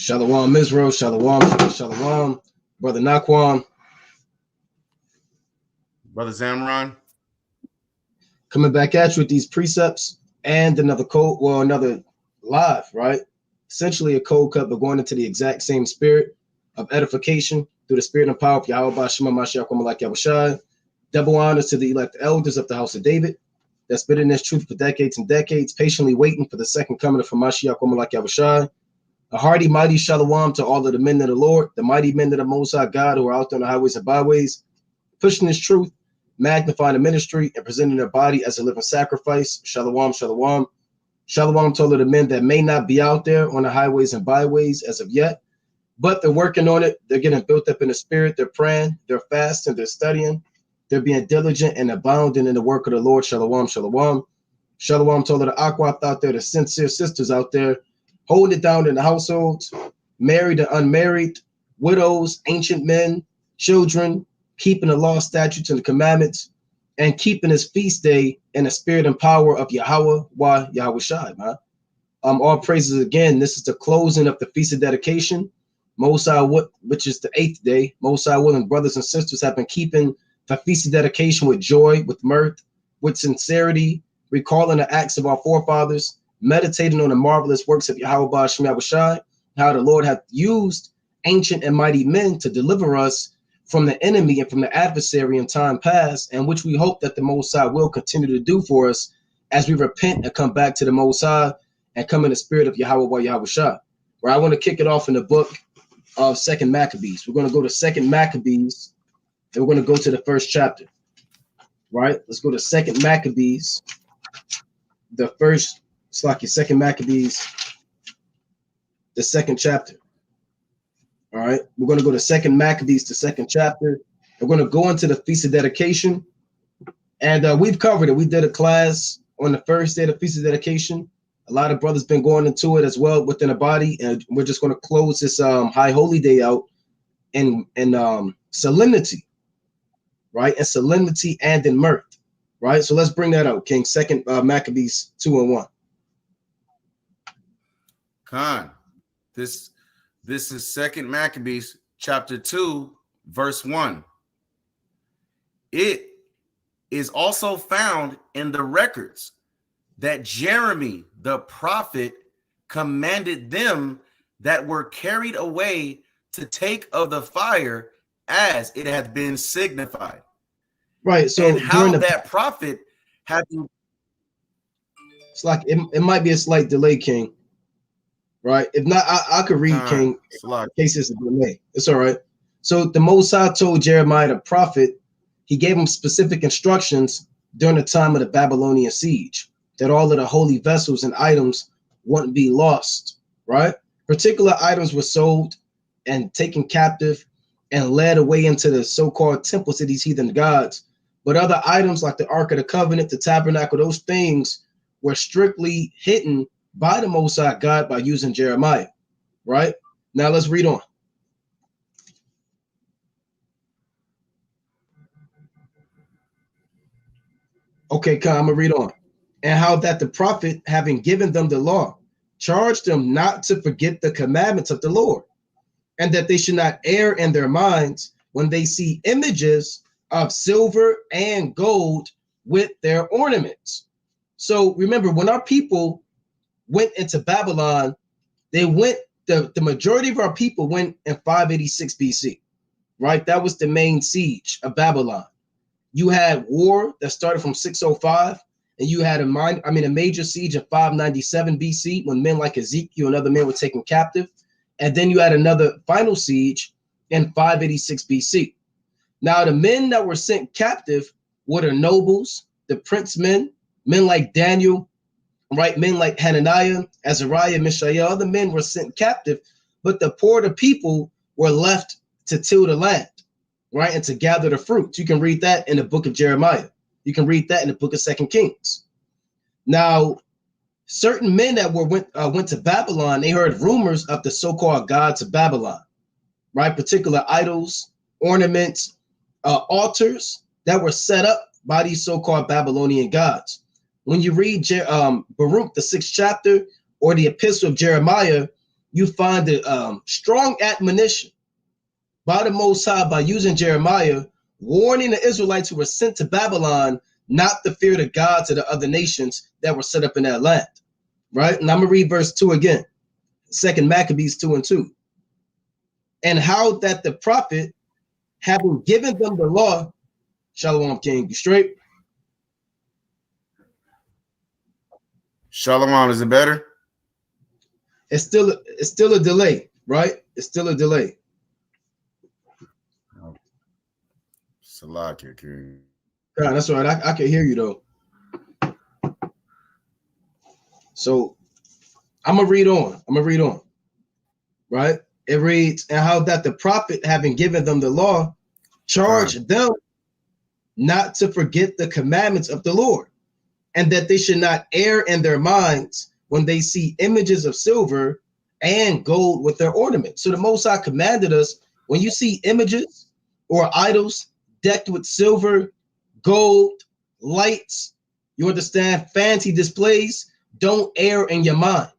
Shalom Israel, Shalom, Shalom, Brother Naquan. Brother Zamron. Coming back at you with these precepts and another code, well, another live, right? Essentially a code cut, but going into the exact same spirit of edification through the spirit and power of Yahweh Bashima Mashiach Malak Yahushai. Double honors to the elect elders of the house of David that's been in this truth for decades and decades, patiently waiting for the second coming of Mashiach Malak Yahushai. A hearty, mighty shalom to all of the men of the Lord, the mighty men of the Most High God who are out there on the highways and byways, pushing this truth, magnifying the ministry, and presenting their body as a living sacrifice. Shalom, shalom. Shalom to all of the men that may not be out there on the highways and byways as of yet, but they're working on it. They're getting built up in the spirit. They're praying, they're fasting, they're studying. They're being diligent and abounding in the work of the Lord. Shalom, shalom. Shalom to all of the Aquath out there, the sincere sisters out there, holding it down in the households, married and unmarried, widows, ancient men, children, keeping the law, statutes, and the commandments, and keeping his feast day in the spirit and power of Yahweh, Yahweh Shai, man. All praises again. This is the closing of the Feast of Dedication, Most High, which is the 8th day. Most High willing brothers and sisters have been keeping the Feast of Dedication with joy, with mirth, with sincerity, recalling the acts of our forefathers, meditating on the marvelous works of Yahweh Ba'ashem Yahushai, how the Lord hath used ancient and mighty men to deliver us from the enemy and from the adversary in time past, and which we hope that the Most High will continue to do for us as we repent and come back to the Most High and come in the spirit of Yahweh Yahushai. Where I want to kick it off in the book of 2nd Maccabees. We're going to go to 2nd Maccabees, and we're going to go to the 1st chapter. Right? Let's go to 2nd Maccabees, the first. It's like your 2nd Maccabees, the 2nd chapter. All right, we're going to go to 2nd Maccabees, the 2nd chapter. We're going to go into the Feast of Dedication, and we've covered it. We did a class on the first day of the Feast of Dedication. A lot of brothers been going into it as well within the body, and we're just going to close this high holy day out in solemnity, right? In solemnity and in mirth, right? So let's bring that out, King. 2nd Maccabees 2:1. Khan, this is 2nd Maccabees chapter 2, verse 1. It is also found in the records that Jeremy the prophet commanded them that were carried away to take of the fire as it had been signified. Right. So and how that prophet had been. It's like it might be a slight delay, King. Right. If not, I could read, King, in case it's a delay. It's all right. So the Most High told Jeremiah the prophet, he gave him specific instructions during the time of the Babylonian siege, that all of the holy vessels and items wouldn't be lost. Right. Particular items were sold and taken captive and led away into the so-called temples of these heathen gods. But other items like the Ark of the Covenant, the tabernacle, those things were strictly hidden by the Most High God by using Jeremiah, right? Now let's read on. Okay, come, I'm gonna read on. And how that the prophet, having given them the law, charged them not to forget the commandments of the Lord, and that they should not err in their minds when they see images of silver and gold with their ornaments. So remember, when our people went into Babylon, they went, the majority of our people went in 586 BC, right? That was the main siege of Babylon. You had war that started from 605, and you had a major siege of 597 BC when men like Ezekiel and other men were taken captive. And then you had another final siege in 586 BC. Now, the men that were sent captive were the nobles, the princemen, men like Daniel, right? Men like Hananiah, Azariah, Mishael, other men were sent captive, but the poor the people were left to till the land, right? And to gather the fruits. You can read that in the book of Jeremiah. You can read that in the book of 2 Kings. Now, certain men that went to Babylon, they heard rumors of the so-called gods of Babylon, right? Particular idols, ornaments, altars that were set up by these so-called Babylonian gods. When you read Baruch, the 6th chapter, or the epistle of Jeremiah, you find the strong admonition by the Most High by using Jeremiah, warning the Israelites who were sent to Babylon not to fear the gods of the other nations that were set up in that land. Right? And I'm going to read verse 2 again. 2 Maccabees 2:2. And how that the prophet, having given them the law, Shalom King, you straight? Shalom, is it better? It's still a delay, right? It's still a delay. Salakia, King. God, that's right. I can hear you though. So I'm gonna read on. Right? It reads, and how that the prophet, having given them the law, charged them not to forget the commandments of the Lord, and that they should not err in their minds when they see images of silver and gold with their ornaments. So the Most High commanded us, when you see images or idols decked with silver, gold, lights, you understand, fancy displays, don't err in your mind.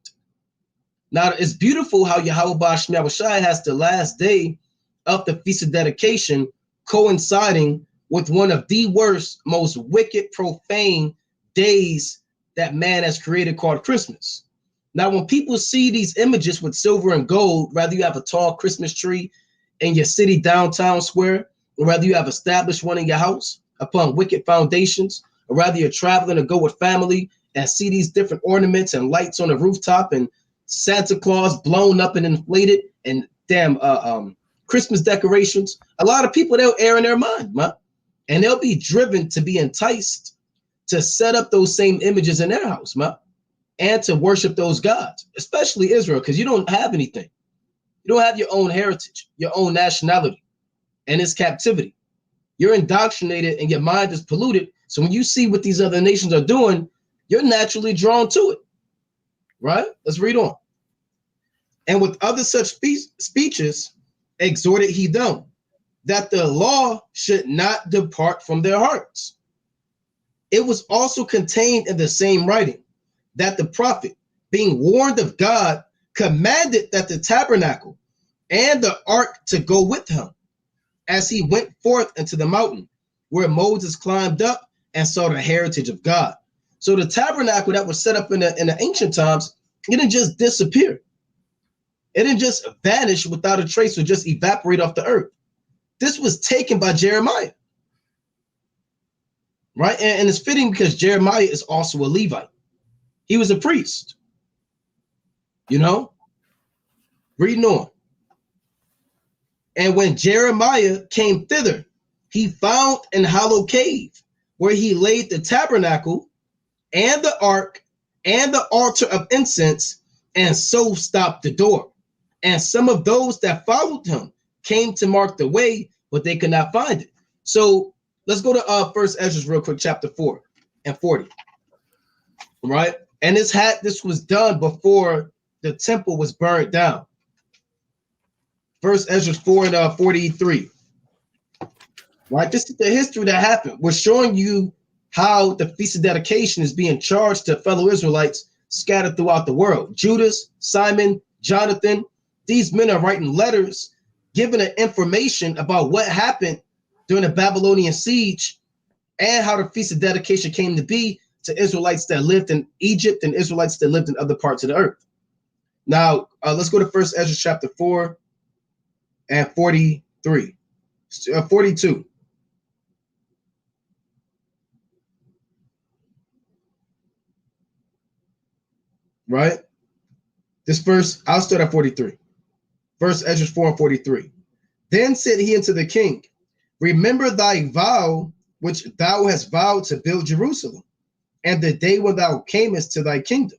Now, it's beautiful how Yahweh Shai has the last day of the Feast of Dedication coinciding with one of the worst, most wicked, profane days that man has created, called Christmas. Now, when people see these images with silver and gold, whether you have a tall Christmas tree in your city downtown square, or whether you have established one in your house upon wicked foundations, or whether you're traveling to go with family and see these different ornaments and lights on the rooftop and Santa Claus blown up and inflated and damn Christmas decorations, a lot of people, they'll err in their mind, man. And they'll be driven to be enticed to set up those same images in their house, man, and to worship those gods, especially Israel, because you don't have anything. You don't have your own heritage, your own nationality, and it's captivity. You're indoctrinated and your mind is polluted. So when you see what these other nations are doing, you're naturally drawn to it. Right? Let's read on. And with other such speeches, exhorted he them that the law should not depart from their hearts. It was also contained in the same writing that the prophet, being warned of God, commanded that the tabernacle and the ark to go with him as he went forth into the mountain where Moses climbed up and saw the heritage of God. So the tabernacle that was set up in the ancient times, it didn't just disappear. It didn't just vanish without a trace or just evaporate off the earth. This was taken by Jeremiah. Right? And it's fitting because Jeremiah is also a Levite. He was a priest. You know? Reading on. And when Jeremiah came thither, he found an hollow cave where he laid the tabernacle and the ark and the altar of incense, and so stopped the door. And some of those that followed him came to mark the way, but they could not find it. So let's go to First Ezra real quick, chapter 4 and 40. Right? And this was done before the temple was burned down. First Ezra 4 and 43. Right? This is the history that happened. We're showing you how the Feast of Dedication is being charged to fellow Israelites scattered throughout the world. Judas, Simon, Jonathan, these men are writing letters, giving an information about what happened during the Babylonian siege and how the Feast of Dedication came to be to Israelites that lived in Egypt and Israelites that lived in other parts of the earth. Now, let's go to First Ezra chapter 4 and 42. Right? This verse, I'll start at 43. First Ezra 4 and 43. Then said he unto the king, remember thy vow which thou hast vowed to build Jerusalem, and the day when thou camest to thy kingdom,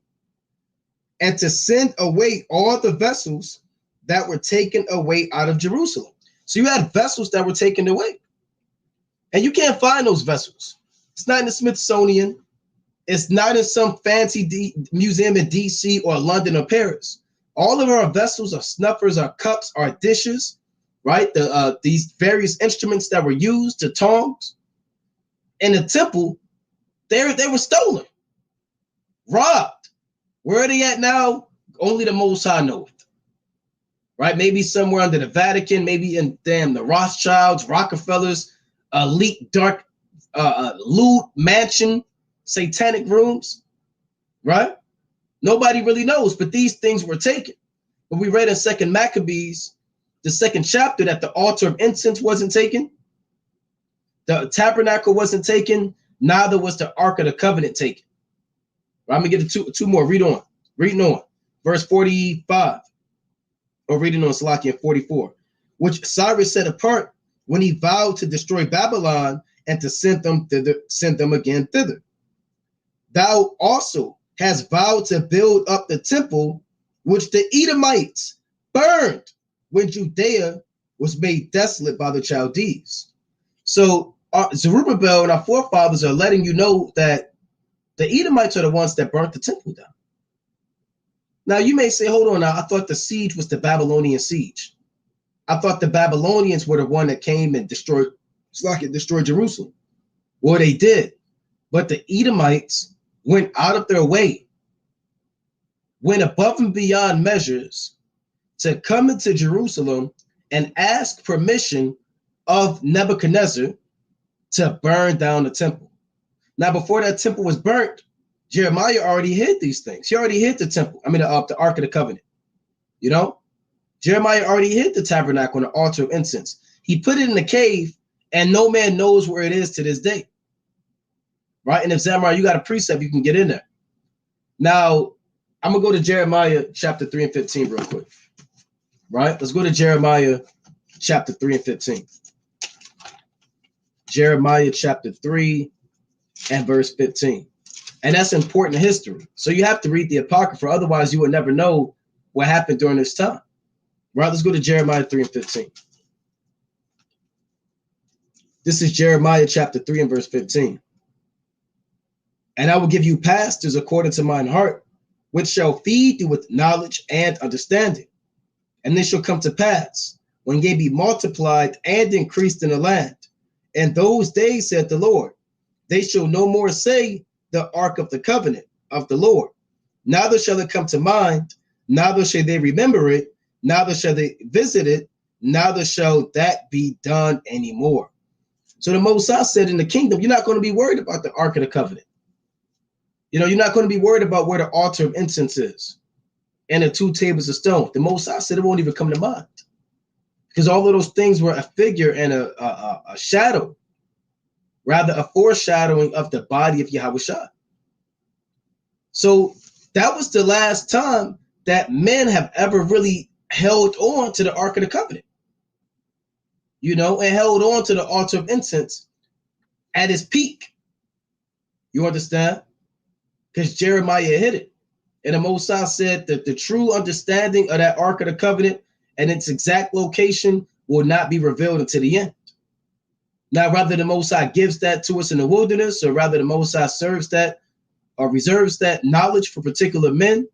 and to send away all the vessels that were taken away out of Jerusalem. So you had vessels that were taken away, and you can't find those vessels. It's not in the Smithsonian. It's not in some fancy museum in DC or London or Paris. All of our vessels, our snuffers, our cups, our dishes, right? These various instruments that were used, the tongs, in the temple, they were stolen, robbed. Where are they at now? Only the Most High knoweth. right? Maybe somewhere under the Vatican, maybe in the Rothschilds, Rockefellers, elite dark loot mansion, satanic rooms, right? Nobody really knows, but these things were taken. But we read in 2 Maccabees, the 2nd chapter, that the altar of incense wasn't taken, the tabernacle wasn't taken, neither was the Ark of the Covenant taken. Right, I'm gonna get two more. Reading on. Verse 45. Or reading on Salakia 44, which Cyrus set apart when he vowed to destroy Babylon and to send them again thither. Thou also hast vowed to build up the temple which the Edomites burned when Judea was made desolate by the Chaldees. So Zerubbabel and our forefathers are letting you know that the Edomites are the ones that burnt the temple down. Now, you may say, hold on now, I thought the siege was the Babylonian siege. I thought the Babylonians were the one that came and destroyed Jerusalem. Well, they did. But the Edomites went out of their way, went above and beyond measures to come into Jerusalem and ask permission of Nebuchadnezzar to burn down the temple. Now, before that temple was burnt, Jeremiah already hid these things. He already hid the temple. The Ark of the Covenant. You know, Jeremiah already hid the tabernacle and the altar of incense. He put it in the cave, and no man knows where it is to this day. Right? And if Zamar, you got a precept, you can get in there. Now, I'm gonna go to Jeremiah chapter 3 and 15 real quick. Right? Let's go to Jeremiah chapter 3 and 15. Jeremiah chapter 3 and verse 15. And that's important history. So you have to read the Apocrypha, otherwise you would never know what happened during this time. Right, let's go to Jeremiah 3 and 15. This is Jeremiah chapter 3 and verse 15. And I will give you pastors according to mine heart, which shall feed you with knowledge and understanding. And this shall come to pass, when ye be multiplied and increased in the land. And those days, said the Lord, they shall no more say, the Ark of the Covenant of the Lord. Neither shall it come to mind, neither shall they remember it, neither shall they visit it, neither shall that be done anymore. So the Most High said in the kingdom, you're not going to be worried about the Ark of the Covenant. You know, you're not going to be worried about where the altar of incense is and the 2 tables of stone. The Most High said it won't even come to mind, because all of those things were a figure and a shadow, rather a foreshadowing of the body of Yahushua. So that was the last time that men have ever really held on to the Ark of the Covenant, you know, and held on to the altar of incense at its peak. You understand? Because Jeremiah hit it. And the Most High said that the true understanding of that Ark of the Covenant and its exact location will not be revealed until the end. Now, rather the Most High gives that to us in the wilderness, or rather the Most High serves that or reserves that knowledge for particular men,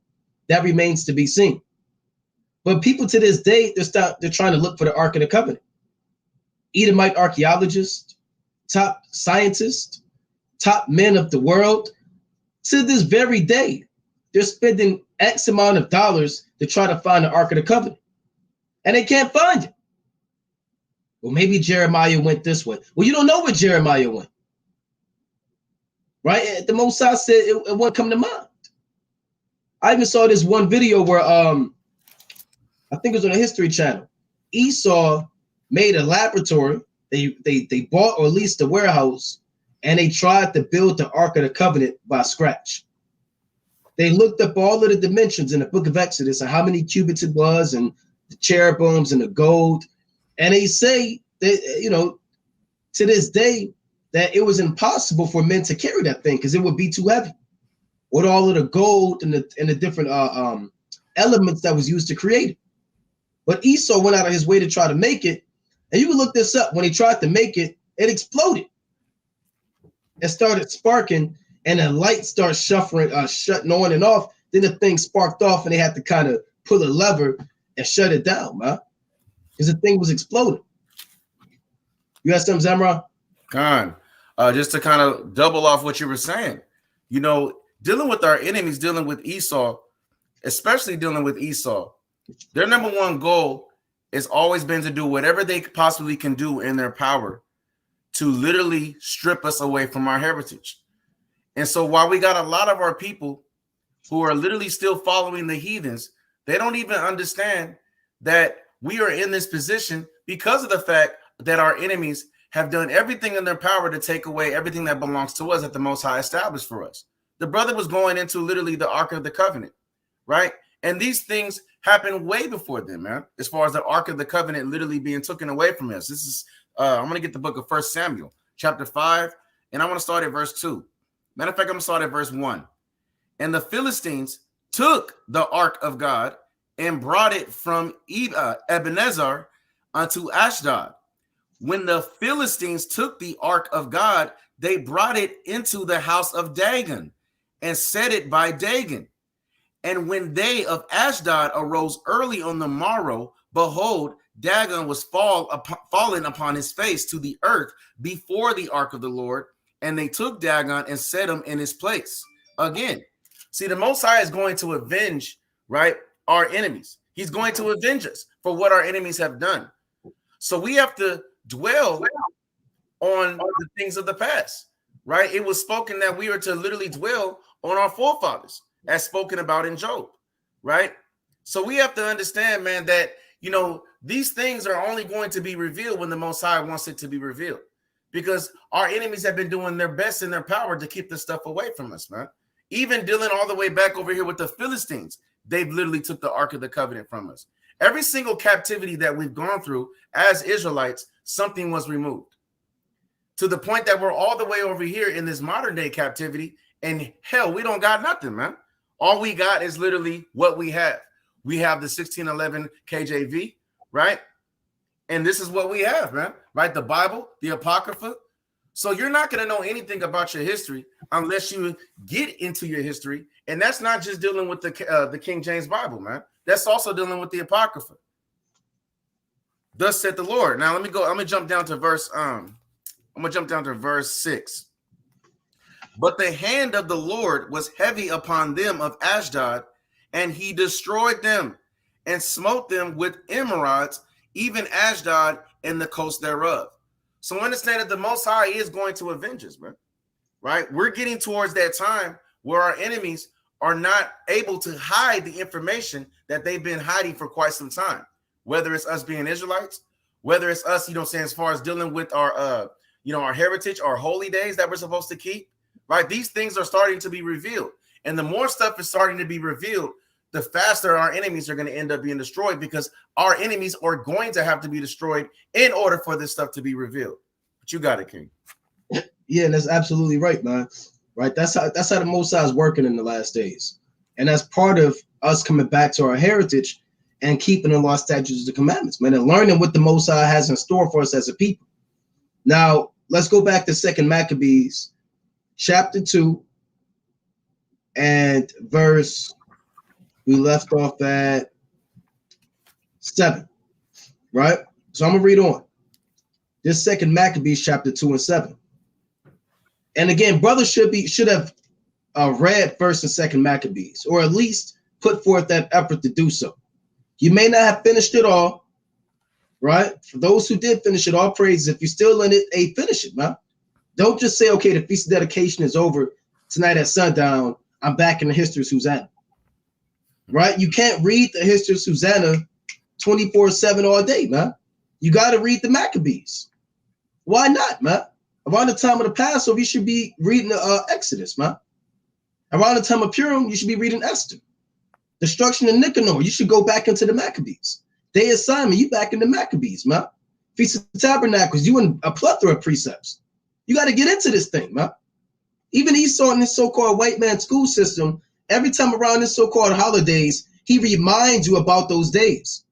that remains to be seen. But people to this day, they're trying to look for the Ark of the Covenant. Edomite archaeologists, top scientists, top men of the world, to this very day, they're spending X amount of dollars to try to find the Ark of the Covenant. And they can't find it. Well, maybe Jeremiah went this way. Well, you don't know where Jeremiah went. Right? The Most High said it won't come to mind. I even saw this one video where I think it was on a History Channel. Esau made a laboratory. They bought or leased a warehouse, and they tried to build the Ark of the Covenant by scratch. They looked up all of the dimensions in the book of Exodus and how many cubits it was, and the cherubims and the gold. And they say that, you know, to this day, that it was impossible for men to carry that thing because it would be too heavy with all of the gold and the different elements that was used to create it. But Esau went out of his way to try to make it. And you can look this up. When he tried to make it, it exploded. It started sparking, and the light started shutting on and off. Then the thing sparked off, and they had to kind of pull a lever and shut it down, man, because the thing was exploding. You got something, Zamra? Khan, just to kind of double off what you were saying, you know, dealing with our enemies, dealing with Esau, especially dealing with Esau, Their number one goal has always been to do whatever they possibly can do in their power to literally strip us away from our heritage. And so while we got a lot of our people who are literally still following the heathens, they don't even understand that we are in this position because of the fact that our enemies have done everything in their power to take away everything that belongs to us that the Most High established for us. The brother was going into literally the Ark of the Covenant, right? And these things happened way before then, man, as far as the Ark of the Covenant literally being taken away from us. This is, I'm going to get the book of 1 Samuel, chapter 5, and I want to start at verse 2. Matter of fact, I'm going to start at verse 1. And the Philistines took the Ark of God and brought it from Ebenezer unto Ashdod. When the Philistines took the Ark of God, they brought it into the house of Dagon and set it by Dagon. And when they of Ashdod arose early on the morrow, behold, Dagon was fallen upon his face to the earth before the ark of the Lord. And they took Dagon and set him in his place. Again, see, the Most High is going to avenge, right, our enemies. He's going to avenge us for what our enemies have done. So we have to dwell on the things of the past, right? It was spoken that we are to literally dwell on our forefathers, as spoken about in Job, right? So we have to understand, man, that, you know, these things are only going to be revealed when the Most High wants it to be revealed, because our enemies have been doing their best in their power to keep this stuff away from us, man. Even dealing all the way back over here with the Philistines, they've literally took the Ark of the Covenant from us. Every single captivity that we've gone through as Israelites, something was removed, to the point that we're all the way over here in this modern day captivity, and hell, we don't got nothing, man. All we got is literally what we have. We have the 1611 KJV, right? And this is what we have, man, right? The Bible, the Apocrypha. So you're not going to know anything about your history unless you get into your history. And that's not just dealing with the King James Bible, man. That's also dealing with the Apocrypha. Thus said the Lord. Now let me go. I'm gonna jump down to verse 6. But the hand of the Lord was heavy upon them of Ashdod, and he destroyed them and smote them with emerods, even Ashdod and the coast thereof. So understand that the Most High is going to avenge us, man. Right? We're getting towards that time where our enemies are not able to hide the information that they've been hiding for quite some time. Whether it's us being Israelites, whether it's us, you know, saying as far as dealing with our, our heritage, our holy days that we're supposed to keep. Right? These things are starting to be revealed. And the more stuff is starting to be revealed, the faster our enemies are going to end up being destroyed, because our enemies are going to have to be destroyed in order for this stuff to be revealed. But you got it, King. Yeah, that's absolutely right, man. Right? That's how the Most High is working in the last days. And that's part of us coming back to our heritage and keeping the law, statutes, and commandments, man, and learning what the Most High has in store for us as a people. Now, let's go back to 2 Maccabees, chapter 2, and verse, we left off at 7, right? So I'm going to read on. This 2 Maccabees, chapter 2 and 7. And again, brothers should have read 1st and 2nd Maccabees, or at least put forth that effort to do so. You may not have finished it all, right? For those who did finish it, all praises. If you're still in it, hey, finish it, man. Don't just say, okay, the feast of dedication is over tonight at sundown. I'm back in the history of Susanna, right? You can't read the history of Susanna 24/7 all day, man. You got to read the Maccabees. Why not, man? Around the time of the Passover, you should be reading the Exodus, man. Around the time of Purim, you should be reading Esther. Destruction of Nicanor, you should go back into the Maccabees. Day of Simon, you back in the Maccabees, man. Feast of Tabernacles, you in a plethora of precepts. You got to get into this thing, man. Even Esau in this so-called white man school system, every time around this so-called holidays, he reminds you about those days.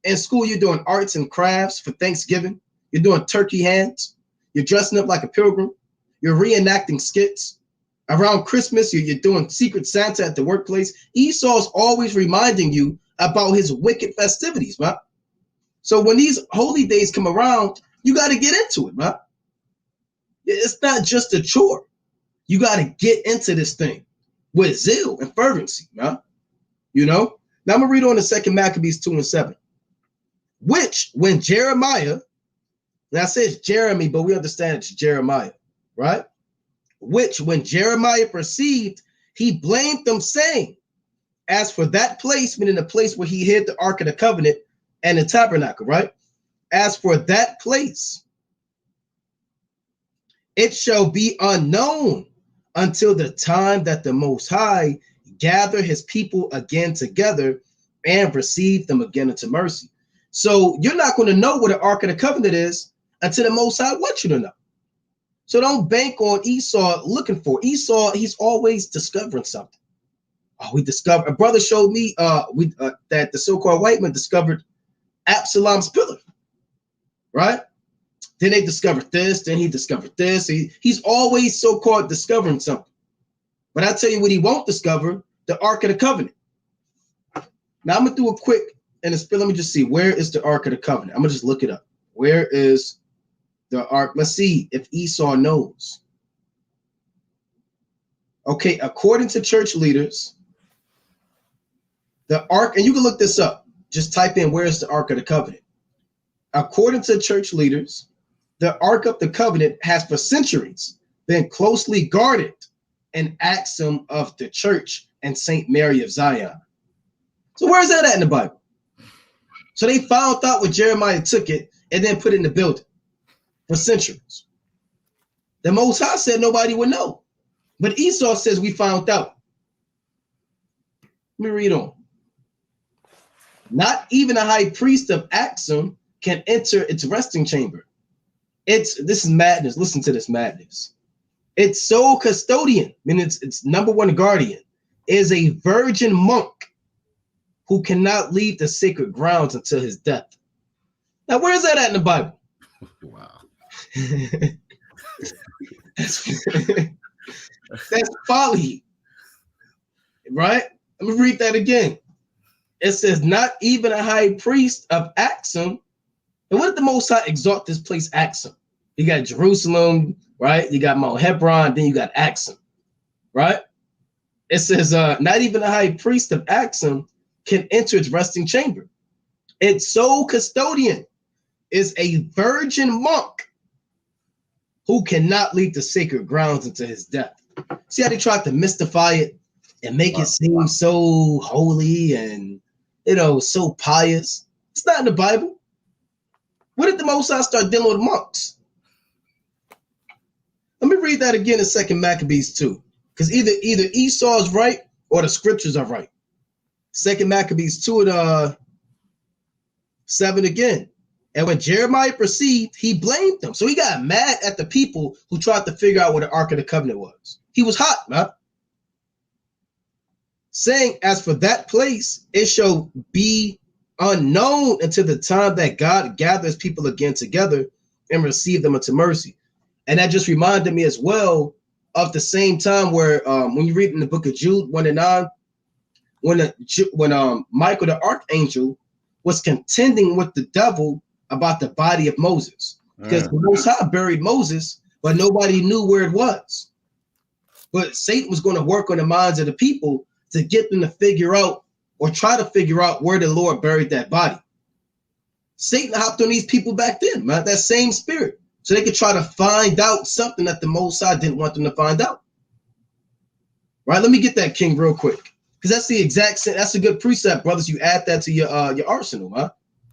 In school, you're doing arts and crafts for Thanksgiving. You're doing turkey hands. You're dressing up like a pilgrim. You're reenacting skits. Around Christmas, you're doing Secret Santa at the workplace. Esau's always reminding you about his wicked festivities, man. So when these holy days come around, you got to get into it, man. It's not just a chore. You got to get into this thing with zeal and fervency, man. You know? Now I'm going to read on the 2 Maccabees 2:7. Which, when Jeremiah, now it says Jeremy, but we understand it's Jeremiah, right? Which, when Jeremiah perceived, he blamed them, saying, as for that place, meaning the place where he hid the Ark of the Covenant and the tabernacle, right? As for that place, it shall be unknown until the time that the Most High gather his people again together and receive them again into mercy. So you're not going to know what the Ark of the Covenant is until the Most High wants you to know. So don't bank on Esau looking for it. Esau. He's always discovering something. Oh, we discovered, a brother showed me that the so-called white man discovered Absalom's pillar, right? Then they discovered this, then he discovered this. He's always so-called discovering something. But I tell you what he won't discover, the Ark of the Covenant. Now I'm going to do a quick, and let me just see, where is the Ark of the Covenant? I'm going to just look it up. Where is the Ark? Let's see if Esau knows. Okay, according to church leaders, the Ark, and you can look this up, just type in where is the Ark of the Covenant. According to church leaders, the Ark of the Covenant has for centuries been closely guarded an axiom of the church and St. Mary of Zion. So where is that at in the Bible? So they found out when Jeremiah took it and then put it in the building for centuries. The Most High said nobody would know. But Esau says we found out. Let me read on. Not even a high priest of Axum can enter its resting chamber. This is madness. Listen to this madness. Its sole custodian, meaning its number one guardian, is a virgin monk who cannot leave the sacred grounds until his death. Now, where is that at in the Bible? Wow. That's folly, right? Let me read that again. It says, not even a high priest of Axum. And what did the Most High exalt this place, Axum? You got Jerusalem, right? You got Mount Hebron, then you got Axum, right? It says, not even a high priest of Axum can enter its resting chamber. Its sole custodian is a virgin monk who cannot leave the sacred grounds until his death. See how they tried to mystify it and make it seem so holy and, so pious? It's not in the Bible. When did the Most High start dealing with monks? Let me read that again in 2 Maccabees 2, because either Esau is right or the scriptures are right. 2 Maccabees 2:7 again. And when Jeremiah perceived, he blamed them. So he got mad at the people who tried to figure out what the Ark of the Covenant was. He was hot, man. Saying, as for that place, it shall be unknown until the time that God gathers people again together and receive them into mercy. And that just reminded me as well of the same time where when you read in the book of Jude 1-9, when Michael the archangel was contending with the devil about the body of Moses, because the Most High buried Moses, but nobody knew where it was. But Satan was going to work on the minds of the people to get them to figure out or try to figure out where the Lord buried that body. Satan hopped on these people back then, man, that same spirit, so they could try to find out something that the Most High didn't want them to find out. Right? Let me get that, King, real quick, because that's the exact same. That's a good precept, brothers. You add that to your arsenal, man.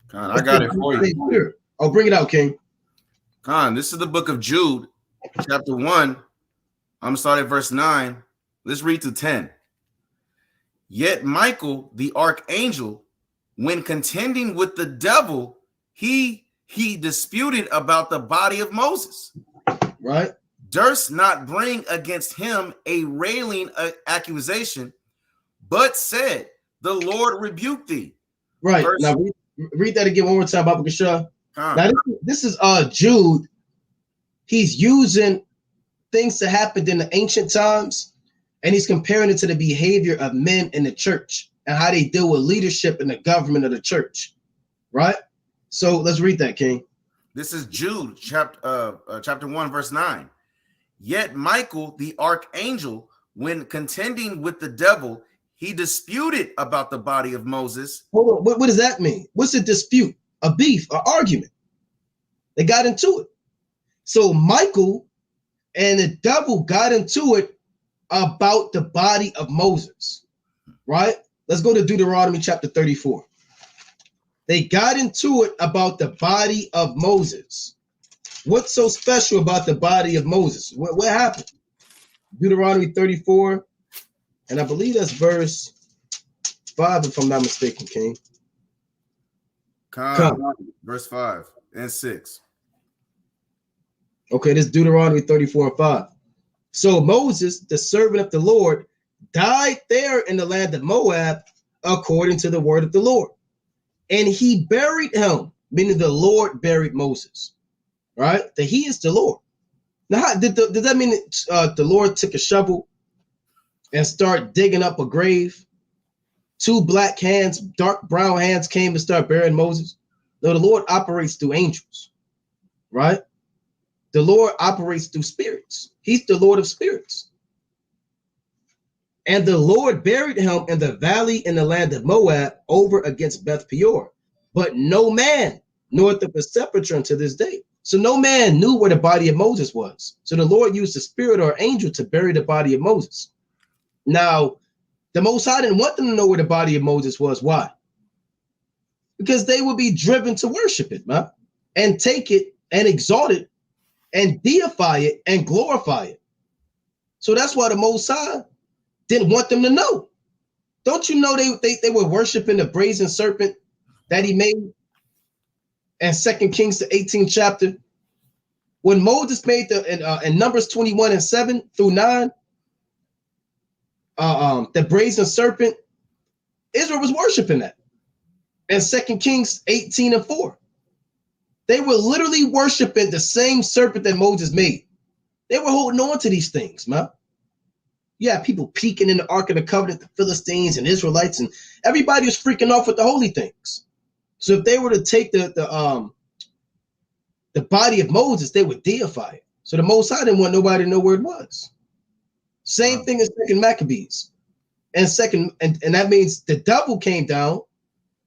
Khan, I got it for you. Oh, bring it out, King. Khan, this is the book of Jude, chapter 1. I'm going to start at verse 9. Let's read to 10. Yet Michael, the archangel, when contending with the devil, he disputed about the body of Moses. Right. Durst not bring against him a railing accusation, but said, the Lord rebuked thee. Right. Now read that again one more time, Baba Kasha. Now this is Jude. He's using things that happened in the ancient times, and he's comparing it to the behavior of men in the church and how they deal with leadership in the government of the church. Right? So let's read that, King. This is Jude, chapter 1, verse 9. Yet Michael, the archangel, when contending with the devil, he disputed about the body of Moses. Hold on. What does that mean? What's a dispute? A beef, an argument. They got into it. So Michael and the devil got into it about the body of Moses, right? Let's go to Deuteronomy chapter 34. They got into it about the body of Moses. What's so special about the body of Moses? What happened? Deuteronomy 34, and I believe that's verse 5, if I'm not mistaken, King. Come. Verse 5 and 6. Okay, this is Deuteronomy 34 and 5. So Moses, the servant of the Lord, died there in the land of Moab according to the word of the Lord. And he buried him, meaning the Lord buried Moses, right? That he is the Lord. Now, did that mean the Lord took a shovel and started digging up a grave? Two black hands, dark brown hands came and started burying Moses? No, the Lord operates through angels, right? The Lord operates through spirits. He's the Lord of spirits. And the Lord buried him in the valley in the land of Moab over against Beth Peor. But no man knoweth of the sepulchre unto this day. So no man knew where the body of Moses was. So the Lord used the spirit or angel to bury the body of Moses. Now, the Most High didn't want them to know where the body of Moses was. Why? Because they would be driven to worship it, man, and take it and exalt it and deify it and glorify it. So that's why the Most High didn't want them to know. Don't you know they were worshiping the brazen serpent that he made in 2 Kings, the 18th chapter? When Moses made in Numbers 21 and 7 through 9, the brazen serpent, Israel was worshiping that. In 2 Kings 18 and 4. They were literally worshiping the same serpent that Moses made. They were holding on to these things, man. You have people peeking in the Ark of the Covenant, the Philistines and Israelites, and everybody was freaking off with the holy things. So if they were to take the body of Moses, they would deify it. So the Most High didn't want nobody to know where it was. Same thing as 2 Maccabees. And that means the devil came down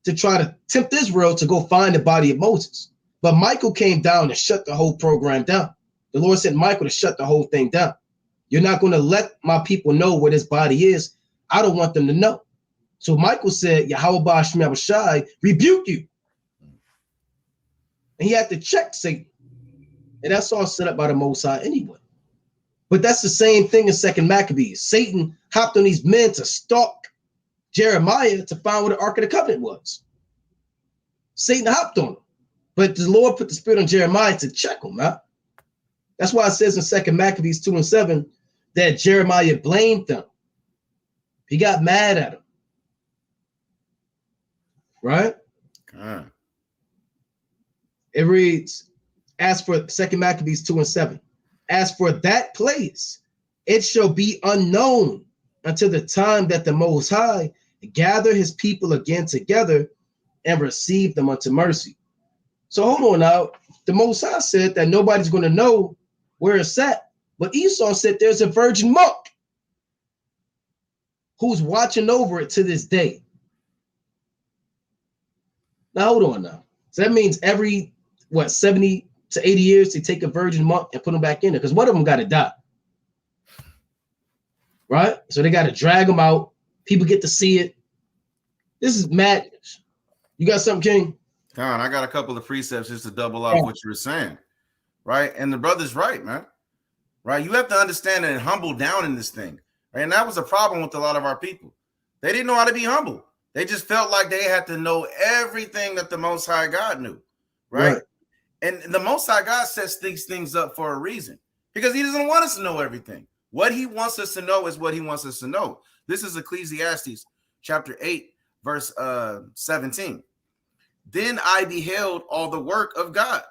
to try to tempt Israel to go find the body of Moses. But Michael came down and shut the whole program down. The Lord sent Michael to shut the whole thing down. You're not going to let my people know where this body is. I don't want them to know. So Michael said, Yahweh Ba'ashem Yahushai rebuke you. And he had to check Satan. And that's all set up by the Most High anyway. But that's the same thing in 2 Maccabees. Satan hopped on these men to stalk Jeremiah to find where the Ark of the Covenant was. Satan hopped on him. But the Lord put the spirit on Jeremiah to check him, man. That's why it says in 2 Maccabees 2 and 7 that Jeremiah blamed them. He got mad at him. Right? It reads, as for 2 Maccabees 2 and 7, as for that place, it shall be unknown until the time that the Most High gather his people again together and receive them unto mercy. So hold on now. The Most High said that nobody's going to know where it's at. But Esau said there's a virgin monk who's watching over it to this day. Now hold on now. So that means every, 70 to 80 years, they take a virgin monk and put them back in there, because one of them got to die. Right? So they got to drag them out. People get to see it. This is madness. You got something, King? Con, I got a couple of precepts just to double off what you were saying. Right? And the brother's right, man. Right? You have to understand and humble down in this thing. Right? And that was a problem with a lot of our people. They didn't know how to be humble. They just felt like they had to know everything that the Most High God knew. Right? And the Most High God sets these things up for a reason, because he doesn't want us to know everything. What he wants us to know is what he wants us to know. This is Ecclesiastes chapter 8, verse 17. Then I beheld all the work of God,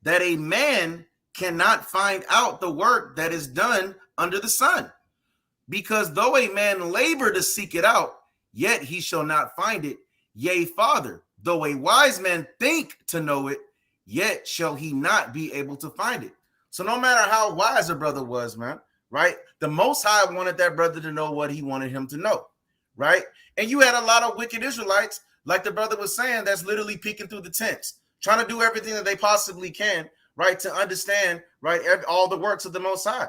that a man cannot find out the work that is done under the sun. Because though a man labor to seek it out, yet he shall not find it. Yea, Father, though a wise man think to know it, yet shall he not be able to find it. So no matter how wise a brother was, man, right? The Most High wanted that brother to know what he wanted him to know, right? And you had a lot of wicked Israelites, like the brother was saying, that's literally peeking through the tents, trying to do everything that they possibly can, right, to understand, right, all the works of the Most High.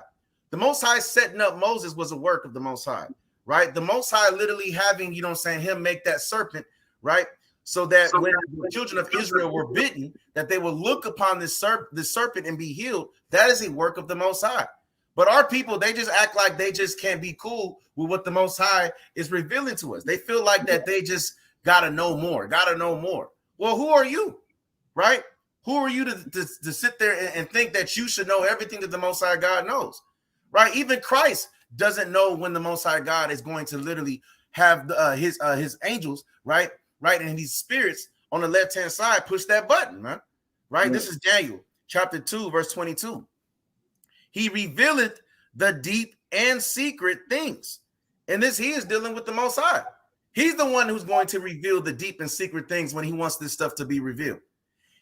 The Most High setting up Moses was a work of the Most High, right? The Most High literally having, you know what I'm saying, him make that serpent, right? So that when the children of Israel were bitten, that they will look upon this serpent and be healed. That is a work of the Most High. But our people, they just act like they just can't be cool with what the Most High is revealing to us. They feel like that they just gotta know more. Well, who are you, right? Who are you to sit there and think that you should know everything that the Most High God knows, right? Even Christ doesn't know when the Most High God is going to literally have his angels, right, and these spirits on the left-hand side push that button, man, right? This is Daniel chapter 2, verse 22. He revealeth the deep and secret things. And this, he is dealing with the Most High. He's the one who's going to reveal the deep and secret things when he wants this stuff to be revealed.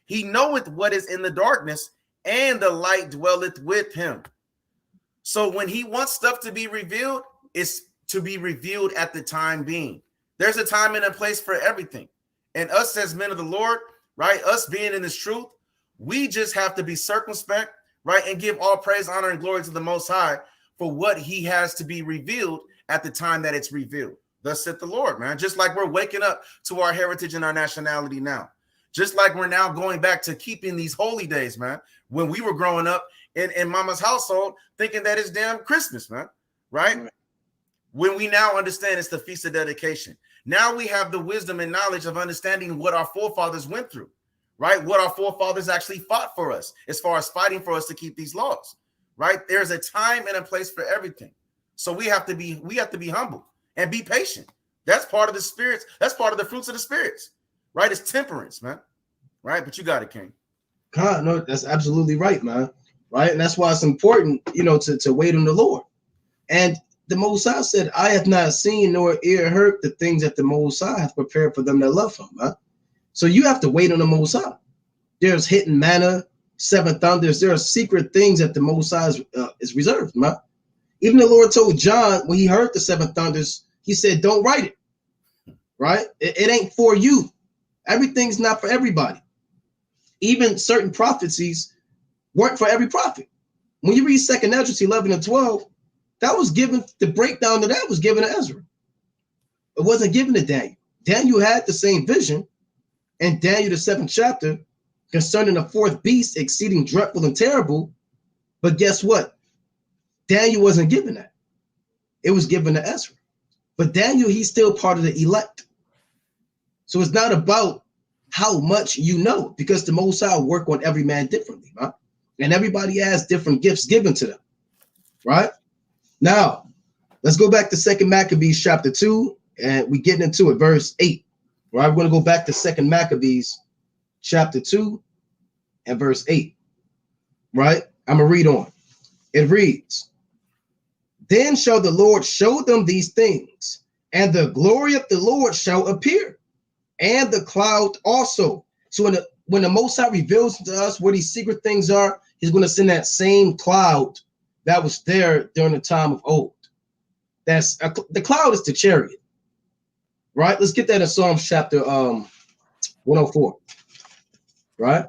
He knoweth what is in the darkness, and the light dwelleth with him. So when he wants stuff to be revealed, it's to be revealed at the time being. There's a time and a place for everything. And us as men of the Lord, right, us being in this truth, we just have to be circumspect, right, and give all praise, honor, and glory to the Most High for what he has to be revealed at the time that it's revealed. Thus saith the Lord, man. Just like we're waking up to our heritage and our nationality now. Just like we're now going back to keeping these holy days, man. When we were growing up in mama's household, thinking that it's damn Christmas, man, right? When we now understand it's the Feast of Dedication. Now we have the wisdom and knowledge of understanding what our forefathers went through, right? What our forefathers actually fought for us as far as fighting for us to keep these laws, right? There's a time and a place for everything. So we have to be humble and be patient. That's part of the spirits. That's part of the fruits of the spirits, right? It's temperance, man, right? But you got it, King. God, no, that's absolutely right, man. Right. And that's why it's important, you know, to wait on the Lord. And the Most High said, I have not seen nor ear heard the things that the Most High hath prepared for them that love him. Man. So you have to wait on the Most High. There's hidden manna, seven thunders. There are secret things that the Most High is reserved, man. Even the Lord told John when he heard the seven thunders, he said, don't write it, right? It ain't for you. Everything's not for everybody. Even certain prophecies weren't for every prophet. When you read 2 Esdras 11 and 12, that was given, the breakdown of that was given to Ezra. It wasn't given to Daniel. Daniel had the same vision in Daniel, the 7th chapter, concerning the fourth beast, exceeding dreadful and terrible. But guess what? Daniel wasn't given that. It was given to Ezra. But Daniel, he's still part of the elect. So it's not about how much you know, because the Most High work on every man differently, right? And everybody has different gifts given to them, right? Now, let's go back to 2 Maccabees chapter 2, and we get into it, verse 8. Right, we're going to go back to 2 Maccabees chapter 2 and verse 8. Right, I'm going to read on. It reads, then shall the Lord show them these things, and the glory of the Lord shall appear, and the cloud also. So when the Most High reveals to us where these secret things are, he's going to send that same cloud that was there during the time of old. That's the cloud is the chariot, right? Let's get that in Psalms chapter 104, right?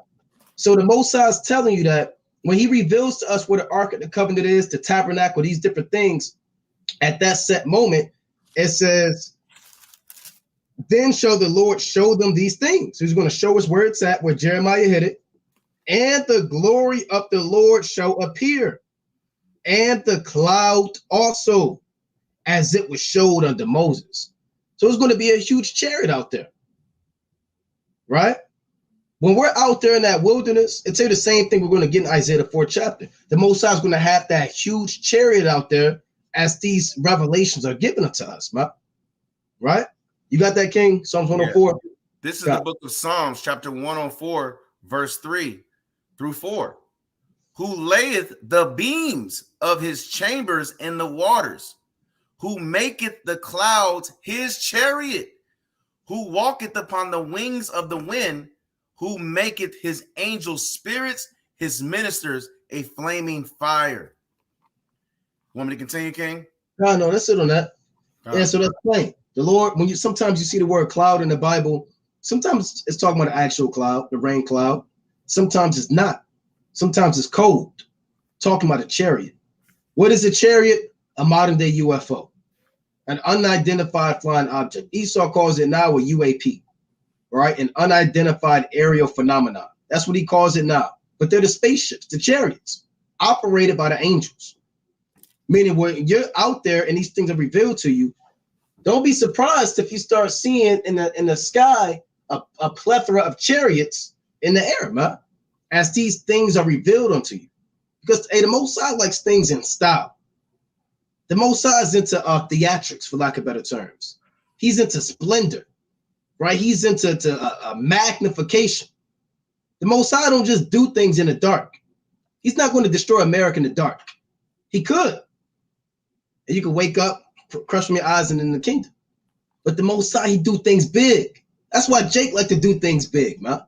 So the Most High is telling you that when he reveals to us where the Ark of the Covenant is, the tabernacle, these different things, at that set moment, it says, then shall the Lord show them these things. So he's going to show us where it's at, where Jeremiah hit it. And the glory of the Lord shall appear, and the cloud also, as it was showed unto Moses. So it's going to be a huge chariot out there, right? When we're out there in that wilderness, it's the same thing we're going to get in Isaiah the 4th chapter. The Most High is going to have that huge chariot out there as these revelations are given unto us, right? You got that, King? Psalms 104. Yeah. This is the book of Psalms, chapter 104, verse 3 through 4. Who layeth the beams of his chambers in the waters, who maketh the clouds his chariot, who walketh upon the wings of the wind, who maketh his angels spirits, his ministers a flaming fire. Want me to continue, King? No, that's it on that. Yeah, so that's plain. The Lord, when you sometimes you see the word cloud in the Bible, sometimes it's talking about the actual cloud, the rain cloud. Sometimes it's not. Sometimes it's cold, talking about a chariot. What is a chariot? A modern day UFO, an unidentified flying object. Esau calls it now a UAP, right? An unidentified aerial phenomenon. That's what he calls it now. But they're the spaceships, the chariots, operated by the angels. Meaning when you're out there and these things are revealed to you, don't be surprised if you start seeing in the sky a plethora of chariots in the air, man, as these things are revealed unto you. Because hey, the Most High likes things in style. The Most High is into theatrics, for lack of better terms. He's into splendor, right? He's into magnification. The Most High don't just do things in the dark. He's not going to destroy America in the dark. He could. And you can wake up, crush from your eyes, and in the kingdom. But the Most High, he do things big. That's why Jake like to do things big, man.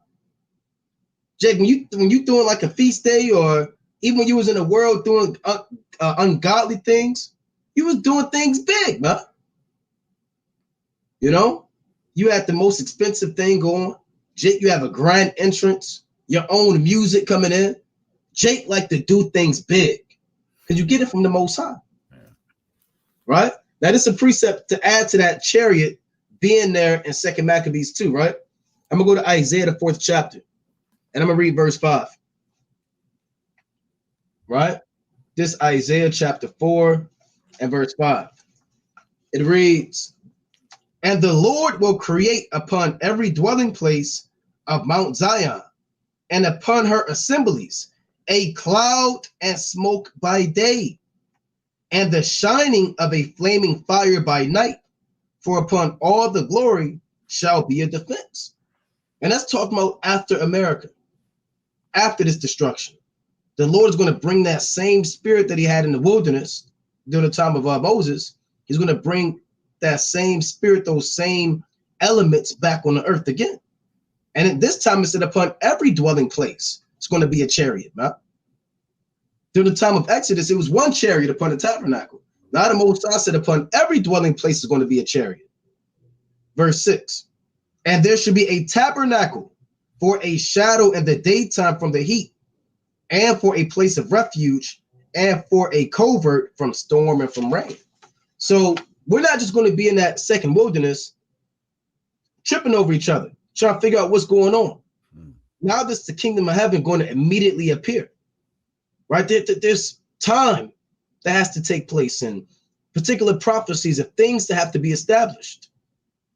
Jake, when you doing like a feast day, or even when you was in the world doing ungodly things, you was doing things big, man. You know, you had the most expensive thing going. Jake, you have a grand entrance, your own music coming in. Jake like to do things big because you get it from the Most High. Yeah. Right? That is a precept to add to that chariot being there in 2 Maccabees 2, right? I'm going to go to Isaiah, the 4th chapter, and I'm going to read verse 5. Right? This Isaiah chapter 4 and verse 5. It reads, "And the Lord will create upon every dwelling place of Mount Zion and upon her assemblies a cloud and smoke by day, and the shining of a flaming fire by night, for upon all the glory shall be a defense." And that's talking about after America, after this destruction. The Lord is going to bring that same spirit that he had in the wilderness during the time of Moses. He's going to bring that same spirit, those same elements back on the earth again. And at this time, it said upon every dwelling place, it's going to be a chariot, man. During the time of Exodus, it was one chariot upon the tabernacle. Now the Most High said upon every dwelling place is going to be a chariot. Verse 6, "And there should be a tabernacle for a shadow in the daytime from the heat, and for a place of refuge, and for a covert from storm and from rain." So we're not just going to be in that second wilderness tripping over each other, trying to figure out what's going on. Now this the kingdom of heaven going to immediately appear, right? There's time that has to take place and particular prophecies of things that have to be established.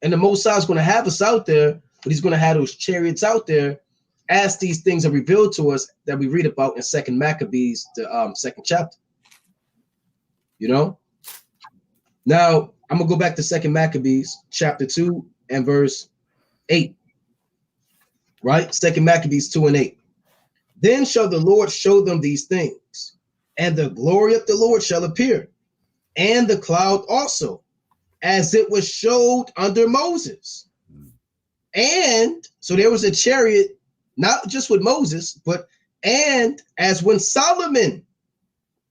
And the Most High is going to have us out there, but he's going to have those chariots out there as these things are revealed to us that we read about in 2 Maccabees, the 2nd chapter. You know? Now, I'm going to go back to 2 Maccabees, chapter 2 and verse 8. Right? 2 Maccabees 2 and 8. "Then shall the Lord show them these things, and the glory of the Lord shall appear, and the cloud also, as it was showed under Moses." And so there was a chariot, not just with Moses, but and as when Solomon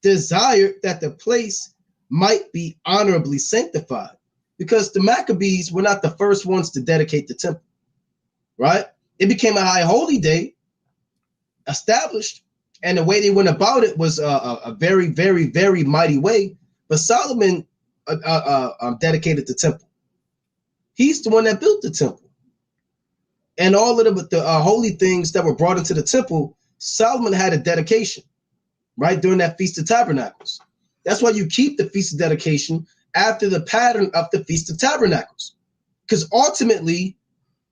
desired that the place might be honorably sanctified, because the Maccabees were not the first ones to dedicate the temple, right? It became a high holy day established, and the way they went about it was a very, very, very mighty way. But Solomon dedicated the temple. He's the one that built the temple. And all of the holy things that were brought into the temple, Solomon had a dedication, right, during that Feast of Tabernacles. That's why you keep the Feast of Dedication after the pattern of the Feast of Tabernacles, because ultimately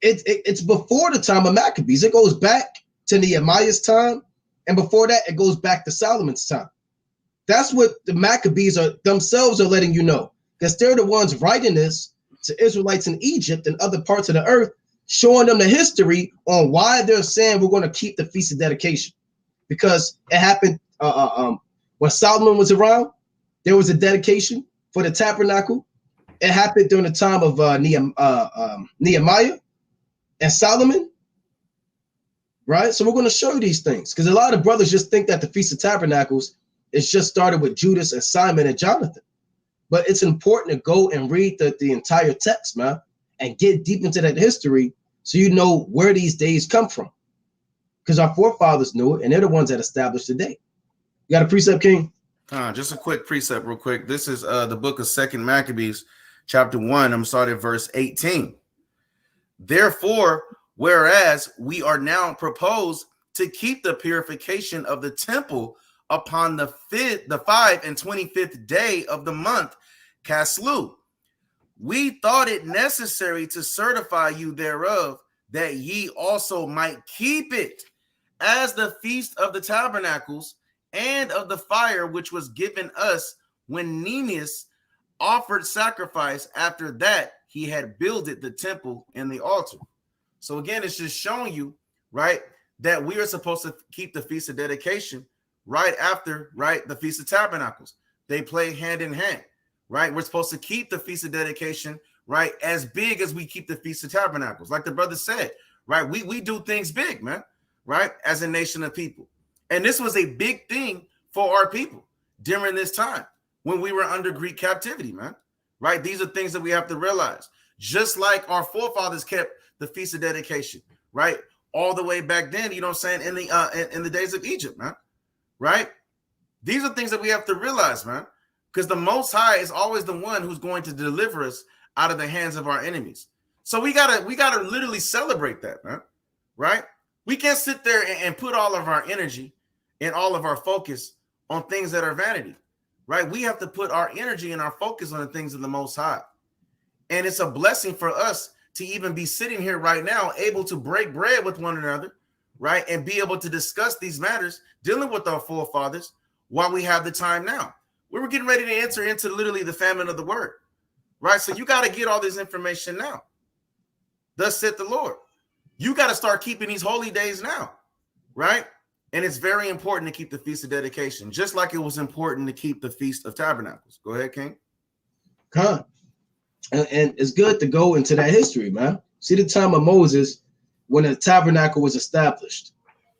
it's before the time of Maccabees. It goes back to Nehemiah's time, and before that, it goes back to Solomon's time. That's what the Maccabees are themselves are letting you know, because they're the ones writing this to Israelites in Egypt and other parts of the earth, showing them the history on why they're saying we're going to keep the Feast of Dedication, because it happened when Solomon was around. There was a dedication for the tabernacle. It happened during the time of Nehemiah and Solomon, right? So we're going to show you these things, because a lot of brothers just think that the Feast of Tabernacles is just started with Judas and Simon and Jonathan. But it's important to go and read the entire text, man, and get deep into that history so you know where these days come from. Because our forefathers knew it, and they're the ones that established the day. You got a precept, King? Just a quick precept real quick. This is the book of 2 Maccabees, chapter 1. I'm starting at verse 18. Therefore, whereas we are now proposed to keep the purification of the temple upon the 5 and 25th day of the month Caslu, we thought it necessary to certify you thereof, that ye also might keep it as the feast of the tabernacles and of the fire, which was given us when Nehemiah offered sacrifice after that he had builded the temple and the altar. So again, it's just showing you, right, that we are supposed to keep the Feast of Dedication right after, right, the Feast of Tabernacles. They play hand in hand, right? We're supposed to keep the Feast of Dedication, right, as big as we keep the Feast of Tabernacles. Like the brother said, right, we do things big, man, right, as a nation of people. And this was a big thing for our people during this time when we were under Greek captivity, man, right? These are things that we have to realize. Just like our forefathers kept the Feast of Dedication, right, all the way back then, you know what I'm saying, in the days of Egypt, man, right? These are things that we have to realize, man, because the Most High is always the one who's going to deliver us out of the hands of our enemies. So we gotta literally celebrate that, man, right? We can't sit there and put all of our energy and all of our focus on things that are vanity, right? We have to put our energy and our focus on the things of the Most High. And it's a blessing for us to even be sitting here right now, able to break bread with one another, right? And be able to discuss these matters, dealing with our forefathers while we have the time now. We were getting ready to enter into literally the famine of the word, right? So you got to get all this information now. Thus said the Lord. You got to start keeping these holy days now, right? And it's very important to keep the Feast of Dedication, just like it was important to keep the Feast of Tabernacles. Go ahead, King. Con. And it's good to go into that history, man. See the time of Moses when the tabernacle was established,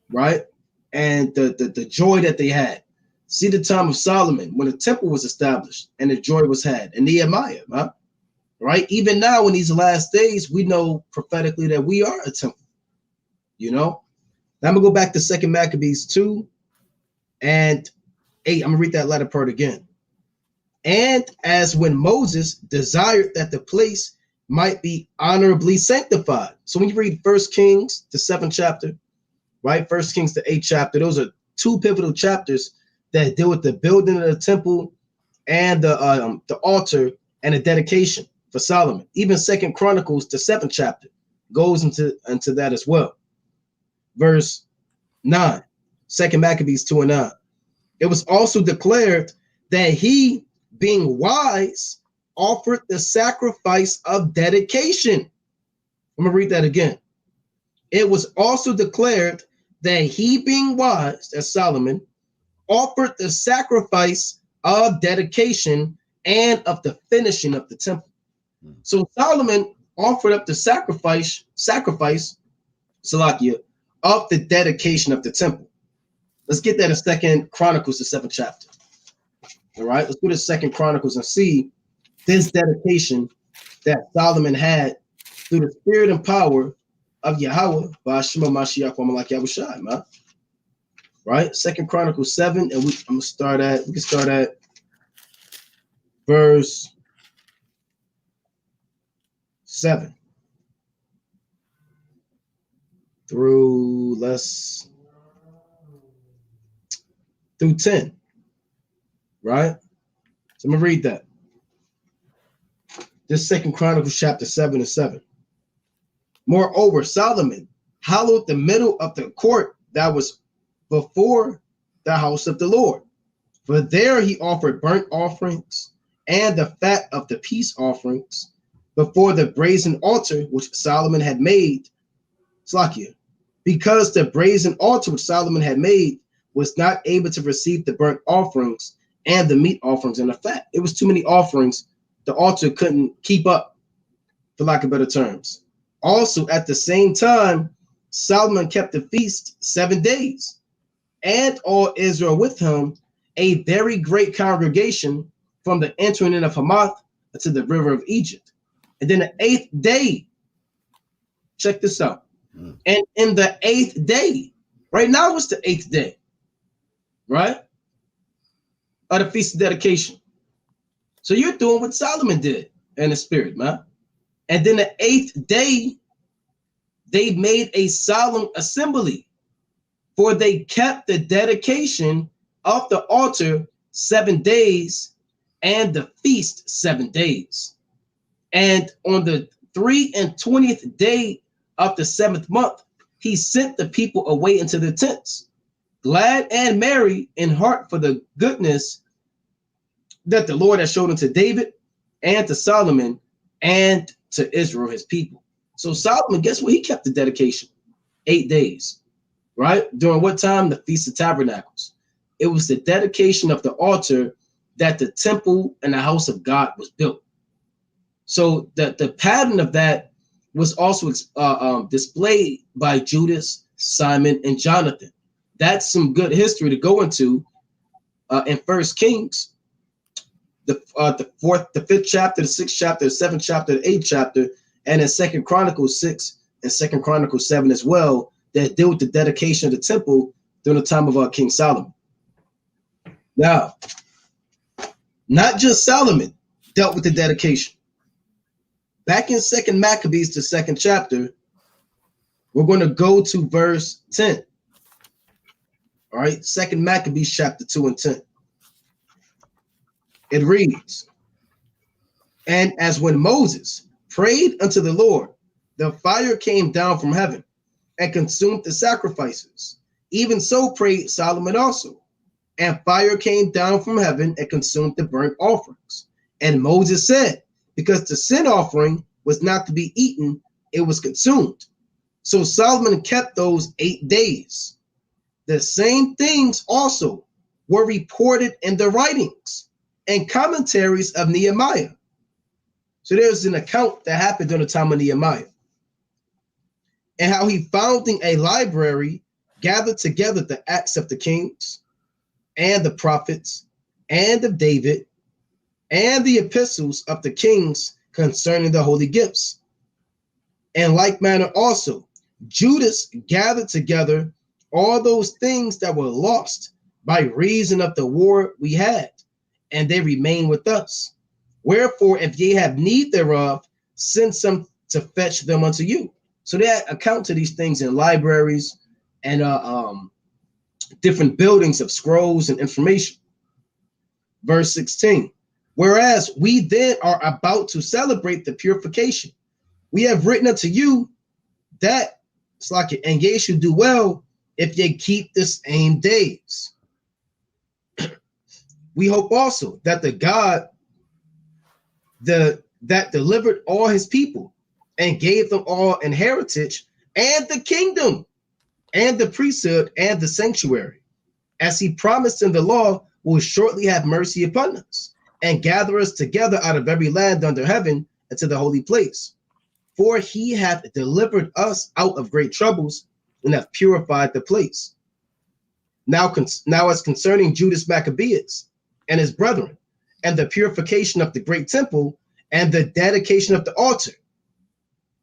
right? And the joy that they had. See the time of Solomon when the temple was established and the joy was had. And Nehemiah, man. Right? Even now in these last days, we know prophetically that we are a temple. You know? Now I'm going to go back to 2 Maccabees 2 and 8. I'm going to read that latter part again. And as when Moses desired that the place might be honorably sanctified. So when you read 1 Kings, the 7th chapter, right? 1 Kings, the 8th chapter, those are two pivotal chapters that deal with the building of the temple and the altar and the dedication for Solomon. Even 2 Chronicles, the 7th chapter, goes into that as well. Verse 9, 2 Maccabees 2 and 9. It was also declared that he, being wise, offered the sacrifice of dedication. I'm going to read that again. It was also declared that he, being wise, that's Solomon, offered the sacrifice of dedication and of the finishing of the temple. So Solomon offered up the sacrifice, Salakia, of the dedication of the temple. Let's get that in 2 Chronicles, the 7th chapter. All right, let's go to 2 Chronicles and see this dedication that Solomon had through the spirit and power of Yahweh by Shema Mashiach Malak Yahushai, man. Right, 2 Chronicles 7, and we can start at verse 7 through 10. Right? So I'm gonna read that. This 2 Chronicles chapter 7 and 7. Moreover, Solomon hallowed the middle of the court that was before the house of the Lord. For there he offered burnt offerings and the fat of the peace offerings before the brazen altar which Solomon had made. Slakia, because the brazen altar which Solomon had made was not able to receive the burnt offerings and the meat offerings and the fat. It was too many offerings. The altar couldn't keep up, for lack of better terms. Also, at the same time, Solomon kept the feast 7 days, and all Israel with him, a very great congregation, from the entering in of Hamath to the river of Egypt. And then the 8th day, check this out. And in the 8th day, right now it's the 8th day, right? Of the Feast of Dedication. So you're doing what Solomon did in the spirit, man. And then the 8th day, they made a solemn assembly, for they kept the dedication of the altar 7 days and the feast 7 days. And on the 23rd day of the 7th month, he sent the people away into the tents, glad and merry in heart for the goodness that the Lord has shown unto David and to Solomon and to Israel, his people. So Solomon, guess what? He kept the dedication 8 days, right? During what time? The Feast of Tabernacles. It was the dedication of the altar that the temple and the house of God was built. So the pattern of that was also displayed by Judas, Simon, and Jonathan. That's some good history to go into in 1 Kings, the 4th, the 5th chapter, the 6th chapter, the 7th chapter, the 8th chapter, and in 2 Chronicles 6 and 2 Chronicles 7 as well, that deal with the dedication of the temple during the time of King Solomon. Now, not just Solomon dealt with the dedication. Back in 2 Maccabees, the 2nd chapter, we're going to go to verse 10. All right, 2 Maccabees chapter 2 and 10. It reads, and as when Moses prayed unto the Lord, the fire came down from heaven and consumed the sacrifices. Even so prayed Solomon also. And fire came down from heaven and consumed the burnt offerings. And Moses said, because the sin offering was not to be eaten, it was consumed. So Solomon kept those 8 days. The same things also were reported in the writings and commentaries of Nehemiah. So there's an account that happened during the time of Nehemiah, and how he founding a library gathered together the Acts of the Kings and the prophets and of David and the epistles of the kings concerning the holy gifts. In like manner also, Judas gathered together all those things that were lost by reason of the war we had, and they remain with us. Wherefore, if ye have need thereof, send some to fetch them unto you. So they account to these things in libraries and different buildings of scrolls and information. Verse 16, whereas we then are about to celebrate the purification, we have written unto you that it's like it, and ye should do well if ye keep the same days. We hope also that the God that delivered all his people and gave them all an heritage and the kingdom and the priesthood and the sanctuary, as he promised in the law, will shortly have mercy upon us and gather us together out of every land under heaven into the holy place. For he hath delivered us out of great troubles and hath purified the place. Now as concerning Judas Maccabeus and his brethren, and the purification of the great temple and the dedication of the altar.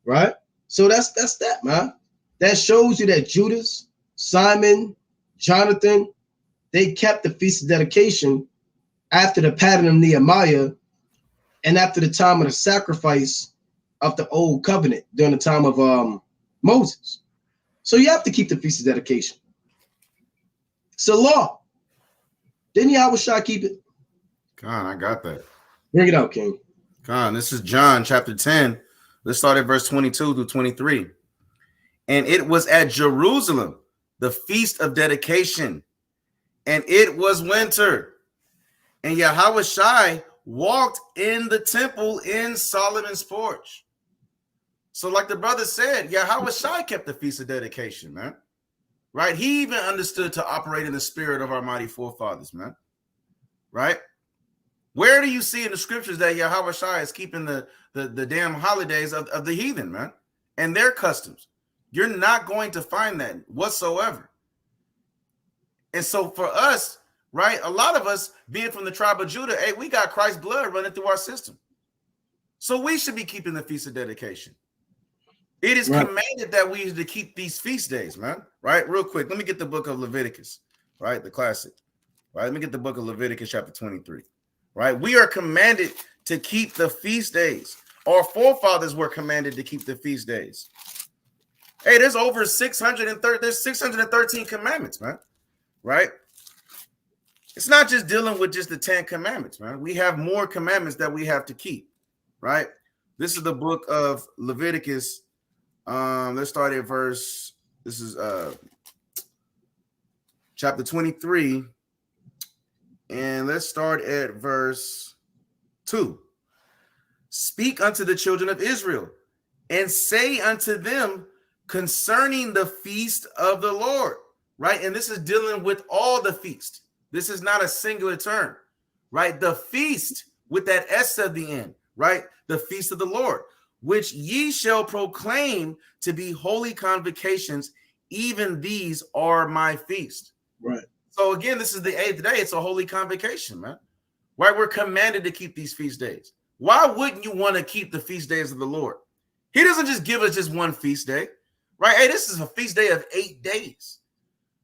Right? So that's that, man. That shows you that Judas, Simon, Jonathan, they kept the Feast of Dedication after the pattern of Nehemiah and after the time of the sacrifice of the old covenant during the time of Moses. So you have to keep the Feast of Dedication. It's a law. Didn't Yahushua keep it? God, I got that. Bring it out, King. God, this is John chapter 10. Let's start at verse 22 through 23. And it was at Jerusalem, the feast of dedication, and it was winter. And Yahushua walked in the temple in Solomon's porch. So like the brother said, Yahushua kept the feast of dedication, man. Right? He even understood to operate in the spirit of our mighty forefathers, man. Right? Where do you see in the scriptures that Yahushua is keeping the damn holidays of the heathen, man, and their customs? You're not going to find that whatsoever. And so for us, right? A lot of us, being from the tribe of Judah, hey, we got Christ's blood running through our system. So we should be keeping the Feast of Dedication. It is commanded that we need to keep these feast days, man. Right? Real quick, let me get the book of Leviticus, right? The classic. Right? Let me get the book of Leviticus chapter 23. Right? We are commanded to keep the feast days. Our forefathers were commanded to keep the feast days. Hey, there's over 613 commandments, man. Right? It's not just dealing with just the 10 commandments, man. We have more commandments that we have to keep, right? This is the book of Leviticus. Let's start at verse. This is chapter 23. And let's start at verse 2. Speak unto the children of Israel and say unto them concerning the feast of the Lord, right? And this is dealing with all the feast. This is not a singular term, right? The feast with that S at the end, right? The feast of the Lord, which ye shall proclaim to be holy convocations. Even these are my feast. Right. So again, this is the 8th day. It's a holy convocation, man. Right? We're commanded to keep these feast days. Why wouldn't you want to keep the feast days of the Lord? He doesn't just give us just one feast day, right? Hey, this is a feast day of 8 days.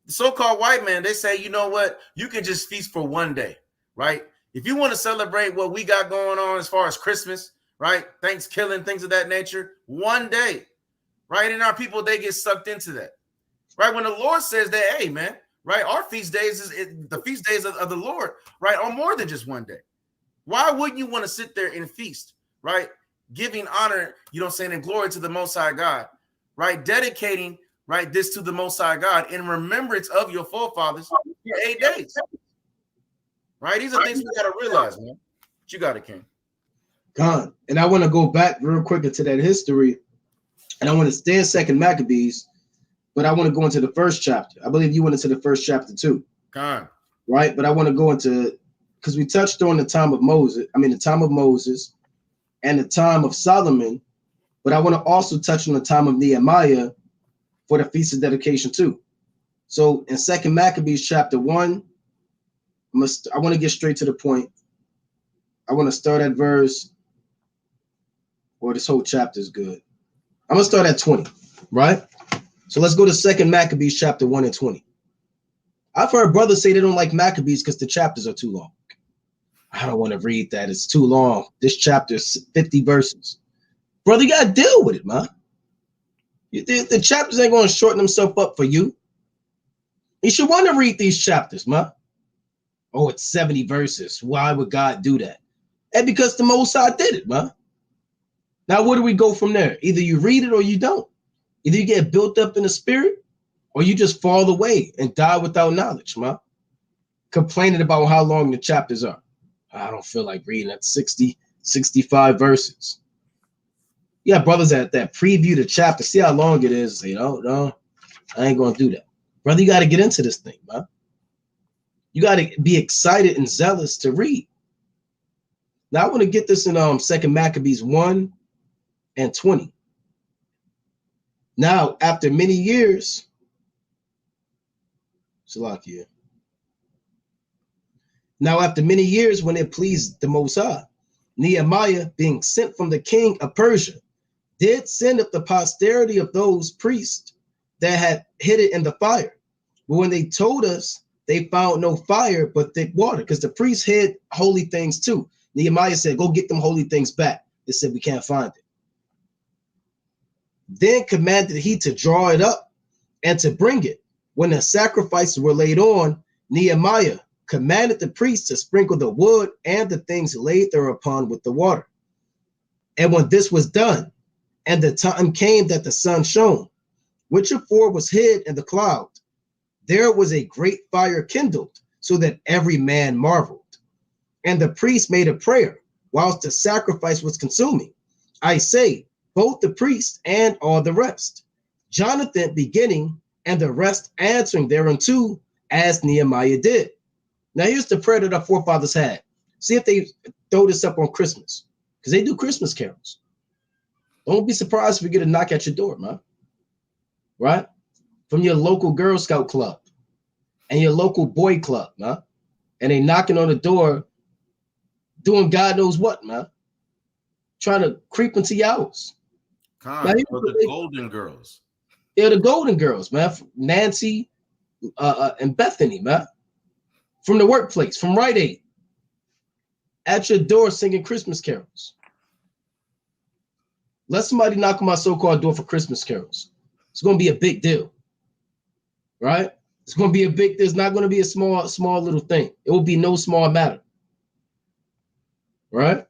The so-called white man, they say, you know what? You can just feast for one day, right? If you want to celebrate what we got going on as far as Christmas, right? Thanksgiving, things of that nature, one day, right? And our people, they get sucked into that, right? When the Lord says that, hey, man, right? Our feast days the feast days of the Lord, right? Are more than just one day. Why wouldn't you want to sit there and feast, right? Giving honor, you know what I'm saying, and glory to the Most High God, right? Dedicating, right, this to the Most High God in remembrance of your forefathers for 8 days, right? These are things we got to realize, man. But you got it, King. God. And I want to go back real quick into that history, and I want to stay in 2nd Maccabees, but I want to go into the 1st chapter. I believe you went into the 1st chapter too. God. Right? But I want to go into, because we touched on the time of Moses, and the time of Solomon, but I want to also touch on the time of Nehemiah for the Feast of Dedication too. So in 2nd Maccabees chapter 1, I want to get straight to the point. I want to start at verse, or this whole chapter is good. I'm going to start at 20, right? So let's go to 2nd Maccabees chapter 1 and 20. I've heard brothers say they don't like Maccabees because the chapters are too long. I don't want to read that. It's too long. This chapter is 50 verses. Brother, you got to deal with it, man. The chapters ain't going to shorten themselves up for you. You should want to read these chapters, man. Oh, it's 70 verses. Why would God do that? And because the Most High did it, man. Now, where do we go from there? Either you read it or you don't. Either you get built up in the spirit or you just fall away and die without knowledge, man. Complaining about how long the chapters are. I don't feel like reading that 60, 65 verses. Yeah, brothers that preview the chapter, see how long it is. You know, no, I ain't going to do that. Brother, you got to get into this thing, man. You got to be excited and zealous to read. Now, I want to get this in 2nd Maccabees 1 and 20. Now, after many years, Salakia. Now, after many years, when it pleased the Most High, Nehemiah, being sent from the king of Persia, did send up the posterity of those priests that had hid it in the fire. But when they told us, they found no fire but thick water, because the priests hid holy things too. Nehemiah said, go get them holy things back. They said, we can't find it. Then commanded he to draw it up and to bring it. When the sacrifices were laid on, Nehemiah commanded the priests to sprinkle the wood and the things laid thereupon with the water. And when this was done, and the time came that the sun shone, which afore was hid in the cloud, there was a great fire kindled, so that every man marveled. And the priest made a prayer, whilst the sacrifice was consuming. I say, both the priest and all the rest. Jonathan beginning, and the rest answering thereunto, as Nehemiah did. Now here's the prayer that our forefathers had. See if they throw this up on Christmas, because they do Christmas carols. Don't be surprised if we get a knock at your door, man. Right? From your local Girl Scout club and your local boy club, man. and they knocking on the door, doing God knows what, man. Trying to creep into your house. Con, the Golden Girls. Yeah, the Golden Girls, man. Nancy and Bethany, man. From the workplace, from Rite Aid. At your door singing Christmas carols. Let somebody knock on my so-called door for Christmas carols. It's going to be a big deal. Right? It's going to be a big, there's not going to be a small little thing. It will be no small matter. Right?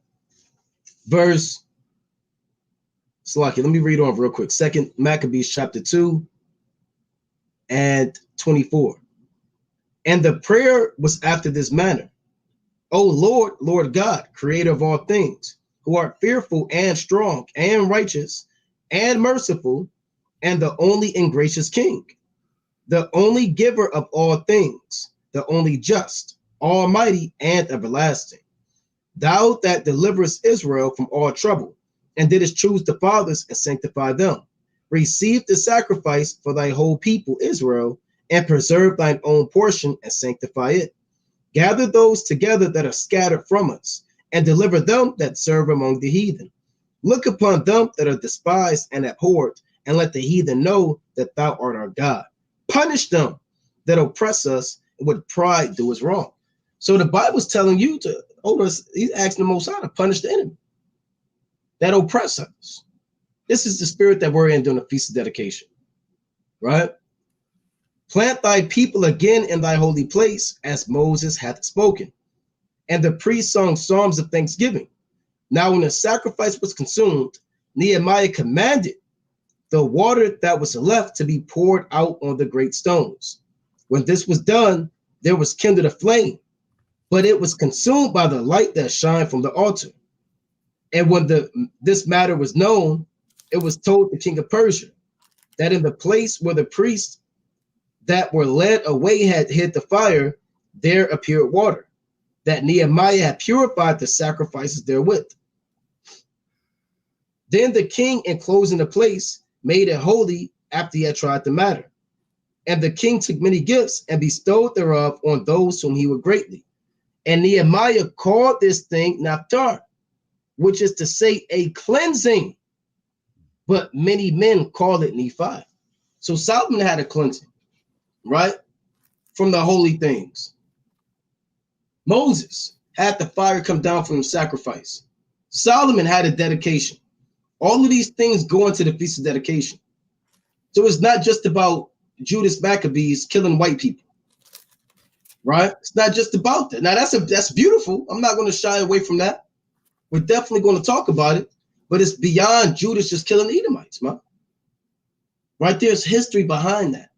Verse, Slacky, let me read on real quick. 2 Maccabees chapter 2 and 24. And the prayer was after this manner. O Lord, Lord God, creator of all things, who art fearful and strong and righteous and merciful, and the only and gracious King, the only giver of all things, the only just, almighty, and everlasting. Thou that deliverest Israel from all trouble, and didst choose the fathers and sanctify them, receive the sacrifice for thy whole people Israel, and preserve thine own portion and sanctify it. Gather those together that are scattered from us, and deliver them that serve among the heathen. Look upon them that are despised and abhorred, and let the heathen know that thou art our God. Punish them that oppress us, and with pride do us wrong. So the Bible's telling you to, he's asking the Most High to punish the enemy that oppress us. This is the spirit that we're in during the Feast of Dedication, right? Plant thy people again in thy holy place, as Moses hath spoken. And the priest sung psalms of thanksgiving. Now when the sacrifice was consumed, Nehemiah commanded the water that was left to be poured out on the great stones. When this was done, there was kindled a flame, but it was consumed by the light that shined from the altar. And when this matter was known, it was told the king of Persia that in the place where the priests that were led away had hid the fire, there appeared water, that Nehemiah had purified the sacrifices therewith. Then the king, enclosing the place, made it holy after he had tried the matter. And the king took many gifts and bestowed thereof on those whom he would greatly. And Nehemiah called this thing Naphtali, which is to say a cleansing, but many men call it Nephi. So Solomon had a cleansing, right? From the holy things. Moses had the fire come down from the sacrifice. Solomon had a dedication. All of these things go into the Feast of Dedication. So it's not just about Judas Maccabees killing white people, right? It's not just about that. Now that's beautiful. I'm not going to shy away from that. We're definitely going to talk about it, but it's beyond Judas just killing Edomites, man. Right? There's history behind that.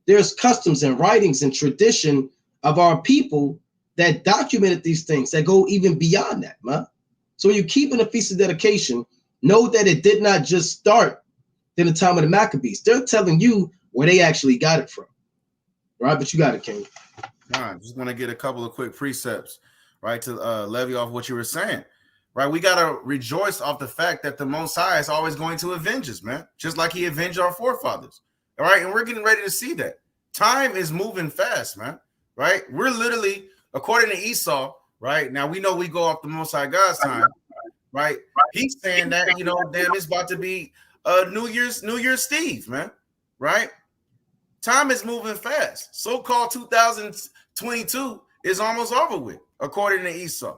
There's customs and writings and tradition of our people that documented these things that go even beyond that, man. So when you're keeping a Feast of Dedication, know that it did not just start in the time of the Maccabees. They're telling you where they actually got it from, right? But you got it, King. I just want to get a couple of quick precepts, right, to levy off what you were saying, right? We got to rejoice off the fact that the Most High is always going to avenge us, man, just like he avenged our forefathers, all right? And we're getting ready to see that. Time is moving fast, man, right? We're literally, according to Esau, right? Now, we know we go off the Most High God's time, right? He's saying that, damn, it's about to be New Year's Steve, man, right? Time is moving fast. So-called 2022 is almost over with, according to Esau,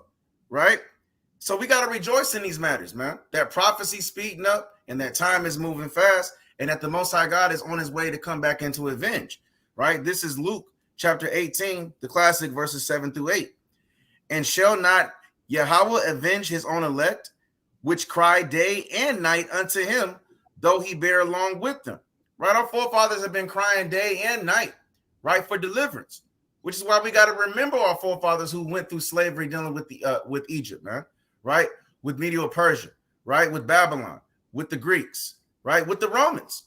right? So we got to rejoice in these matters, man. That prophecy speeding up and that time is moving fast and that the Most High God is on his way to come back into avenge, right? This is Luke chapter 18, the classic verses 7-8. And shall not Yahweh avenge his own elect, which cry day and night unto him, though he bear along with them? Right? Our forefathers have been crying day and night, right, for deliverance, which is why we got to remember our forefathers who went through slavery dealing with Egypt, man, right? With Medo Persia, right? With Babylon, with the Greeks, right? With the Romans.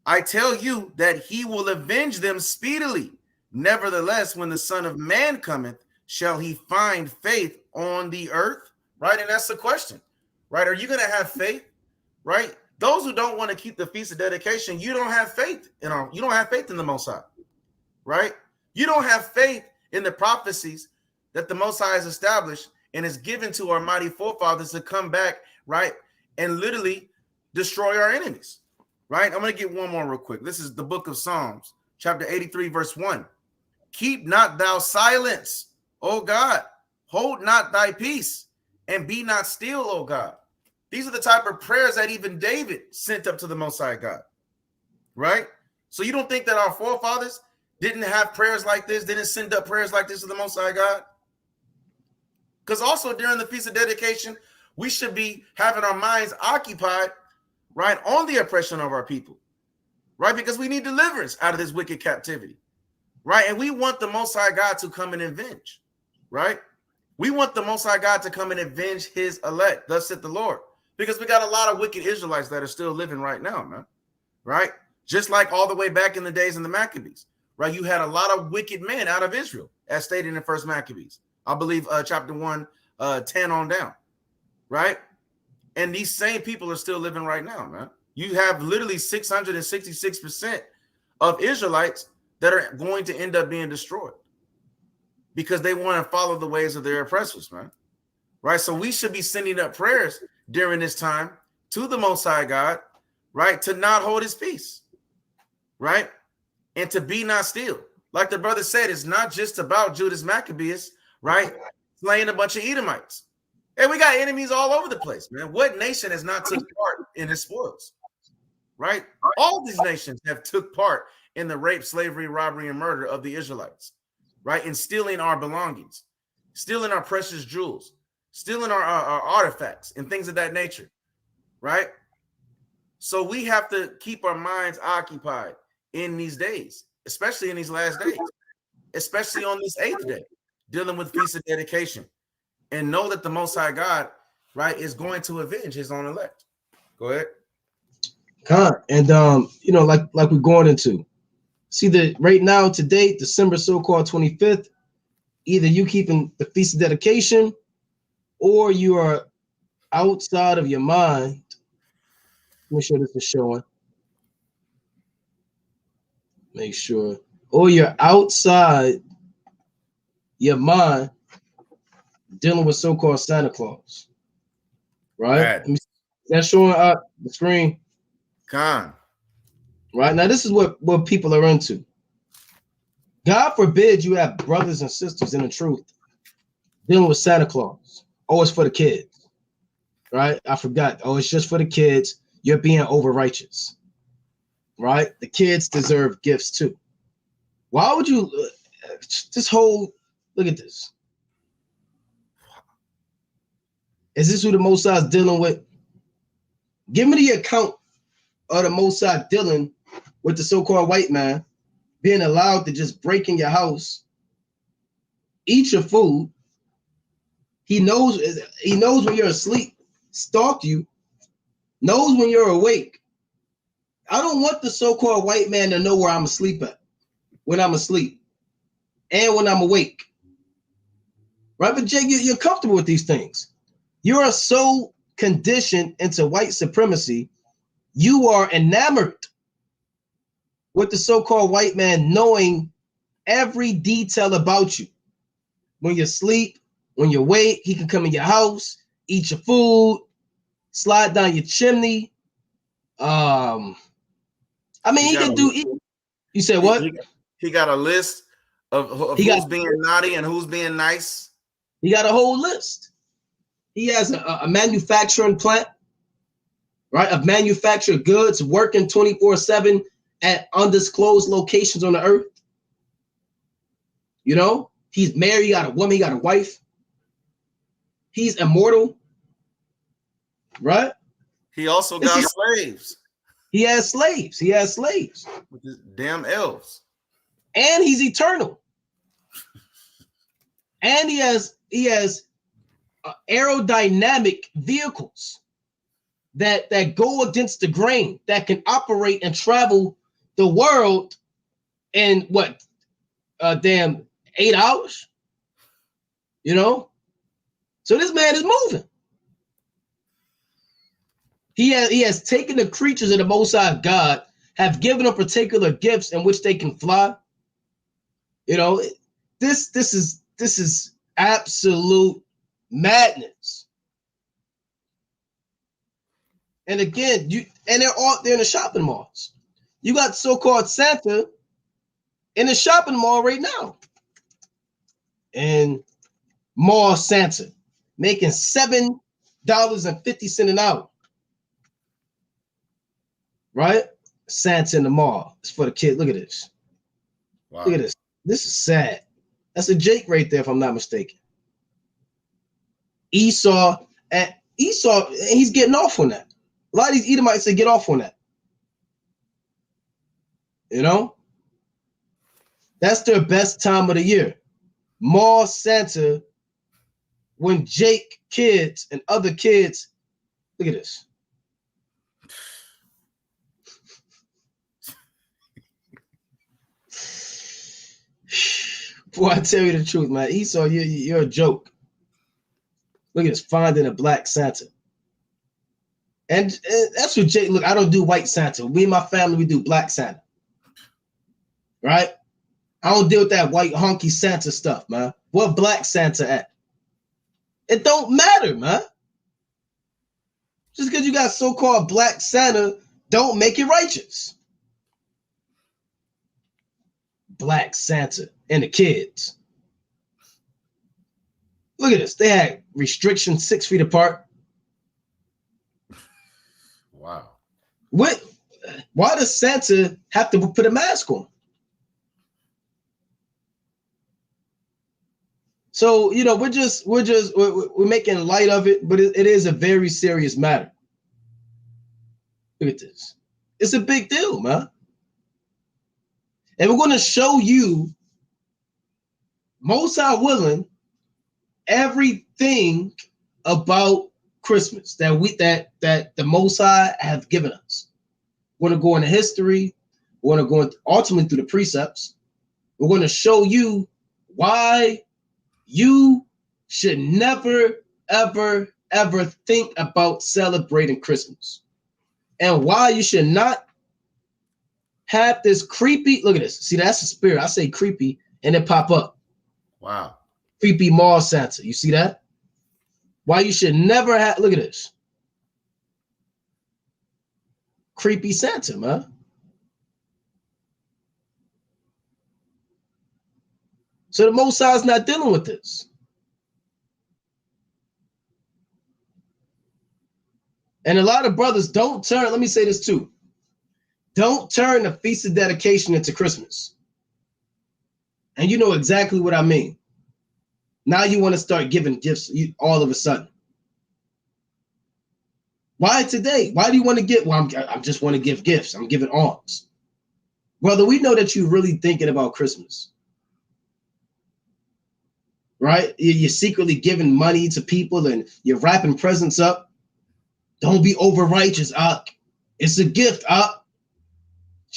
I tell you that he will avenge them speedily. Nevertheless, when the Son of Man cometh, shall he find faith on the earth? Right? And that's the question, right? Are you going to have faith, right? Those who don't want to keep the Feast of Dedication, you don't have faith, you don't have faith in the Most High, right? You don't have faith in the prophecies that the Most High has established and is given to our mighty forefathers to come back, right, and literally destroy our enemies, right? I'm going to get one more real quick. This is the book of Psalms, chapter 83, verse 1. Keep not thou silence, O God. Hold not thy peace, and be not still, O God. These are the type of prayers that even David sent up to the Most High God, right? So you don't think that our forefathers didn't have prayers like this, didn't send up prayers like this to the Most High God? Because also during the Feast of Dedication, we should be having our minds occupied, right, on the oppression of our people, right? Because we need deliverance out of this wicked captivity, right? And we want the Most High God to come and avenge, right? We want the Most High God to come and avenge his elect, thus saith the Lord, because we got a lot of wicked Israelites that are still living right now, man, right? Just like all the way back in the days in the Maccabees, right? You had a lot of wicked men out of Israel, as stated in First Maccabees, I believe chapter 1, 10 on down, right? And these same people are still living right now, man. You have literally 666% of Israelites that are going to end up being destroyed because they want to follow the ways of their oppressors, man. Right? So we should be sending up prayers during this time to the Most High God, right? To not hold his peace, right? And to be not still. Like the brother said, it's not just about Judas Maccabeus, right? Slaying a bunch of Edomites. And we got enemies all over the place, man. What nation has not took part in his spoils, right? All these nations have took part in the rape, slavery, robbery, and murder of the Israelites, right? In stealing our belongings, stealing our precious jewels, stealing our artifacts and things of that nature, right? So we have to keep our minds occupied in these days, especially in these last days, especially on this 8th day, dealing with Feast of Dedication, and know that the Most High God, right, is going to avenge his own elect. Go ahead. And you know, like we're going into, see that right now today, December so-called 25th, either you keeping the Feast of Dedication or you are outside of your mind. Make sure this is showing. Make sure. Or you're outside your mind dealing with so-called Santa Claus. Right? That's showing up the screen. Right? Now, this is what people are into. God forbid you have brothers and sisters in the truth dealing with Santa Claus. Oh, it's for the kids. Right? I forgot. Oh, it's just for the kids. You're being over righteous. Right? The kids deserve gifts too. Why would you this whole look at this? Is this who the Most High is dealing with? Give me the account of the Most High dealing with the so-called white man being allowed to just break in your house, eat your food. He knows when you're asleep, stalk you, knows when you're awake. I don't want the so-called white man to know where I'm asleep at, when I'm asleep, and when I'm awake. Right? But Jay, you're comfortable with these things. You are so conditioned into white supremacy, you are enamored with the so-called white man knowing every detail about you. When you sleep, when you wake, he can come in your house, eat your food, slide down your chimney. I mean, he can do. You said what? He got a list of who's being naughty and who's being nice. He got a whole list. He has a manufacturing plant, right? Of manufactured goods working 24/7 at undisclosed locations on the earth. You know, he's married, he got a woman, he got a wife. He's immortal, right? He also got slaves. He has slaves. He has slaves. With his damn elves. And he's eternal. And he has aerodynamic vehicles that go against the grain, that can operate and travel the world in what, 8 hours? You know? So this man is moving. He has taken the creatures of the Most High God, have given them particular gifts in which they can fly. You know, This is absolute madness. And again, they're in the shopping malls. You got so-called Santa in the shopping mall right now. And mall Santa making $7.50 an hour. Right? Santa in the mall. It's for the kid. Look at this. Wow. Look at this. This is sad. That's a Jake right there, if I'm not mistaken. Esau, and he's getting off on that. A lot of these Edomites say get off on that. You know? That's their best time of the year. Mall Santa, when Jake kids and other kids, look at this. Boy, I tell you the truth, man. Esau, you're a joke. Look at this, finding a black Santa. And that's what Jake, look, I don't do white Santa. Me and my family, we do black Santa. Right? I don't deal with that white honky Santa stuff, man. What black Santa at? It don't matter, man. Just because you got so-called black Santa, don't make it righteous. Black Santa and the kids. Look at this. They had restrictions 6 feet apart. Wow. Why does Santa have to put a mask on? So, you know, we're making light of it, but it is a very serious matter. Look at this. It's a big deal, man. And we're going to show you, most are willing, everything about Christmas that the Most High have given us. We're going to go into history. We're going to go ultimately through the precepts. We're going to show you why you should never, ever, ever think about celebrating Christmas, and why you should not have this creepy, look at this. See, that's the spirit. I say creepy and it pop up. Wow. Creepy mall Santa. You see that? Why you should never have, look at this. Creepy Santa, man. So the Most High is not dealing with this. And a lot of brothers don't turn, let me say this too. Don't turn the Feast of Dedication into Christmas. And you know exactly what I mean. Now you want to start giving gifts all of a sudden. Why today? Why do you want to give? Well, I just want to give gifts. I'm giving alms. Brother, we know that you're really thinking about Christmas. Right? You're secretly giving money to people and you're wrapping presents up. Don't be over righteous, Ak. It's a gift, Ak.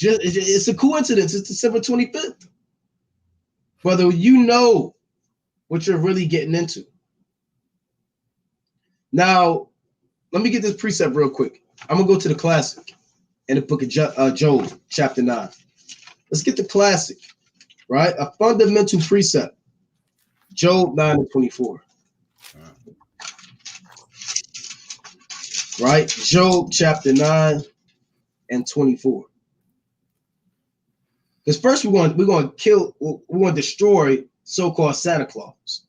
It's a coincidence. It's December 25th. Brother, you know what you're really getting into. Now, let me get this precept real quick. I'm going to go to the classic in the book of Job, chapter 9. Let's get the classic, right? A fundamental precept. Job 9:24. Right? Job chapter 9:24. Because first we're going to destroy so-called Santa Claus.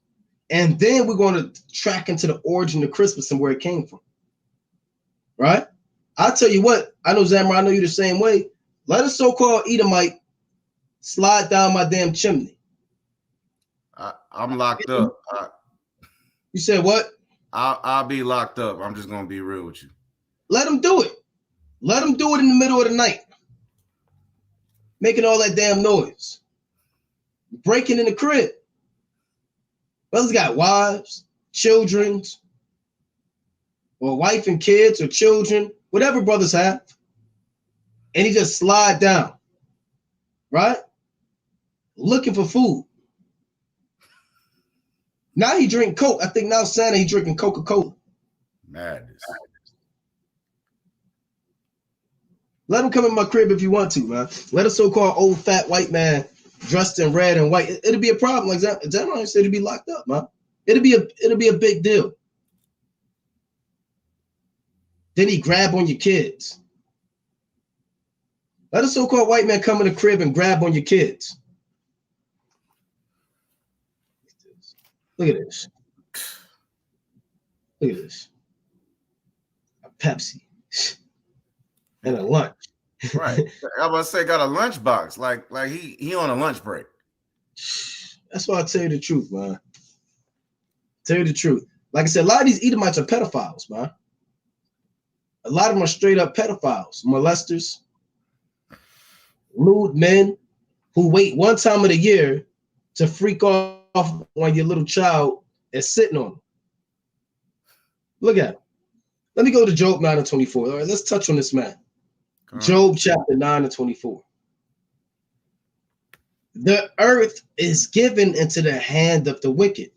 And then we're going to track into the origin of Christmas and where it came from. Right? I'll tell you what, I know Zamra, I know you the same way. Let a so-called Edomite slide down my damn chimney. I'm locked up. You said what? I'll be locked up. I'm just going to be real with you. Let them do it. Let them do it in the middle of the night. Making all that damn noise. Breaking in the crib. Brothers got wives, children, or wife and kids or children, whatever brothers have. And he just slide down. Right? Looking for food. Now he drink Coke. I think now Santa, he drinking Coca-Cola. Madness. Let him come in my crib if you want to, man. Let a so-called old fat white man dressed in red and white, it'll be a problem. Like Zamarin said, it'll be locked up, man. It'll be a big deal. Then he grab on your kids. Let a so-called white man come in the crib and grab on your kids. Look at this. Look at this. A Pepsi and a lunch. Right. I was about to say, got a lunch box. Like he on a lunch break. That's why I tell you the truth, man. Tell you the truth. Like I said, a lot of these Edomites are pedophiles, man. A lot of them are straight up pedophiles, molesters, lewd men who wait one time of the year to freak off when your little child is sitting on them. Look at him. Let me go to Job 9 and 24. All right, let's touch on this man. Job chapter 9 and 24. The earth is given into the hand of the wicked.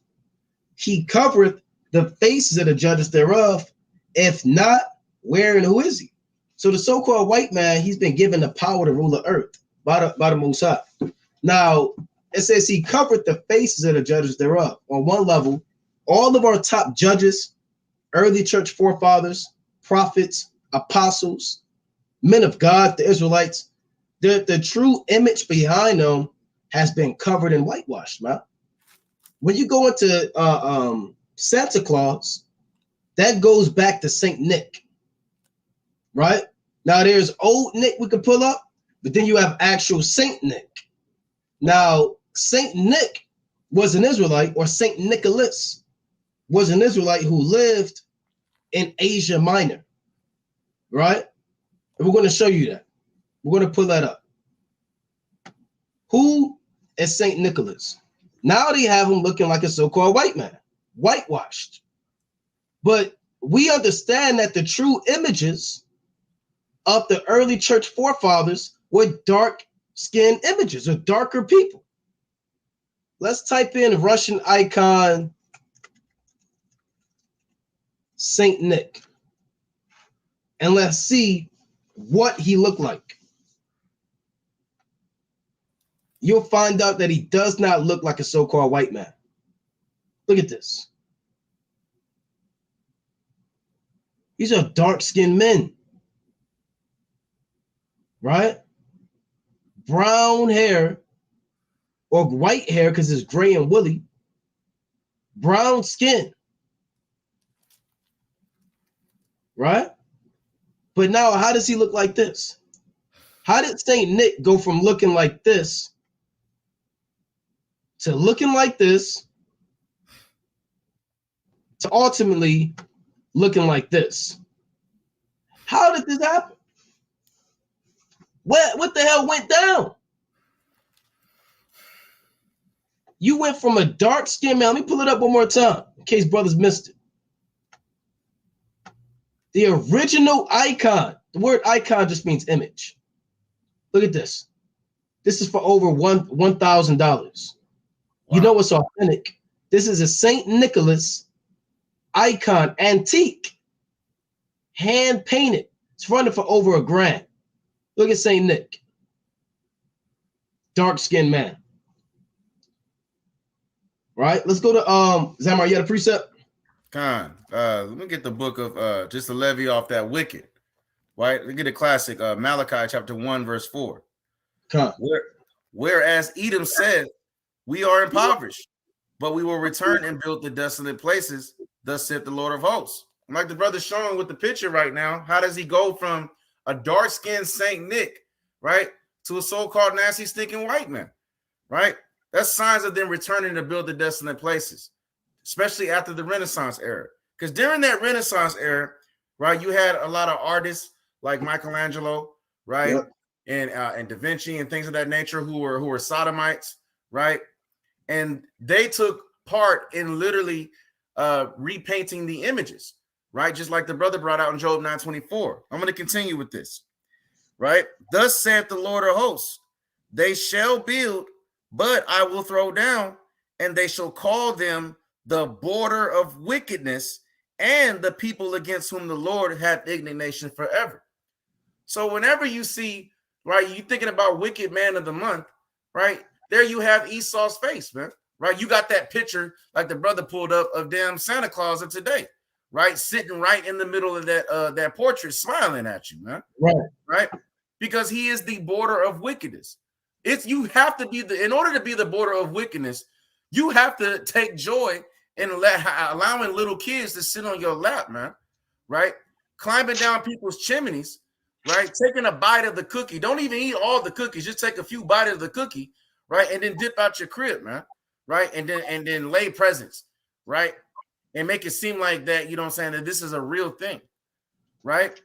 He covereth the faces of the judges thereof. If not, where and who is he? So the so-called white man, he's been given the power to rule the earth by the Most High. Now, it says he covered the faces of the judges thereof. On one level, all of our top judges, early church forefathers, prophets, apostles, men of God, the Israelites, the true image behind them has been covered and whitewashed, man. When you go into Santa Claus, that goes back to Saint Nick, right? Now there's old Nick we could pull up, but then you have actual Saint Nick. Now, Saint Nick was an Israelite, or Saint Nicholas was an Israelite who lived in Asia Minor, right? And we're going to show you that. We're going to pull that up. Who is Saint Nicholas? Now they have him looking like a so-called white man, whitewashed. But we understand that the true images of the early church forefathers were dark-skinned images, or darker people. Let's type in Russian icon Saint Nick, and let's see what he looked like. You'll find out that he does not look like a so-called white man. Look at this. These are dark-skinned men, right? Brown hair, or white hair because it's gray and woolly. Brown skin, right? But now, how does he look like this? How did Saint Nick go from looking like this to looking like this to ultimately looking like this? How did this happen? What the hell went down? You went from a dark skin man. Let me pull it up one more time in case brothers missed it. The original icon. The word icon just means image. Look at this. This is for over $1,000. Wow. You know what's authentic? This is a Saint Nicholas icon, antique, hand painted. It's running for over $1,000. Look at Saint Nick, dark skinned man. Right. Let's go to Zamar. You got a precept? Con. Let me get the book of just to levy off that wicked. Right. Let's get a classic. Malachi chapter 1 verse 4. Con. Whereas Edom said, "We are impoverished, but we will return and build the desolate places. Thus saith the Lord of hosts." I'm like the brother showing with the picture right now. How does he go from a dark-skinned Saint Nick, right, to a so-called nasty, stinking white man, right? That's signs of them returning to build the desolate places, especially after the Renaissance era. Because during that Renaissance era, right, you had a lot of artists like Michelangelo, right, yep, and Da Vinci and things of that nature who were sodomites, right, and they took part in literally repainting the images. Right, just like the brother brought out in Job 9:24. I'm going to continue with this. Right, thus saith the Lord of hosts, they shall build, but I will throw down, and they shall call them the border of wickedness, and the people against whom the Lord hath indignation forever. So whenever you see, right, you thinking about wicked man of the month, right, there you have Esau's face, man. Right? You got that picture like the brother pulled up of damn Santa Claus of today, right? Sitting right in the middle of that portrait, smiling at you, man. Right? Because he is the border of wickedness. You have to be in order to be the border of wickedness, you have to take joy in allowing little kids to sit on your lap, man. Right? Climbing down people's chimneys, right? Taking a bite of the cookie. Don't even eat all the cookies. Just take a few bites of the cookie, right? And then dip out your crib, man. Right? And then lay presents, right? And make it seem like that, you know what I'm saying, that this is a real thing, right?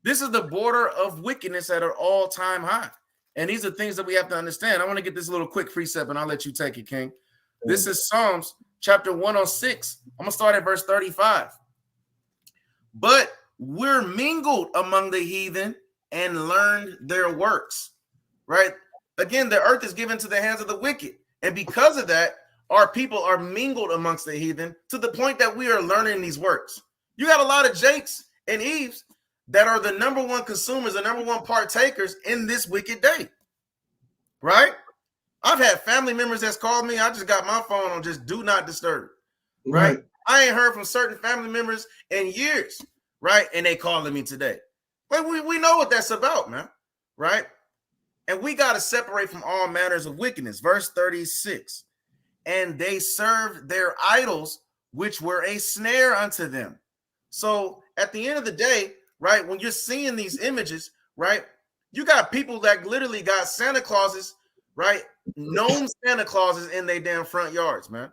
This is the border of wickedness at an all-time high. And these are things that we have to understand. I want to get this little quick precept and I'll let you take it, King. This is Psalms chapter 106. I'm going to start at verse 35. But we're mingled among the heathen and learned their works, right? Again, the earth is given to the hands of the wicked. And because of that, our people are mingled amongst the heathen to the point that we are learning these works. You got a lot of Jakes and Eves that are the number one consumers, the number one partakers in this wicked day, right? I've had family members that's called me. I just got my phone on just do not disturb, right? I ain't heard from certain family members in years, right? And they calling me today. But we know what that's about, man, right? And we got to separate from all manners of wickedness. Verse 36, and they served their idols, which were a snare unto them. So at the end of the day, right, when you're seeing these images, right, you got people that literally got Santa Clauses, right, gnome Santa Clauses in their damn front yards, man,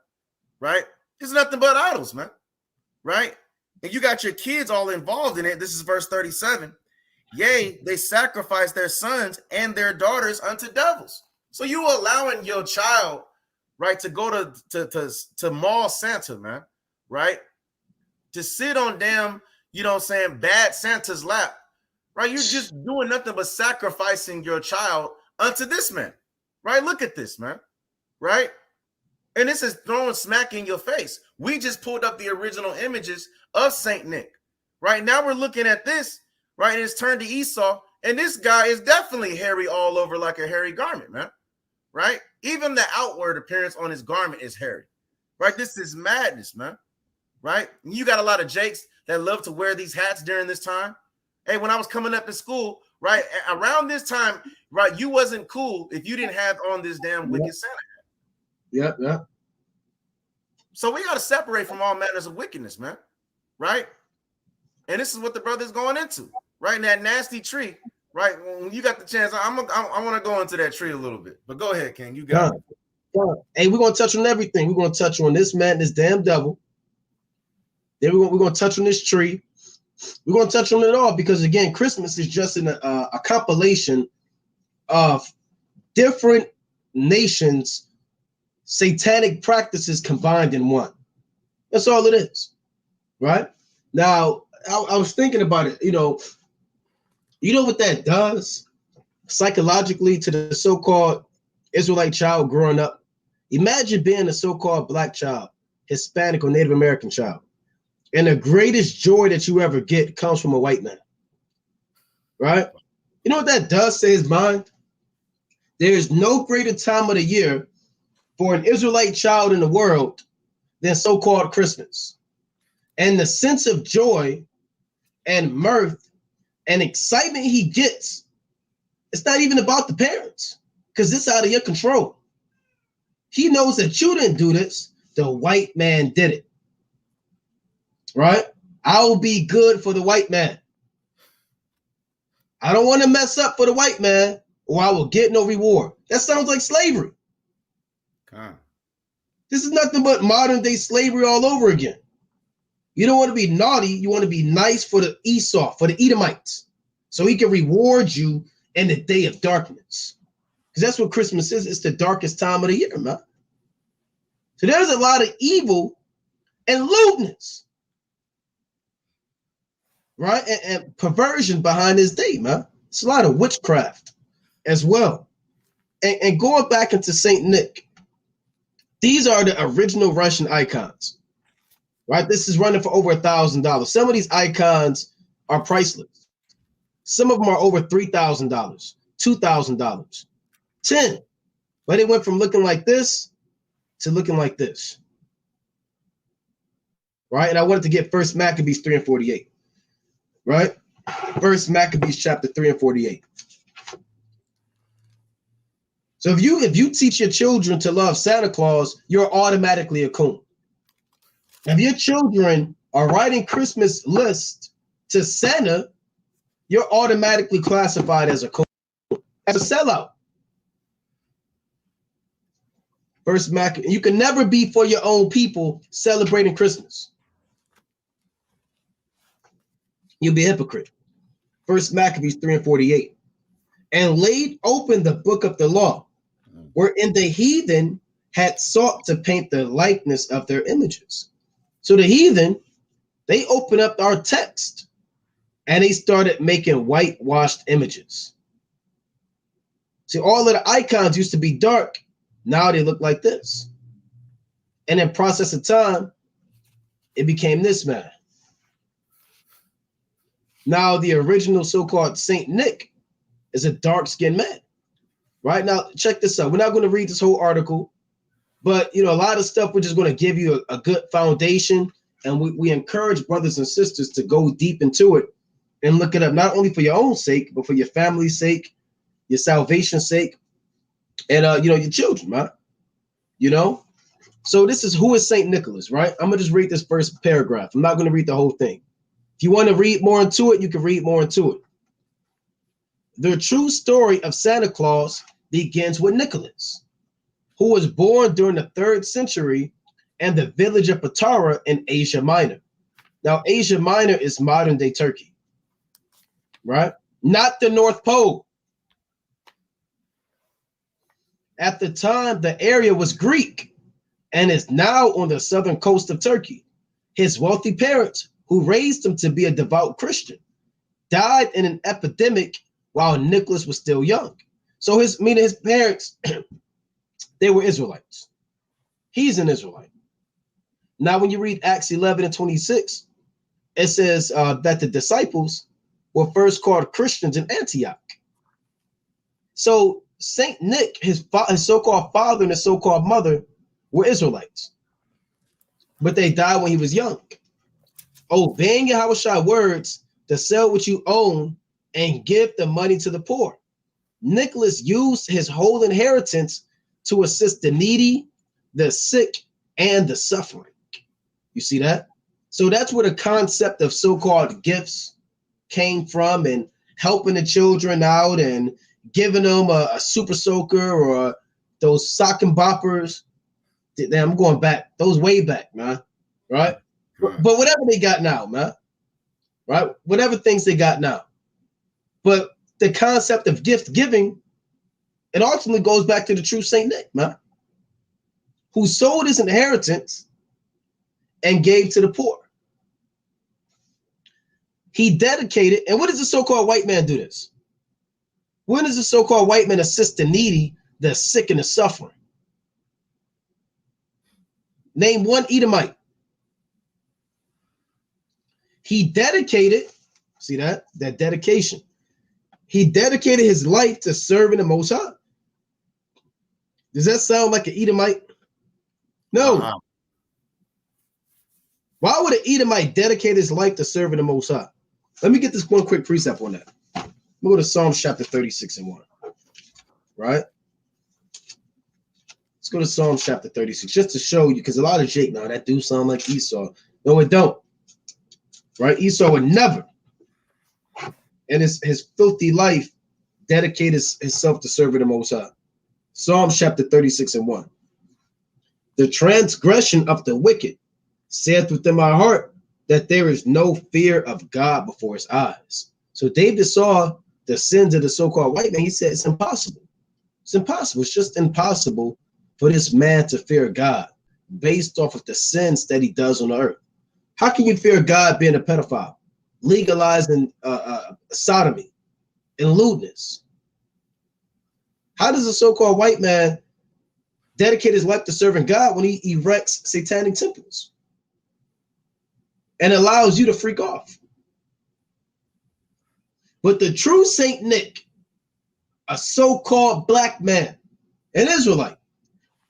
right? It's nothing but idols, man, right? And you got your kids all involved in it. This is verse 37. Yea, they sacrifice their sons and their daughters unto devils. So you allowing your child, right, to go to mall Santa, man, right, to sit on damn, you know what I'm saying, bad Santa's lap, right? You're just doing nothing but sacrificing your child unto this man, right? Look at this, man, right? And this is throwing smack in your face. We just pulled up the original images of Saint Nick, right? Now we're looking at this, right? And it's turned to Esau, and this guy is definitely hairy all over like a hairy garment, man, right? Even the outward appearance on his garment is hairy, right? This is madness, man, right? And you got a lot of Jakes that love to wear these hats during this time. Hey, when I was coming up in school, right, around this time, right, you wasn't cool if you didn't have on this damn wicked Santa hat. Yeah. So we got to separate from all manners of wickedness, man, right? And this is what the brother's going into, right? In that nasty tree, right? When you got the chance, I want to go into that tree a little bit. But go ahead, King. You got it. Hey, we're going to touch on everything. We're going to touch on this man, this damn devil. Then we're going to touch on this tree. We're going to touch on it all because, again, Christmas is just a compilation of different nations' satanic practices combined in one. That's all it is, right? Now, I was thinking about it. You know what that does psychologically to the so-called Israelite child growing up? Imagine being a so-called black child, Hispanic or Native American child. And the greatest joy that you ever get comes from a white man, right? You know what that does to his mind? There is no greater time of the year for an Israelite child in the world than so-called Christmas. And the sense of joy and mirth and excitement he gets, it's not even about the parents because it's out of your control. He knows that you didn't do this. The white man did it. Right? I will be good for the white man. I don't want to mess up for the white man or I will get no reward. That sounds like slavery. This is nothing but modern day slavery all over again. You don't want to be naughty. You want to be nice for the Esau, for the Edomites, so he can reward you in the day of darkness. Because that's what Christmas is. It's the darkest time of the year, man. So there's a lot of evil and lewdness, right? And perversion behind this day, man. It's a lot of witchcraft as well. And going back into Saint Nick, these are the original Russian icons, right? This is running for over $1,000. Some of these icons are priceless. Some of them are over $3,000, $2,000, $10,000. But it went from looking like this to looking like this. Right? And I wanted to get First Maccabees 3 and 48. Right? First Maccabees chapter 3 and 48. So if you teach your children to love Santa Claus, you're automatically a coon. If your children are writing Christmas lists to Santa, you're automatically classified as a coon, as a sellout. First Mac, you can never be for your own people celebrating Christmas. You'll be a hypocrite. First Maccabees 3 and 48. And laid open the book of the law, wherein the heathen had sought to paint the likeness of their images. So the heathen, they opened up our text and they started making whitewashed images. See, all of the icons used to be dark. Now they look like this. And in process of time, it became this man. Now the original so-called Saint Nick is a dark-skinned man. Right now, check this out. We're not going to read this whole article, but a lot of stuff we're just going to give you a good foundation, and we encourage brothers and sisters to go deep into it and look it up, not only for your own sake, but for your family's sake, your salvation's sake, and your children, man. So this is who is Saint Nicholas, right? I'm gonna just read this first paragraph. I'm not going to read the whole thing. If you want to read more into it, you can read more into it. The true story of Santa Claus begins with Nicholas, who was born during the 3rd century in the village of Patara in Asia Minor. Now, Asia Minor is modern-day Turkey, right? Not the North Pole. At the time, the area was Greek and is now on the southern coast of Turkey. His wealthy parents, who raised him to be a devout Christian, died in an epidemic while Nicholas was still young. So his parents, they were Israelites. He's an Israelite. Now, when you read Acts 11 and 26, it says that the disciples were first called Christians in Antioch. So Saint Nick, his so-called father and his so-called mother were Israelites, but they died when he was young. Obeying Yahweh's words to sell what you own and give the money to the poor. Nicholas used his whole inheritance to assist the needy, the sick, and the suffering. You see that? So that's where the concept of so-called gifts came from, and helping the children out and giving them a super soaker or those sock and boppers. Damn, I'm going back. Those way back, man. Right? But whatever they got now, man. Right? Whatever things they got now. But the concept of gift giving, it ultimately goes back to the true Saint Nick, man, who sold his inheritance and gave to the poor. He dedicated, and what does the so-called white man do this? When does the so-called white man assist the needy, the sick, and the suffering? Name one Edomite. He dedicated, see that dedication. He dedicated his life to serving the Most High. Does that sound like an Edomite? No. Uh-huh. Why would an Edomite dedicate his life to serving the Most High? Let me get this one quick precept on that. We'll go to Psalms chapter 36 and 1. Right? Let's go to Psalms chapter 36 just to show you, because a lot of Jake now, that do sound like Esau. No, it don't. Right? Esau would never, in his filthy life, dedicate himself to serving the Most High. Psalms chapter 36 and 1. The transgression of the wicked saith within my heart that there is no fear of God before his eyes. So David saw the sins of the so-called white man. He said it's impossible. It's impossible. It's just impossible for this man to fear God based off of the sins that he does on the earth. How can you fear God being a pedophile, legalizing sodomy and lewdness? How does a so-called white man dedicate his life to serving God when he erects satanic temples and allows you to freak off? But the true Saint Nick, a so-called black man, an Israelite,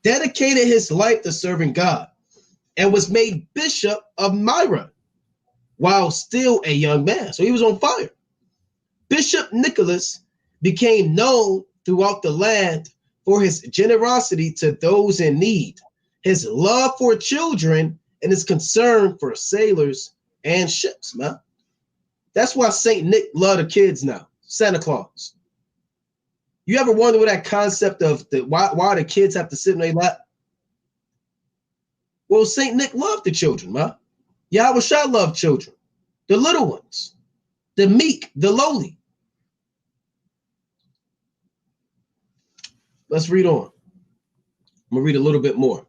dedicated his life to serving God and was made bishop of Myra while still a young man. So he was on fire. Bishop Nicholas became known throughout the land for his generosity to those in need, his love for children, and his concern for sailors and ships, man. That's why Saint Nick love the kids now, Santa Claus. You ever wonder what that concept of why the kids have to sit in their lap? Well, Saint Nick loved the children, man. Yahweh Shah loved children, the little ones, the meek, the lowly. Let's read on. I'm gonna read a little bit more.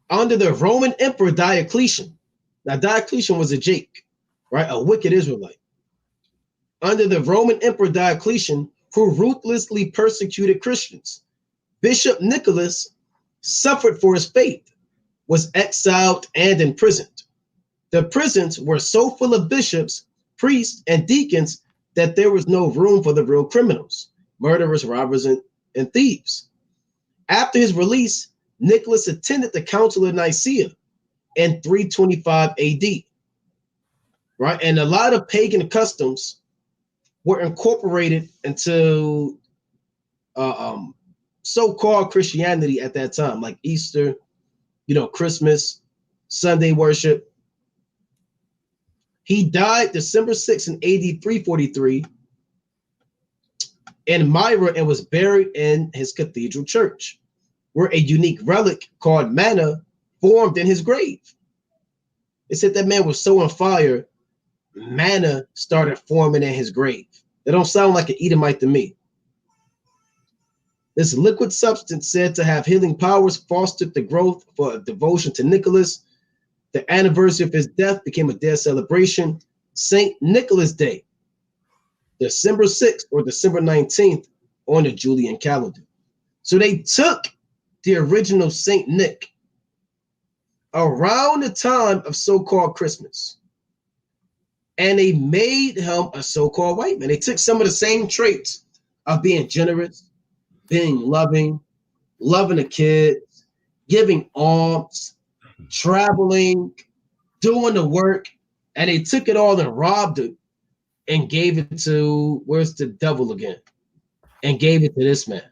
Under the Roman Emperor Diocletian, now Diocletian was a Jake, right? A wicked Israelite. Under the Roman Emperor Diocletian, who ruthlessly persecuted Christians, Bishop Nicholas suffered for his faith, was exiled and imprisoned. The prisons were so full of bishops, priests, and deacons that there was no room for the real criminals, murderers, robbers, and thieves. After his release, Nicholas attended the Council of Nicaea in 325 AD, right? And a lot of pagan customs were incorporated into so-called Christianity at that time, like Easter, Christmas, Sunday worship. He died December 6 in AD 343 in Myra and was buried in his cathedral church, where a unique relic called manna formed in his grave. It said that man was so on fire, manna started forming in his grave. That don't sound like an Edomite to me. This liquid substance, said to have healing powers, fostered the growth for devotion to Nicholas. The anniversary of his death became a day of celebration, St. Nicholas Day, December 6th or December 19th on the Julian calendar. So they took the original St. Nick around the time of so-called Christmas, and they made him a so-called white man. They took some of the same traits of being generous, being loving, loving the kids, giving alms, traveling, doing the work, and they took it all and robbed it and gave it to, where's the devil again? And gave it to this man.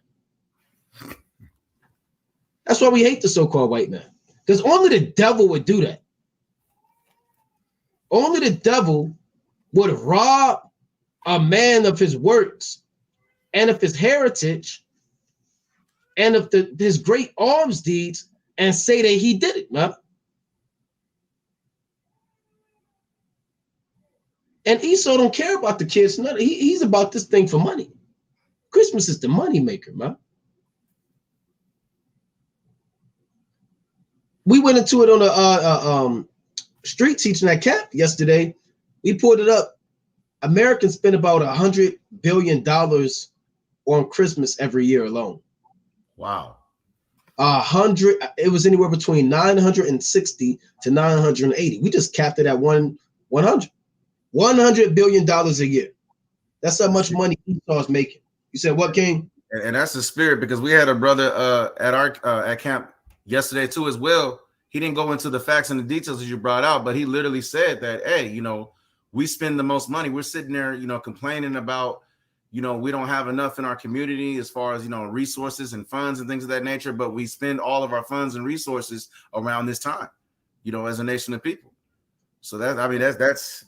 That's why we hate the so-called white man, because only the devil would do that. Only the devil would rob a man of his works and of his heritage and of his great alms deeds and say that he did it, man. And Esau don't care about the kids. He's about this thing for money. Christmas is the money maker, man. We went into it on a street teaching at CAP yesterday. We pulled it up. Americans spend about $100 billion on Christmas every year alone. Wow. It was anywhere between 960 to 980. We just capped it at 100. $100 billion a year. That's how much money Esau's making. You said what, King? And that's the spirit, because we had a brother at our at camp yesterday too as well. He didn't go into the facts and the details as you brought out, but he literally said that, hey, we spend the most money. We're sitting there, complaining about, we don't have enough in our community as far as, resources and funds and things of that nature, but we spend all of our funds and resources around this time, as a nation of people. So that's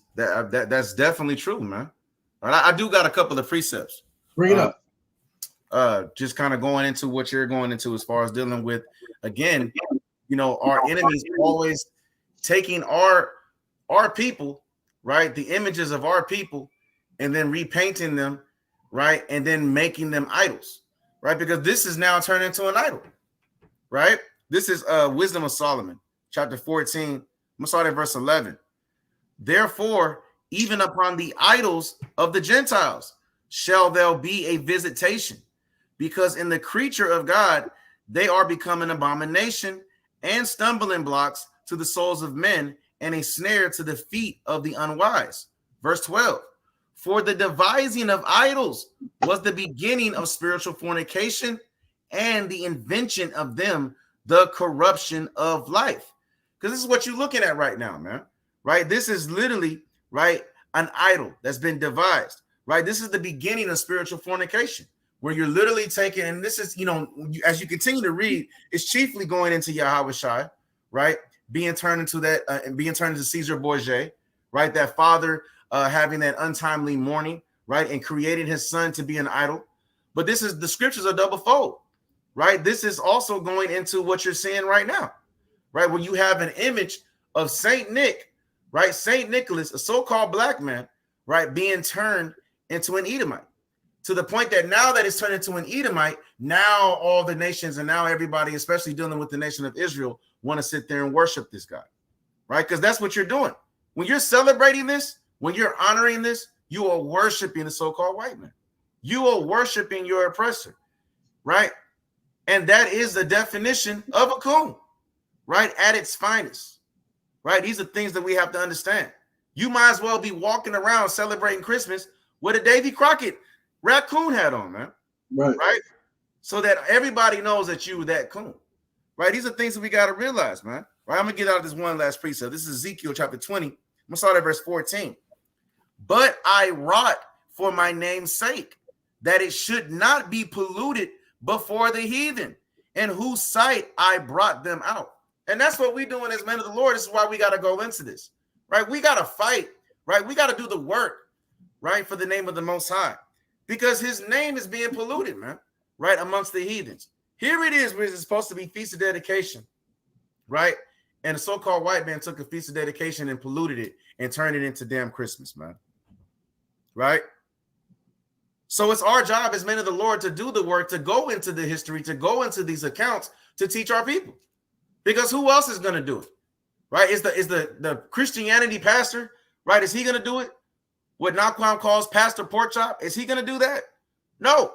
definitely true, man. All right, I do got a couple of precepts. Bring it up. Just kind of going into what you're going into as far as dealing with, again, our enemies always taking our people, right? The images of our people, and then repainting them, right? And then making them idols, right? Because this is now turned into an idol, right? This is Wisdom of Solomon, chapter 14. I'm gonna start at verse 11. Therefore, even upon the idols of the Gentiles shall there be a visitation, because in the creature of God they are become an abomination and stumbling blocks to the souls of men, and a snare to the feet of the unwise. Verse 12. For the devising of idols was the beginning of spiritual fornication, and the invention of them, the corruption of life. Because this is what you're looking at right now, man. Right? This is literally, right, an idol that's been devised. Right? This is the beginning of spiritual fornication, where you're literally taking, and this is, as you continue to read, it's chiefly going into Yahweh Shai, right? Being turned into that, and being turned into Caesar Borgia, right? That father having that untimely mourning, right? And creating his son to be an idol. But this is, the scriptures are double fold, right? This is also going into what you're seeing right now, right? When you have an image of Saint Nick, right? Saint Nicholas, a so-called black man, right? Being turned into an Edomite, to the point that now that it's turned into an Edomite, now all the nations and now everybody, especially dealing with the nation of Israel, want to sit there and worship this guy, right? Because that's what you're doing. When you're celebrating this, when you're honoring this, you are worshiping the so-called white man. You are worshiping your oppressor, right? And that is the definition of a coon, right? At its finest, right? These are things that we have to understand. You might as well be walking around celebrating Christmas with a Davy Crockett raccoon hat on, man. Right? So that everybody knows that you were that coon, right? These are things that we got to realize, man. Right? I'm going to get out of this one last precept. This is Ezekiel chapter 20. I'm going to start at verse 14. But I wrought for my name's sake, that it should not be polluted before the heathen, in whose sight I brought them out. And that's what we're doing as men of the Lord. This is why we got to go into this, right? We got to fight, right? We got to do the work, right, for the name of the Most High, because his name is being polluted, man, right, amongst the heathens. Here it is, where it's supposed to be Feast of Dedication, right? And the so-called white man took a Feast of Dedication and polluted it and turned it into damn Christmas, man, right? So it's our job as men of the Lord to do the work, to go into the history, to go into these accounts, to teach our people. Because who else is going to do it, right? Is the Christianity pastor, right? Is he going to do it? What Naquan calls Pastor Porkchop, is he going to do that? No.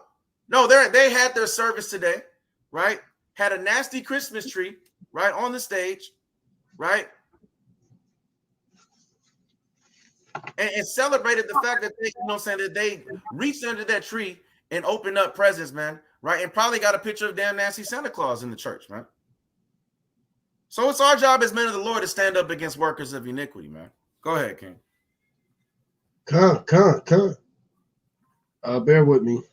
They had their service today, right? Had a nasty Christmas tree, right, on the stage, right? And celebrated the fact that they, that they reached under that tree and opened up presents, man, right? And probably got a picture of damn nasty Santa Claus in the church, man. So it's our job as men of the Lord to stand up against workers of iniquity, man. Go ahead, King. Come. Bear with me.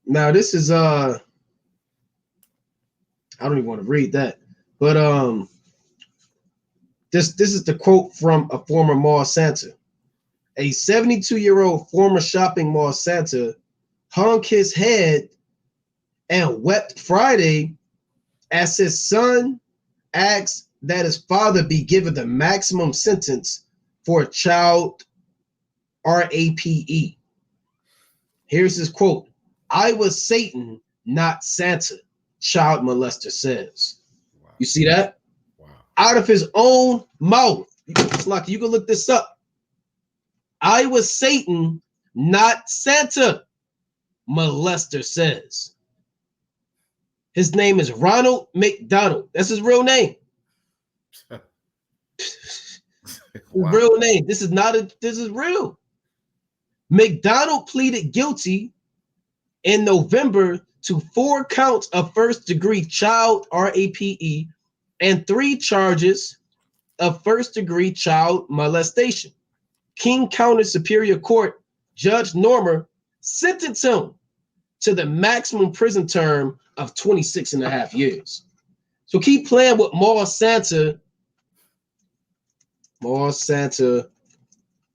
Now this is I don't even want to read that, but this is the quote from a former mall Santa. A 72-year-old former shopping mall Santa hung his head and wept Friday as his son asked that his father be given the maximum sentence for a child rape. Here's his quote. I was Satan, not Santa, child molester says. Wow. You see that? Wow. Out of his own mouth. You can look this up. I was Satan, not Santa, molester says. His name is Ronald McDonald. That's his real name. Wow. Real name. This is real. McDonald pleaded guilty in November to 4 counts of first-degree child rape and 3 charges of first-degree child molestation. King County Superior Court Judge Normer sentenced him to the maximum prison term of 26 and a half years. So keep playing with Mall Santa,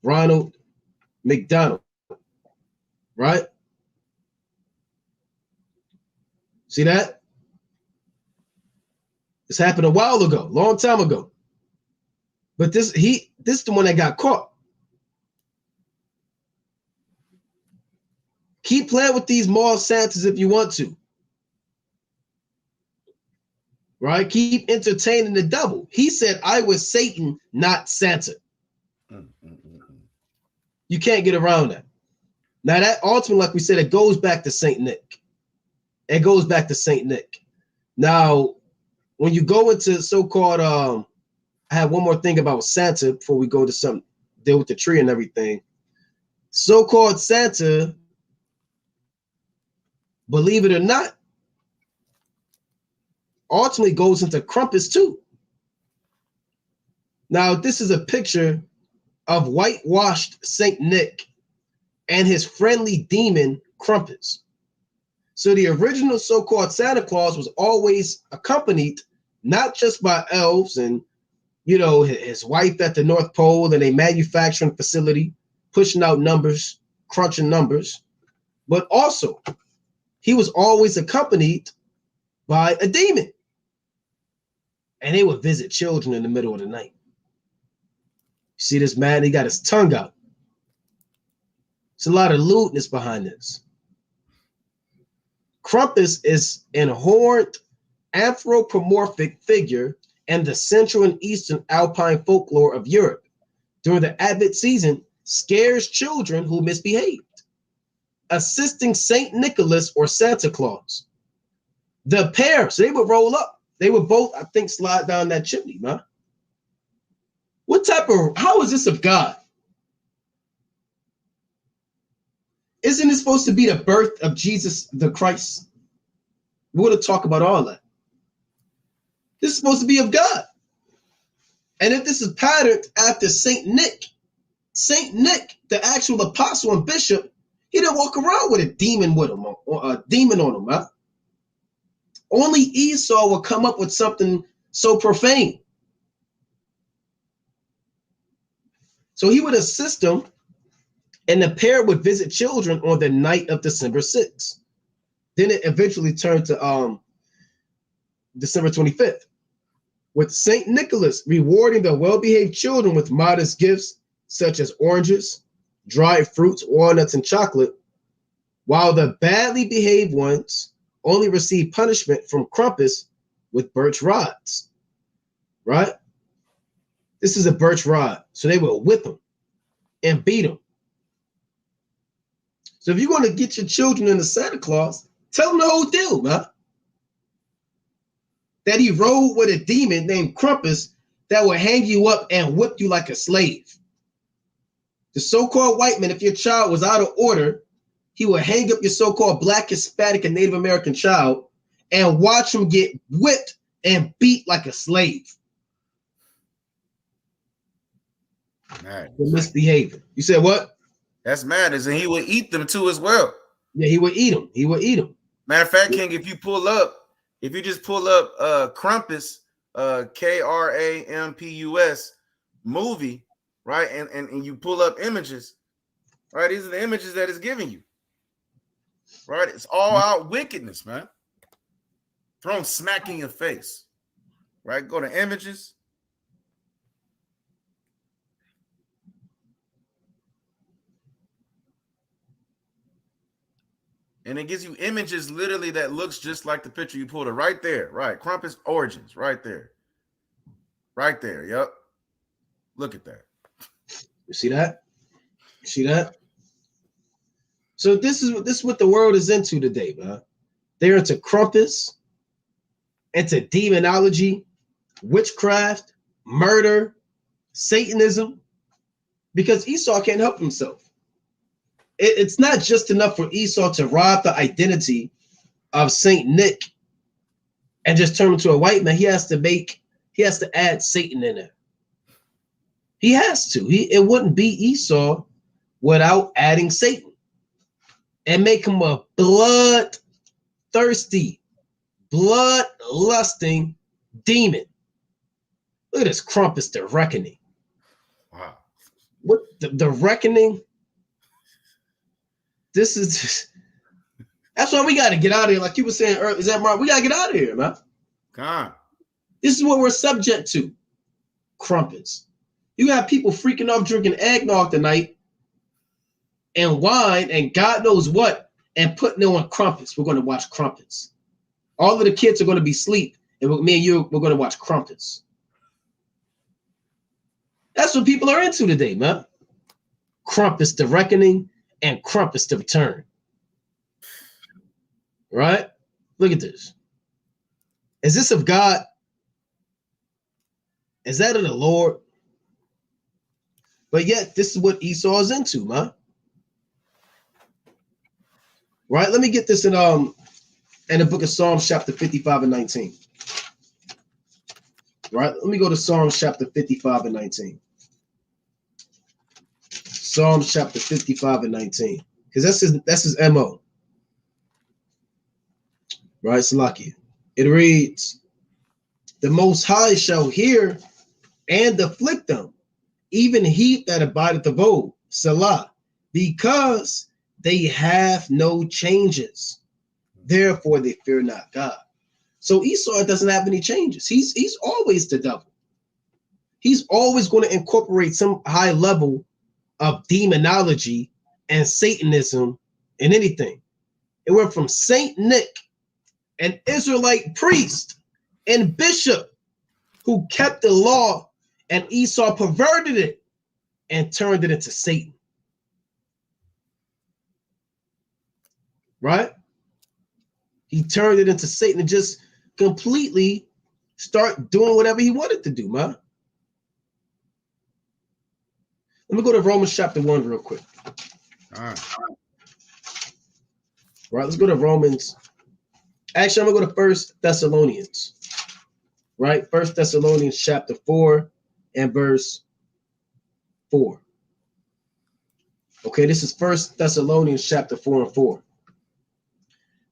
Ronald McDonald, right? See that? This happened a while ago, long time ago. But this is the one that got caught. Keep playing with these Mall Santas if you want to. Right? Keep entertaining the devil. He said, I was Satan, not Santa. You can't get around that. Now, that ultimately, like we said, it goes back to Saint Nick. It goes back to Saint Nick. Now, when you go into so-called, I have one more thing about Santa before we go to some deal with the tree and everything. So-called Santa believe it or not, ultimately goes into Krampus too. Now, this is a picture of whitewashed Saint Nick and his friendly demon Krampus. So the original so-called Santa Claus was always accompanied not just by elves and, you know, his wife at the North Pole and a manufacturing facility pushing out numbers, crunching numbers, but also he was always accompanied by a demon. And they would visit children in the middle of the night. You see this man? He got his tongue out. There's a lot of lewdness behind this. Krampus is an horned anthropomorphic figure in the Central and Eastern Alpine folklore of Europe. During the Advent season, scares children who misbehaved, assisting Saint Nicholas or Santa Claus. The pair, so they would roll up. They would both, I think, slide down that chimney, man. How is this of God? Isn't it supposed to be the birth of Jesus the Christ? We're going to talk about all that. This is supposed to be of God. And if this is patterned after Saint Nick, the actual apostle and bishop, he didn't walk around with a demon with him or a demon on him. Huh? Only Esau will come up with something so profane. So he would assist them, and the pair would visit children on the night of December 6th. Then it eventually turned to December 25th, with St. Nicholas rewarding the well-behaved children with modest gifts such as oranges, dried fruits, walnuts, and chocolate, while the badly behaved ones only received punishment from Krampus with birch rods, right? This is a birch rod, so they will whip them and beat them. So if you're going to get your children into Santa Claus, tell them the whole deal, man. That he rode with a demon named Krampus that will hang you up and whip you like a slave. The so-called white man, if your child was out of order, he will hang up your so-called Black, Hispanic, and Native American child and watch him get whipped and beat like a slave. Man. For misbehaving. You said what? That's madness, and he would eat them too as well. Yeah, he would eat them. He would eat them. Matter of fact, King, if you just pull up Krampus, Krampus movie, right, and you pull up images, right, these are the images that it's giving you, right? It's all out wickedness, man. Thrown smack in your face, right? Go to images. And it gives you images literally that looks just like the picture you pulled it right there. Right. Krampus origins right there. Right there. Yep. Look at that. You see that? You see that? So this is what the world is into today, man. They're into Krampus, into demonology, witchcraft, murder, Satanism, because Esau can't help himself. It's not just enough for Esau to rob the identity of Saint Nick and just turn him to a white man. He has to add Satan in there. He has to. It wouldn't be Esau without adding Satan and make him a blood-thirsty, blood-lusting demon. Look at this Krampus, the reckoning. Wow. What the reckoning? That's why we got to get out of here. Like you were saying earlier, is that right? We got to get out of here, man. God. This is what we're subject to. Krampus. You have people freaking off drinking eggnog tonight and wine and God knows what and putting it on Krampus. We're going to watch Krampus. All of the kids are going to be asleep and me and you, we're going to watch Krampus. That's what people are into today, man. Krampus, the reckoning, and Krampus to return. Right? Look at this. Is this of God? Is that of the Lord? But yet, this is what Esau is into, man. Right? Let me get this in the book of Psalms, chapter 55 and 19. Right? Let me go to Psalms chapter 55 and 19. Psalms chapter 55 and 19. Because that's his MO. Right, Salakia. It reads, the Most High shall hear and afflict them, even he that abideth of old, Salah, because they have no changes. Therefore they fear not God. So Esau doesn't have any changes. He's always the devil. He's always going to incorporate some high level of demonology and Satanism in anything. It went from Saint Nick, an Israelite priest and bishop who kept the law, and Esau perverted it and turned it into Satan. Right? He turned it into Satan and just completely start doing whatever he wanted to do, man. Let me go to Romans chapter 1 real quick. All right. Right, let's go to Romans. Actually, I'm going to go to 1 Thessalonians. Right? 1 Thessalonians chapter 4 and verse 4. Okay, this is 1 Thessalonians chapter 4 and 4.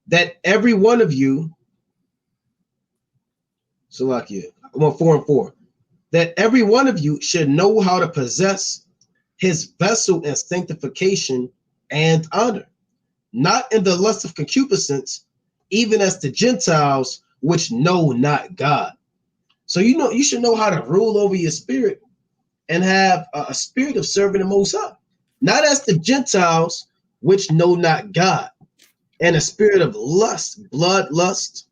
That every one of you, Salakia, I'm on 4 and 4. That every one of you should know how to possess his vessel in sanctification and honor, not in the lust of concupiscence, even as the Gentiles which know not God. So you should know how to rule over your spirit and have a spirit of serving the Most High, not as the Gentiles which know not God, and a spirit of lust, bloodlust,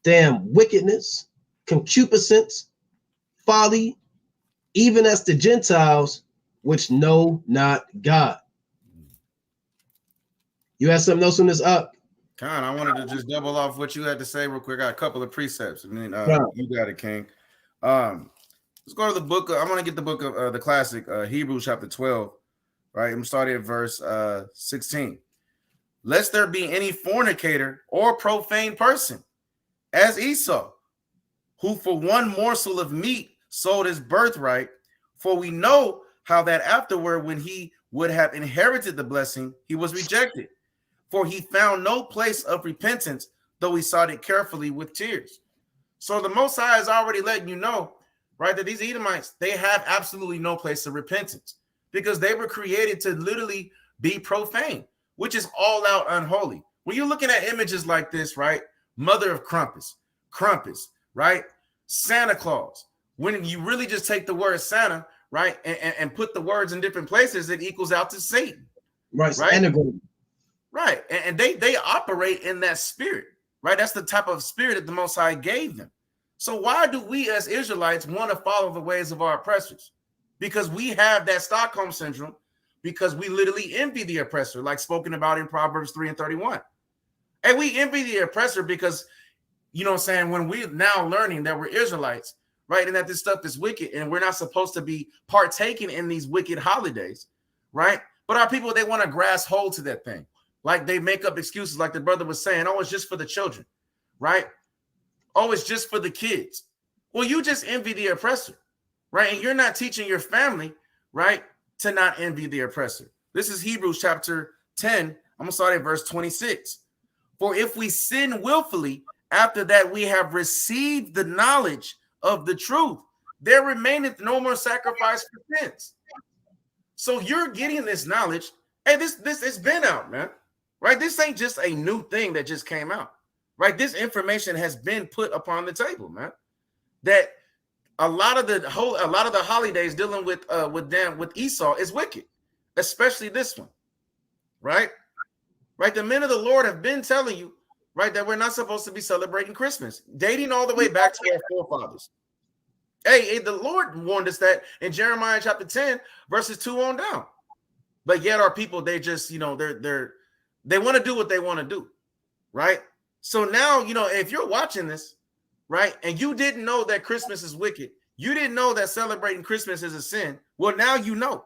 damn wickedness, concupiscence, folly, even as the Gentiles which know not God. You have something else on this up? Con, I wanted to just double off what you had to say real quick. I got a couple of precepts, and then you got it, King. Let's go to the book. I'm going to get the book of the classic, Hebrews chapter 12. Right, I'm starting at verse 16. Lest there be any fornicator or profane person, as Esau, who for one morsel of meat sold his birthright. For we know how that afterward, when he would have inherited the blessing, he was rejected. For he found no place of repentance, though he sought it carefully with tears. So the Most High is already letting you know, right, that these Edomites, they have absolutely no place of repentance because they were created to literally be profane, which is all out unholy. When you're looking at images like this, right, mother of Krampus, right, Santa Claus, when you really just take the word Santa, right, and put the words in different places, it equals out to Satan. Right. Right. And they operate in that spirit, right? That's the type of spirit that the Most High gave them. So why do we as Israelites want to follow the ways of our oppressors? Because we have that Stockholm syndrome, because we literally envy the oppressor, like spoken about in Proverbs 3 and 31. And we envy the oppressor because, you know what I'm saying, when we're now learning that we're Israelites, right, and that this stuff is wicked and we're not supposed to be partaking in these wicked holidays, right? But our people, they want to grasp hold to that thing. Like they make up excuses like the brother was saying, oh, it's just for the children, right? Oh, it's just for the kids. Well, you just envy the oppressor, right? And you're not teaching your family, right, to not envy the oppressor. This is Hebrews chapter 10. I'm going to start at verse 26. For if we sin willfully, after that we have received the knowledge of the truth, there remaineth no more sacrifice for sins. So you're getting this knowledge. Hey, this it's been out, man. Right? This ain't just a new thing that just came out. Right? This information has been put upon the table, man. That a lot of the holidays dealing with Esau is wicked, especially this one. Right? Right? The men of the Lord have been telling you, right, that we're not supposed to be celebrating Christmas, dating all the way back to our forefathers. Hey, the Lord warned us that in Jeremiah chapter 10, verses 2 on down. But yet our people, they just, you know, they want to do what they want to do, right? So now, you know, if you're watching this, right, and you didn't know that Christmas is wicked, you didn't know that celebrating Christmas is a sin, well, now you know.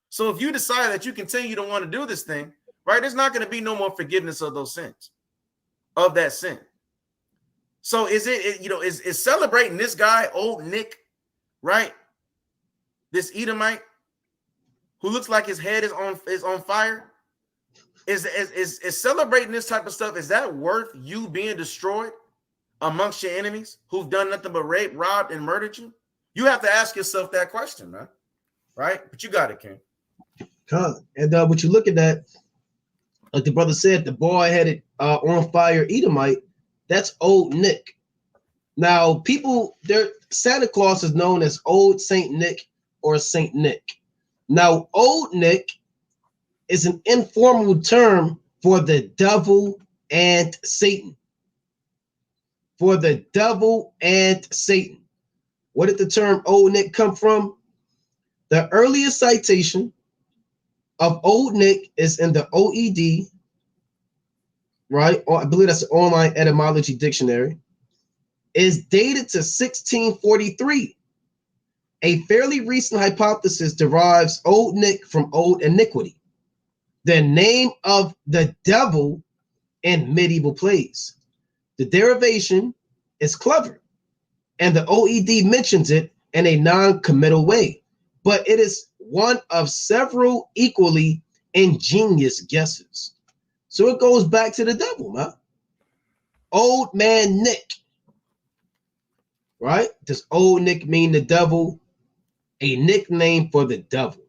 So if you decide that you continue to want to do this thing, right? There's not going to be no more forgiveness of those sins, of that sin. So is is celebrating this guy, old Nick, right? This Edomite who looks like his head is on fire? Is celebrating this type of stuff, is that worth you being destroyed amongst your enemies who've done nothing but rape, robbed, and murdered you? You have to ask yourself that question, man. Right? But you got it, King. And what you look at that, like the brother said, the boy-headed on fire Edomite, that's old Nick. Now, Santa Claus is known as Old Saint Nick or Saint Nick. Now, old Nick is an informal term for the devil and Satan. For the devil and Satan. Where did the term old Nick come from? The earliest citation of old Nick is in the OED, right? I believe that's the online etymology dictionary. Is dated to 1643. A fairly recent hypothesis derives old Nick from old iniquity, the name of the devil in medieval plays. The derivation is clever, and the OED mentions it in a non-committal way, but it is one of several equally ingenious guesses. So it goes back to the devil, man. Old man Nick, right? Does old Nick mean the devil? A nickname for the devil.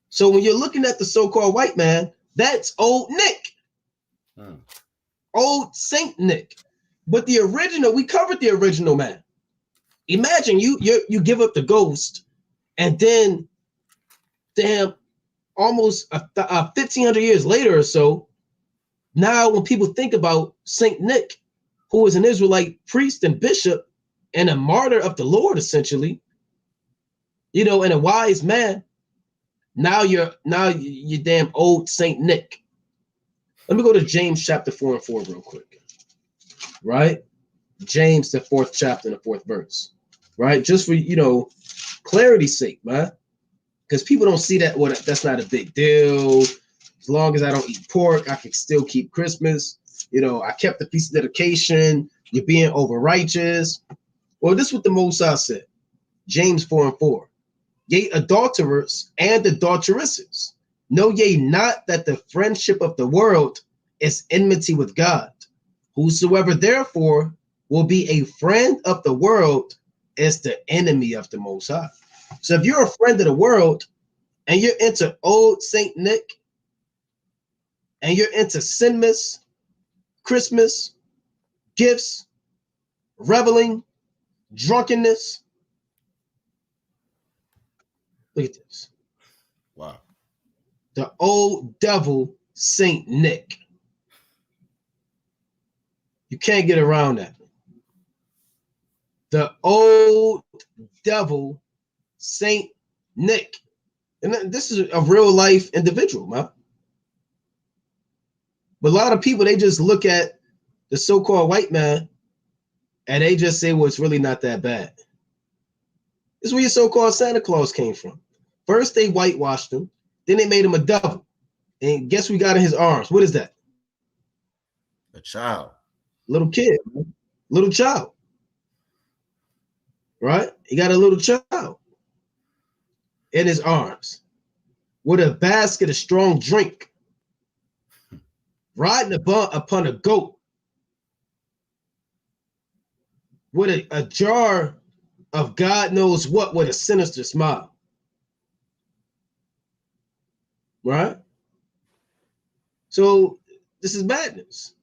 So when you're looking at the so-called white man, that's old Nick. Old Saint Nick. But the original, we covered the original man. Imagine you give up the ghost, and then, damn, almost 1,500 years later or so, now when people think about Saint Nick, who was an Israelite priest and bishop and a martyr of the Lord, essentially, and a wise man, now you're damn old Saint Nick. Let me go to James chapter 4:4 real quick. Right? James, the 4th chapter and the 4th verse. Right? Just for, clarity's sake, man. Because people don't see that, that's not a big deal. As long as I don't eat pork, I can still keep Christmas. I kept the feast of dedication. You're being over righteous. Well, this is what the Most High said. James 4:4. Yea, adulterers and adulteresses, know ye not that the friendship of the world is enmity with God? Whosoever therefore will be a friend of the world is the enemy of the Most High. So if you're a friend of the world and you're into old Saint Nick and you're into Sinmas, Christmas, gifts, reveling, drunkenness, look at this. Wow. The old devil, Saint Nick. You can't get around that. The old devil, Saint Nick. And this is a real life individual, man. But a lot of people, they just look at the so-called white man and they just say, well, it's really not that bad. This is where your so-called Santa Claus came from. First, they whitewashed him. Then they made him a devil. And guess we got in his arms? What is that? A child. Little kid. Man. Little child. Right? He got a little child in his arms with a basket of strong drink, riding upon a goat with a jar of God knows what with a sinister smile. Right? So this is madness.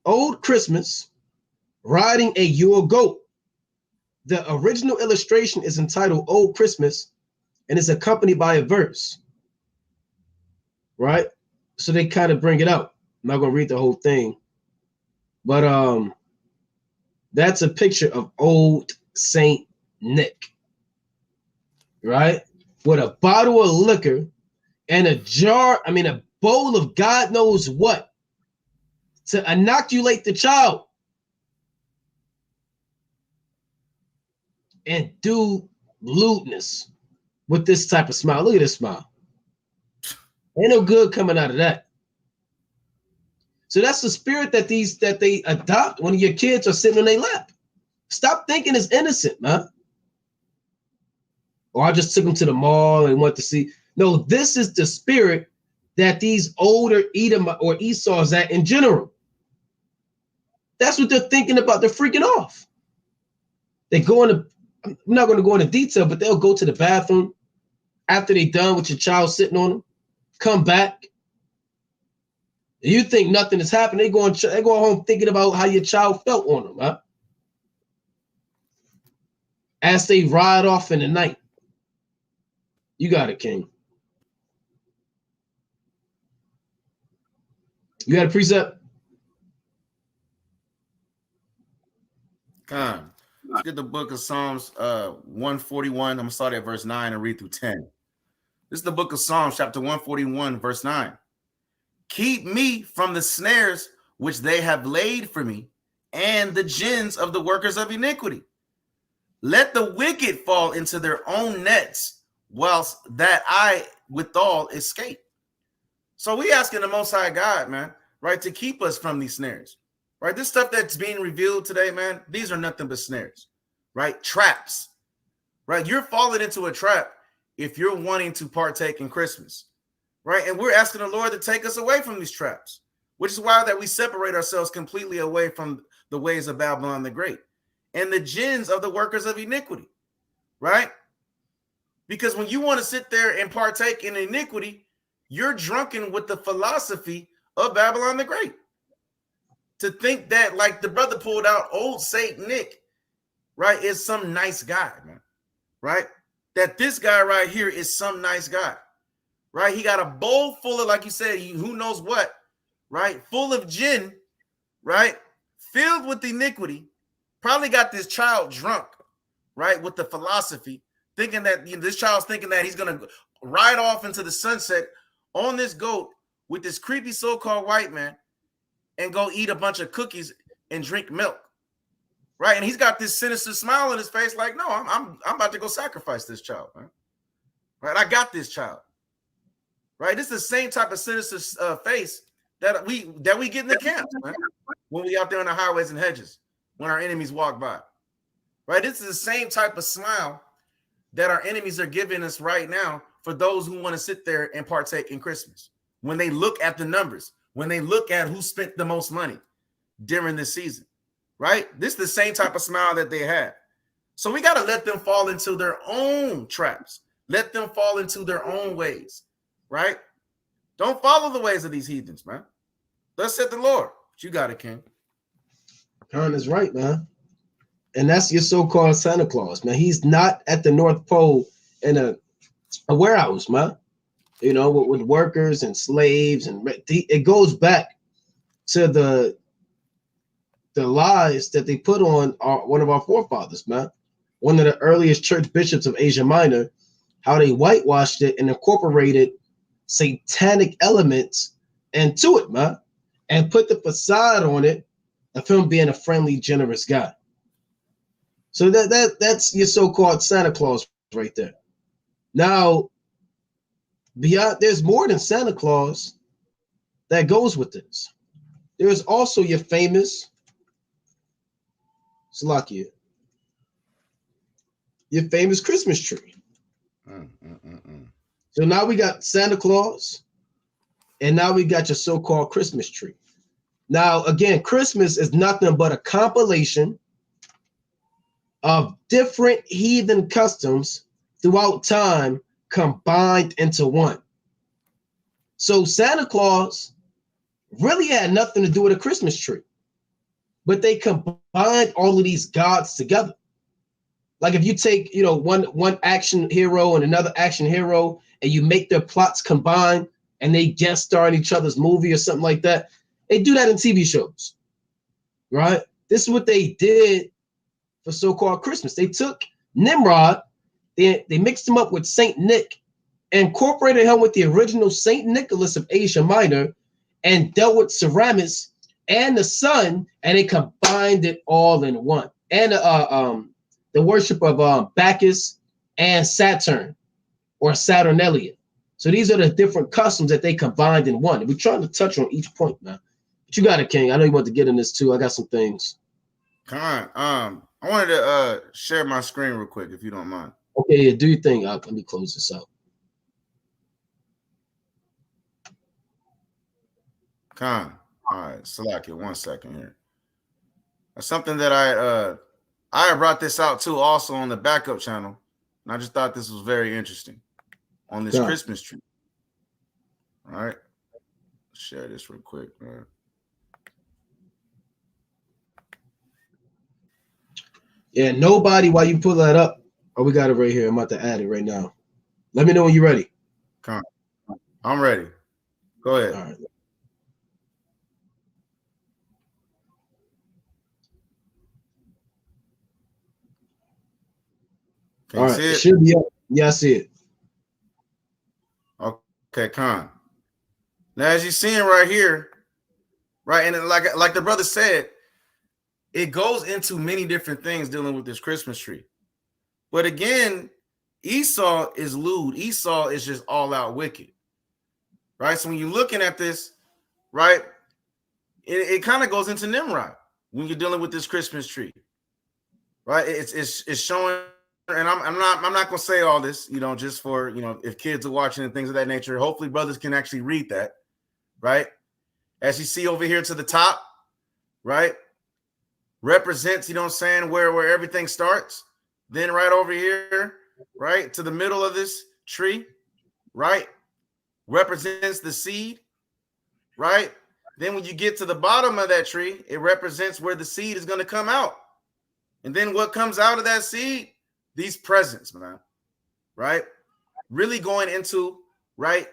Old Christmas riding a Yule goat. The original illustration is entitled Old Christmas and is accompanied by a verse. Right? So they kind of bring it out. I'm not going to read the whole thing. But that's a picture of old Saint Nick. Right? With a bottle of liquor and a bowl of God knows what to inoculate the child and do lewdness with this type of smile. Look at this smile. Ain't no good coming out of that. So that's the spirit that they adopt when your kids are sitting on their lap. Stop thinking it's innocent, man. Or I just took them to the mall and went to see. No, this is the spirit that these older Edom or Esau's at in general. That's what they're thinking about. They're freaking off. They go into, I'm not going to go into detail, but they'll go to the bathroom after they're done with your child sitting on them, come back. You think nothing is happening. They go home thinking about how your child felt on them, huh? As they ride off in the night. You got it, King. You got a precept? Come. Let's get the book of Psalms 141. I'm going to start at verse 9 and read through 10. This is the book of Psalms, chapter 141, verse 9. Keep me from the snares which they have laid for me, and the gins of the workers of iniquity. Let the wicked fall into their own nets, whilst that I withal escape. So we asking the Most High God, man, right, to keep us from these snares. Right, this stuff that's being revealed today, man, these are nothing but snares, right? Traps, right? You're falling into a trap if you're wanting to partake in Christmas, right? And we're asking the Lord to take us away from these traps, which is why that we separate ourselves completely away from the ways of Babylon the Great and the gins of the workers of iniquity, right? Because when you want to sit there and partake in iniquity, you're drunken with the philosophy of Babylon the Great. To think that, like the brother pulled out, old Saint Nick, right, is some nice guy, man, right? That this guy right here is some nice guy, right? He got a bowl full of, like you said, who knows what, right? Full of gin, right? Filled with iniquity. Probably got this child drunk, right? With the philosophy, thinking that this child's thinking that he's going to ride off into the sunset on this goat with this creepy so-called white man and go eat a bunch of cookies and drink milk, right? And he's got this sinister smile on his face, like, no, I'm about to go sacrifice this child, man. Right? I got this child, right? This is the same type of sinister face that we get in the camps, man, when we out there on the highways and hedges, when our enemies walk by, right? This is the same type of smile that our enemies are giving us right now for those who want to sit there and partake in Christmas. When they look at the numbers, when they look at who spent the most money during this season, right? This is the same type of smile that they have. So we got to let them fall into their own traps. Let them fall into their own ways, right? Don't follow the ways of these heathens, man. Thus said the Lord. But you got it, King. Khan is right, man. And that's your so-called Santa Claus, man. He's not at the North Pole in a warehouse, man. You know, with workers and slaves, and it goes back to the lies that they put on one of our forefathers, man. One of the earliest church bishops of Asia Minor, how they whitewashed it and incorporated satanic elements into it, man, and put the facade on it of him being a friendly, generous guy. So that's your so-called Santa Claus right there. Now, beyond, there's more than Santa Claus that goes with this. There's also your famous Salakia, your famous Christmas tree. So now we got Santa Claus, and now we got your so-called Christmas tree. Now, again, Christmas is nothing but a compilation of different heathen customs throughout time combined into one. So Santa Claus really had nothing to do with a Christmas tree, but they combined all of these gods together. Like if you take, you know, one action hero and another action hero, and you make their plots combine and they guest star in each other's movie or something like that. They do that in TV shows, right? This is what they did for so-called Christmas. They took Nimrod, they mixed him up with Saint Nick, incorporated him with the original Saint Nicholas of Asia Minor, and dealt with Semiramis and the sun, and they combined it all in one. And the worship of Bacchus and Saturn, or Saturnalia. So these are the different customs that they combined in one. We're trying to touch on each point, man. But you got it, King. I know you want to get in this too. I got some things. Come on. I wanted to share my screen real quick, if you don't mind. Okay, yeah, do your thing. Let me close this out. All right, Salakia, 1 second here. That's something that I brought this out too, also on the backup channel, and I just thought this was very interesting on this Christmas tree. All right, share this real quick. All right. Yeah, nobody, while you pull that up, oh, we got it right here. I'm about to add it right now. Let me know when you're ready. Come on. I'm ready. Go ahead. All right. Can you see it? It should be up. Yeah, I see it. Okay, Con. Now, as you're seeing right here, right, and like the brother said, it goes into many different things dealing with this Christmas tree. But again, Esau is lewd. Esau is just all out wicked, right? So when you're looking at this, right, it kind of goes into Nimrod when you're dealing with this Christmas tree, right? It's showing, and I'm not gonna say all this, just for if kids are watching and things of that nature. Hopefully, brothers can actually read that, right? As you see over here to the top, right, represents, where everything starts. Then right over here, right, to the middle of this tree, right, represents the seed, right? Then when you get to the bottom of that tree, it represents where the seed is going to come out. And then what comes out of that seed? These presents, man, right? Really going into, right,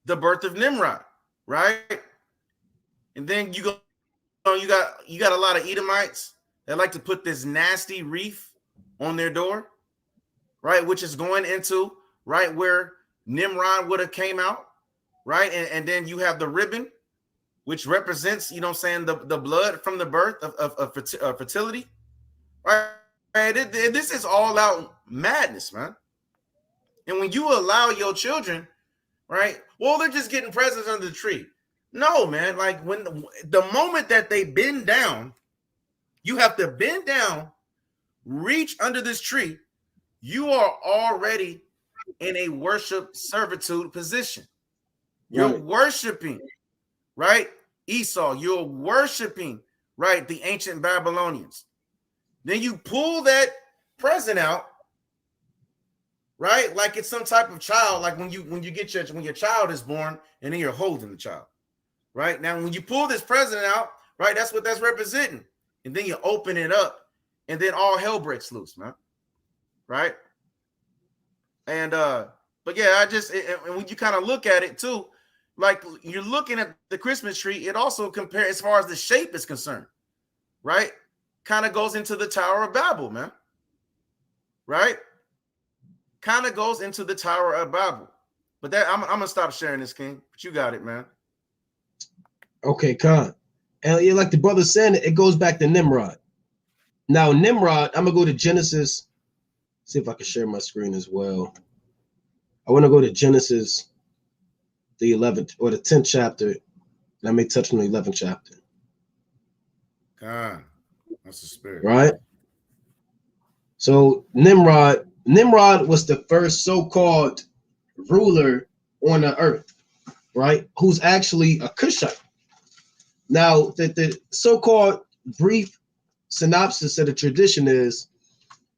the birth of Nimrod, right? And then you got a lot of Edomites that like to put this nasty wreath on their door, right? Which is going into, right, where Nimrod would have came out, right? And then you have the ribbon, which represents, the blood from the birth of fertility, right? This is all out madness, man. And when you allow your children, right, well, they're just getting presents under the tree. No, man, like when the moment that they bend down, you have to bend down, reach under this tree. You are already in a worship servitude position. You're worshiping, right, Esau. You're worshiping, right, the ancient Babylonians. Then you pull that present out, right, like it's some type of child, like when your child is born and then you're holding the child, right? Now, when you pull this present out, right, that's what that's representing. And then you open it up, and then all hell breaks loose, man. Right? And but yeah, and when you kind of look at it too, like you're looking at the Christmas tree, it also compares as far as the shape is concerned, right? Kind of goes into the Tower of Babel, man. Right? Kind of goes into the Tower of Babel. But that I'm gonna stop sharing this, King. But you got it, man. Okay, Khan. And like the brother said, it goes back to Nimrod. Now, Nimrod, I'm gonna go to Genesis. See if I can share my screen as well. I want to go to Genesis, the 11th or the 10th chapter. And I may touch on the 11th chapter. God, that's the spirit, right? So Nimrod was the first so-called ruler on the earth, right? Who's actually a Cushite. Now, the so-called brief synopsis of the tradition is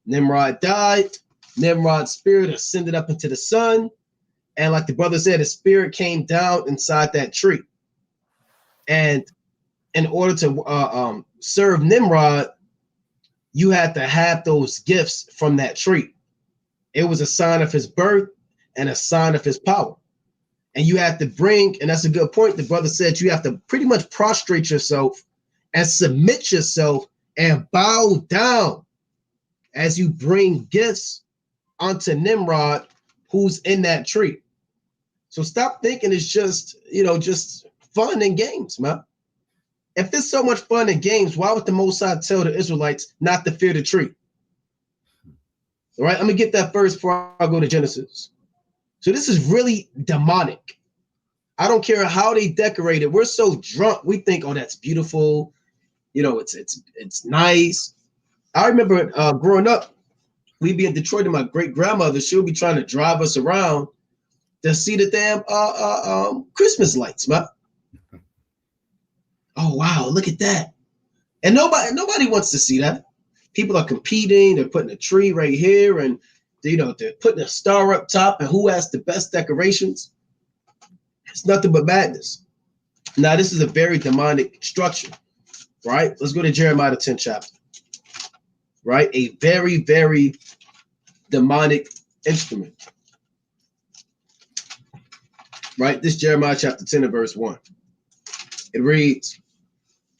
Nimrod died, Nimrod's spirit ascended up into the sun, and like the brother said, his spirit came down inside that tree. And in order to serve Nimrod, you had to have those gifts from that tree. It was a sign of his birth and a sign of his power. And you have to bring, and that's a good point, the brother said, you have to pretty much prostrate yourself and submit yourself and bow down as you bring gifts onto Nimrod, who's in that tree. So stop thinking it's just, just fun and games, man. If it's so much fun and games, why would the Most High tell the Israelites not to fear the tree? All right, I'm gonna get that first before I go to Genesis. So this is really demonic. I don't care how they decorate it. We're so drunk. We think, oh, that's beautiful. You know, it's nice. I remember growing up, we'd be in Detroit and my great grandmother, she'll be trying to drive us around to see the damn Christmas lights, man. Oh, wow, look at that. And nobody wants to see that. People are competing. They're putting a tree right here, and they're putting a star up top, and who has the best decorations? It's nothing but madness. Now, this is a very demonic structure, right? Let's go to Jeremiah the 10th chapter, right? A very, very demonic instrument, right? This Jeremiah chapter 10 and verse 1. It reads,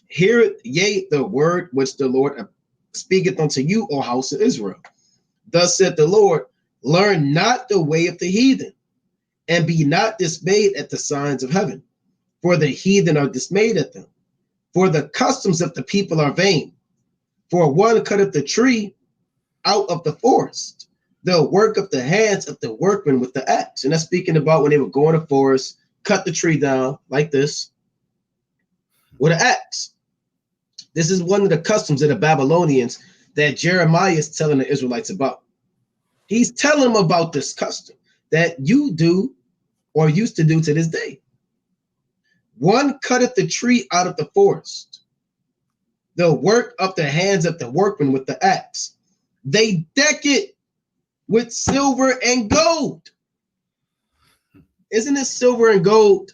hear ye the word which the Lord speaketh unto you, O house of Israel. Thus said the Lord, learn not the way of the heathen, and be not dismayed at the signs of heaven. For the heathen are dismayed at them. For the customs of the people are vain. For one cutteth the tree out of the forest, the work of the hands of the workmen with the axe. And that's speaking about when they would go in the forest, cut the tree down like this with an axe. This is one of the customs of the Babylonians that Jeremiah is telling the Israelites about. He's telling them about this custom that you do or used to do to this day. One cutteth the tree out of the forest, the work of the hands of the workmen with the axe. They deck it with silver and gold. Isn't it silver and gold?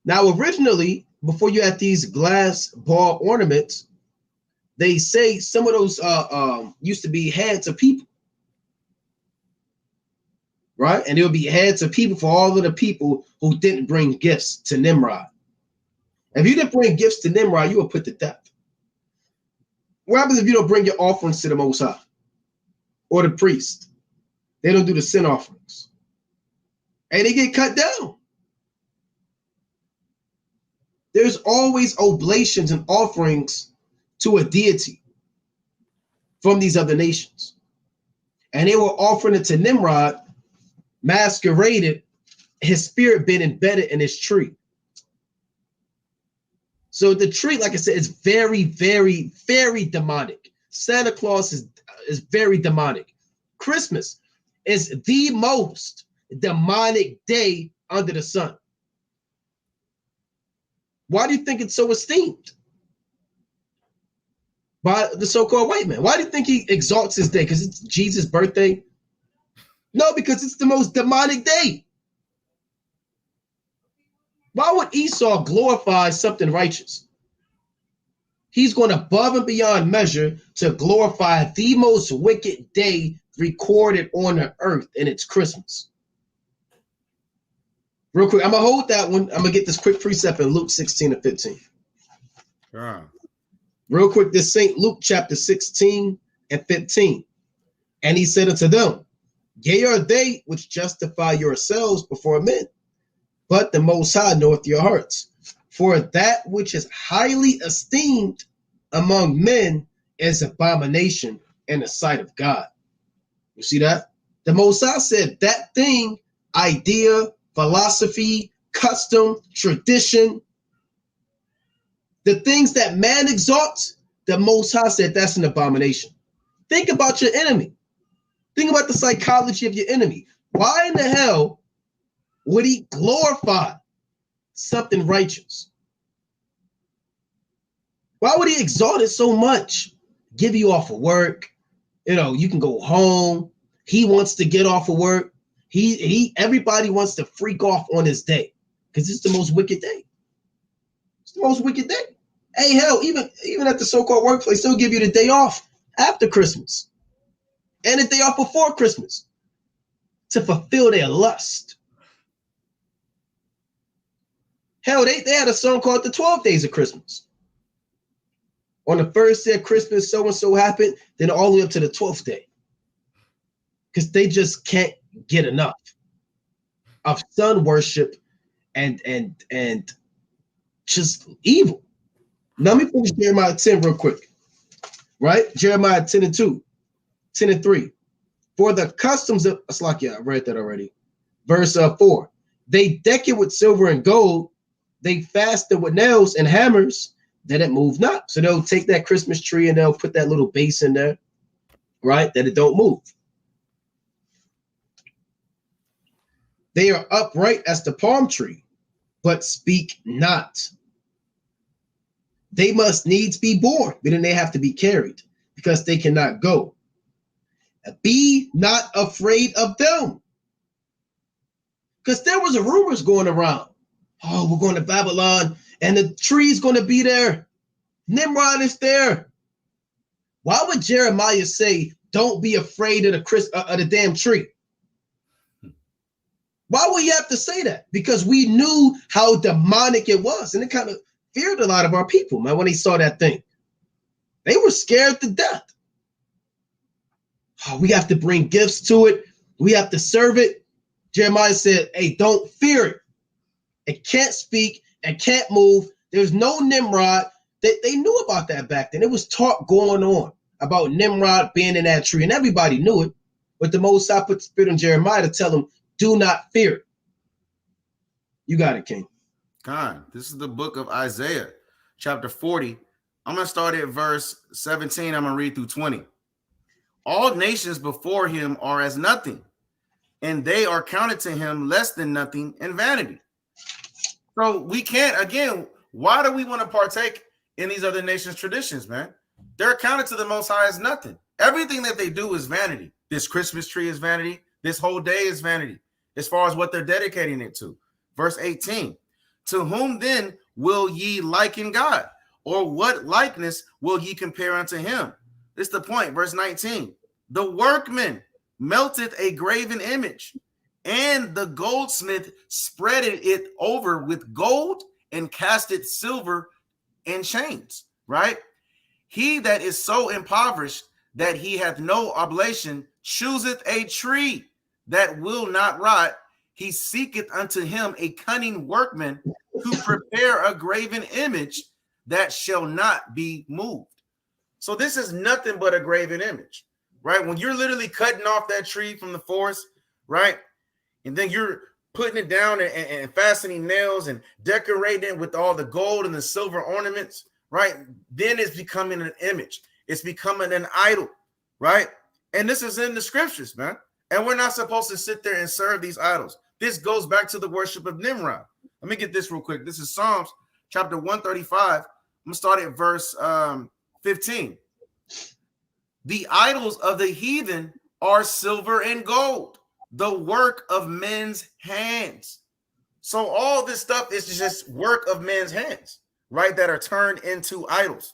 Now, originally, before you had these glass ball ornaments, they say some of those used to be heads of people, right? And it would be heads of people for all of the people who didn't bring gifts to Nimrod. If you didn't bring gifts to Nimrod, you were put to death. What happens if you don't bring your offerings to the Most High or the priest? They don't do the sin offerings, and they get cut down. There's always oblations and offerings to a deity from these other nations. And they were offering it to Nimrod, masqueraded, his spirit being embedded in his tree. So the tree, like I said, is very, very, very demonic. Santa Claus is very demonic. Christmas is the most demonic day under the sun. Why do you think it's so esteemed by the so-called white man? Why do you think he exalts his day? Because it's Jesus' birthday? No, because it's the most demonic day. Why would Esau glorify something righteous? He's going above and beyond measure to glorify the most wicked day recorded on the earth, and it's Christmas. Real quick, I'm going to hold that one. I'm going to get this quick precept in Luke 16 and 15. Yeah. Real quick, this St. Luke chapter 16 and 15. And he said unto them, yea are they which justify yourselves before men, but the Most High knoweth your hearts. For that which is highly esteemed among men is abomination in the sight of God. You see that? The Most High said that thing, idea, philosophy, custom, tradition, the things that man exalts, the Most High said that's an abomination. Think about your enemy. Think about the psychology of your enemy. Why in the hell would he glorify something righteous? Why would he exalt it so much? Give you off of work. You can go home. He wants to get off of work. Everybody wants to freak off on his day because it's the most wicked day. It's the most wicked day. Hey, hell, even at the so-called workplace, they'll give you the day off after Christmas and the day off before Christmas to fulfill their lust. Hell, they had a song called The 12 Days of Christmas. On the first day of Christmas, so-and-so happened, then all the way up to the 12th day. Because they just can't get enough of sun worship and just evil. Now let me finish Jeremiah 10 real quick. Right? Jeremiah 10 and 2, 10 and 3. For the customs of Slakia, I read that already. Verse 4. They deck it with silver and gold. They fasten with nails and hammers that it move not. So they'll take that Christmas tree and they'll put that little base in there, right? That it don't move. They are upright as the palm tree, but speak not. They must needs be born, but then they have to be carried because they cannot go. Be not afraid of them. Because there was rumors going around. Oh, we're going to Babylon and the tree's going to be there. Nimrod is there. Why would Jeremiah say, don't be afraid of the damn tree? Why would you have to say that? Because we knew how demonic it was. And it kind of feared a lot of our people, man, when they saw that thing. They were scared to death. Oh, we have to bring gifts to it. We have to serve it. Jeremiah said, hey, don't fear it. It can't speak. It can't move. There's no Nimrod. They knew about that back then. It was talk going on about Nimrod being in that tree, and everybody knew it. But the Most High put the spirit on Jeremiah to tell him, do not fear it. You got it, King. God, this is the book of Isaiah, chapter 40. I'm going to start at verse 17. I'm going to read through 20. All nations before him are as nothing, and they are counted to him less than nothing and vanity. So we can't, again, why do we want to partake in these other nations' traditions, man? They're accounted to the Most High as nothing. Everything that they do is vanity. This Christmas tree is vanity. This whole day is vanity as far as what they're dedicating it to. Verse 18, to whom then will ye liken God? Or what likeness will ye compare unto him? This is the point. Verse 19, the workman melteth a graven image, and the goldsmith spreaded it over with gold and casted silver and chains, right? He that is so impoverished that he hath no oblation chooseth a tree that will not rot. He seeketh unto him a cunning workman to prepare a graven image that shall not be moved. So this is nothing but a graven image, right? When you're literally cutting off that tree from the forest, right? And then you're putting it down and fastening nails and decorating it with all the gold and the silver ornaments, right? Then it's becoming an image. It's becoming an idol, right? And this is in the scriptures, man. And we're not supposed to sit there and serve these idols. This goes back to the worship of Nimrod. Let me get this real quick. This is Psalms chapter 135. I'm going to start at verse 15. The idols of the heathen are silver and gold, the work of men's hands. So all this stuff is just work of men's hands, right? That are turned into idols.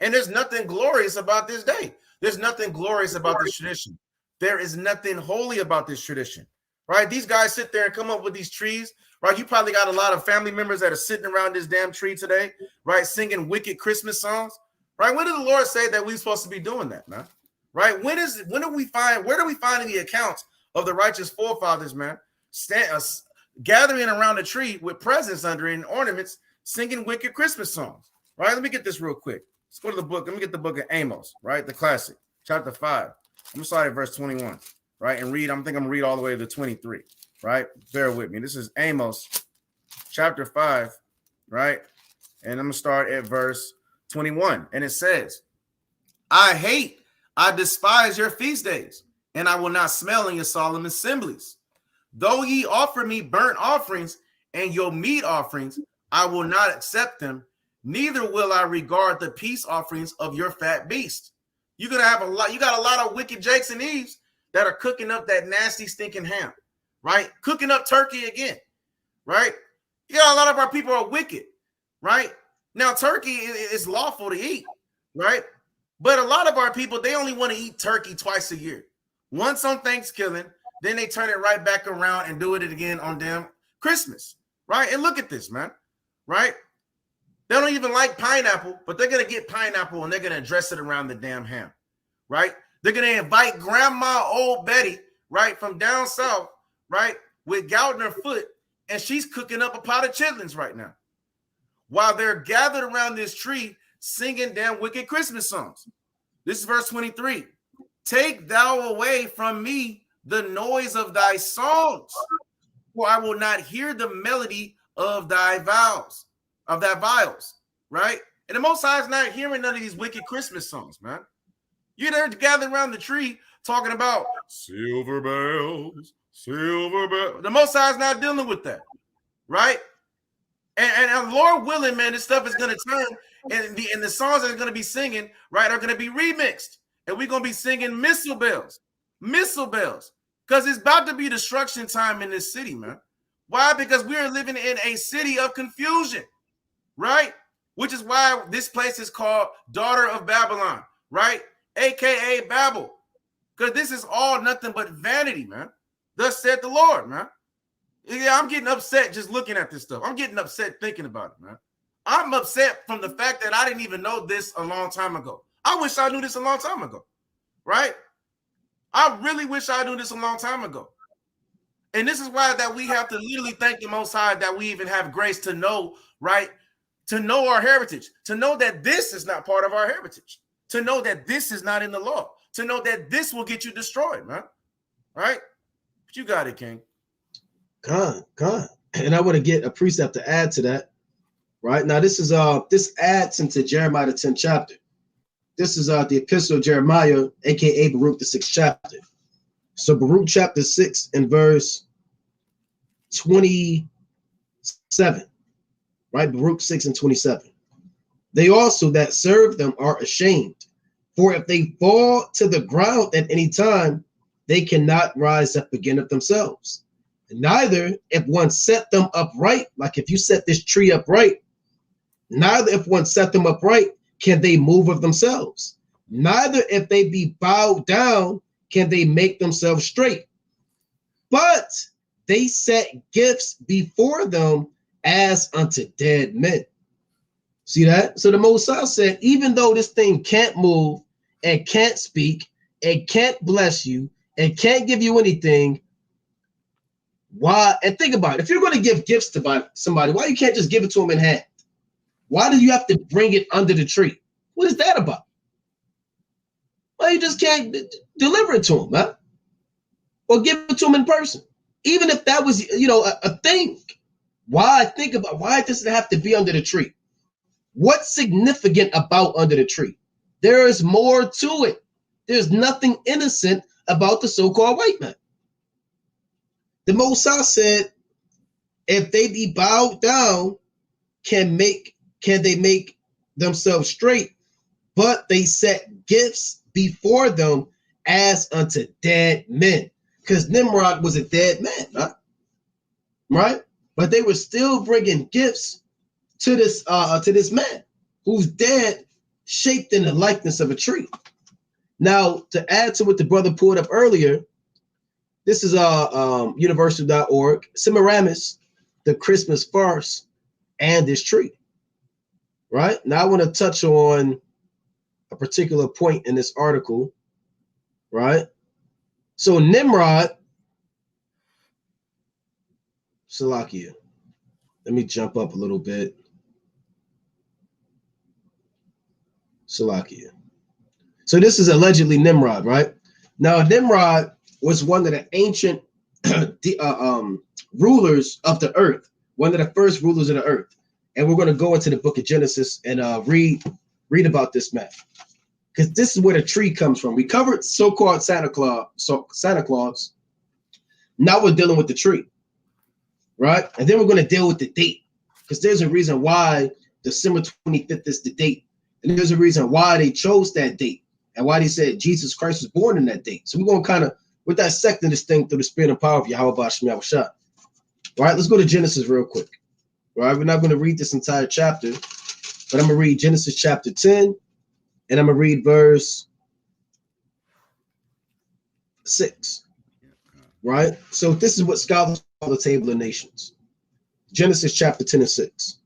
And there's nothing glorious about this day. There's nothing glorious about this tradition. There is nothing holy about this tradition, right? These guys sit there and come up with these trees, right? You probably got a lot of family members that are sitting around this damn tree today, right? Singing wicked Christmas songs, right? When did the Lord say that we're supposed to be doing that, man? Right? Where do we find in the accounts of the righteous forefathers, man, gathering around a tree with presents under it and ornaments, singing wicked Christmas songs, right? Let me get this real quick. Let's go to the book. Let me get the book of Amos, right? The classic, chapter 5. I'm going to start at verse 21, right? And read, I'm going to read all the way to 23, right? Bear with me. This is Amos, chapter 5, right? And I'm going to start at verse 21. And it says, I despise your feast days, and I will not smell in your solemn assemblies. Though ye offer me burnt offerings and your meat offerings, I will not accept them. Neither will I regard the peace offerings of your fat beast. You're gonna have you got a lot of wicked Jakes and Eves that are cooking up that nasty stinking ham, right? Cooking up turkey again, right? You got a lot of our people are wicked, right? Now turkey is lawful to eat, right? But a lot of our people, they only want to eat turkey twice a year. Once on Thanksgiving, then they turn it right back around and do it again on damn Christmas, right? And look at this, man, right? They don't even like pineapple, but they're going to get pineapple and they're going to dress it around the damn ham, right? They're going to invite Grandma Old Betty, right, from down south, right, with gout in her foot, and she's cooking up a pot of chitlins right now while they're gathered around this tree singing damn wicked Christmas songs. This is verse 23. Take thou away from me the noise of thy songs, for I will not hear the melody of thy vows, of thy viols, right? And the Most High is not hearing none of these wicked Christmas songs, man. You're there gathered around the tree talking about silver bells, silver bells. The Most High is not dealing with that, right? And Lord willing, man, this stuff is going to turn, and the songs that are going to be singing, right, are going to be remixed. And we're going to be singing missile bells, because it's about to be destruction time in this city, man. Why? Because we are living in a city of confusion, right? Which is why this place is called Daughter of Babylon, right? AKA Babel. Because this is all nothing but vanity, man. Thus said the Lord, man. Yeah, I'm getting upset just looking at this stuff. I'm getting upset thinking about it, man. I'm upset from the fact that I didn't even know this a long time ago. I wish I knew this a long time ago, right? I really wish I knew this a long time ago. And this is why that we have to literally thank the Most High that we even have grace to know, right? To know our heritage, to know that this is not part of our heritage, to know that this is not in the law, to know that this will get you destroyed, man. Right? But you got it, King. God. And I want to get a precept to add to that. Right now, this adds into Jeremiah the 10th chapter. This is the epistle of Jeremiah, aka Baruch the 6th chapter. So Baruch chapter 6 and verse 27. Right, Baruch 6 and 27. They also that serve them are ashamed, for if they fall to the ground at any time, they cannot rise up again of themselves. Neither if one set them upright, like if you set this tree upright, neither if one set them upright can they move of themselves. Neither if they be bowed down can they make themselves straight. But they set gifts before them as unto dead men. See that? So the Most High said, even though this thing can't move and can't speak and can't bless you and can't give you anything, why? And think about it. If you're going to give gifts to somebody, why you can't just give it to them in hand? Why do you have to bring it under the tree? What is that about? Why you just can't deliver it to them, man? Or give it to them in person? Even if that was, a thing. Why does it have to be under the tree? What's significant about under the tree? There is more to it. There's nothing innocent about the so-called white man. The Most High said, if they be bowed down, can they make themselves straight? But they set gifts before them as unto dead men. Because Nimrod was a dead man, right? But they were still bringing gifts to this man who's dead, shaped in the likeness of a tree. Now, to add to what the brother pulled up earlier, this is universal.org, Semiramis, the Christmas farce, and this tree. Right? Now, I want to touch on a particular point in this article. Right? So Nimrod, Salakia. Let me jump up a little bit. Salakia. So this is allegedly Nimrod, right? Now, Nimrod was one of the ancient rulers of the earth, one of the first rulers of the earth. And we're going to go into the book of Genesis and read about this man. Because this is where the tree comes from. We covered so-called Santa Claus. Now we're dealing with the tree, right? And then we're going to deal with the date. Because there's a reason why December 25th is the date. And there's a reason why they chose that date. And why they said Jesus Christ was born in that date. So we're going to kind of, we're dissecting this thing through the spirit and power of Yahweh Hashem Yahushua. All right, let's go to Genesis real quick. All right, we're not going to read this entire chapter, but I'm going to read Genesis chapter 10, and I'm going to read verse 6. Right? So this is what scholars call the table of nations. Genesis chapter 10 and 6.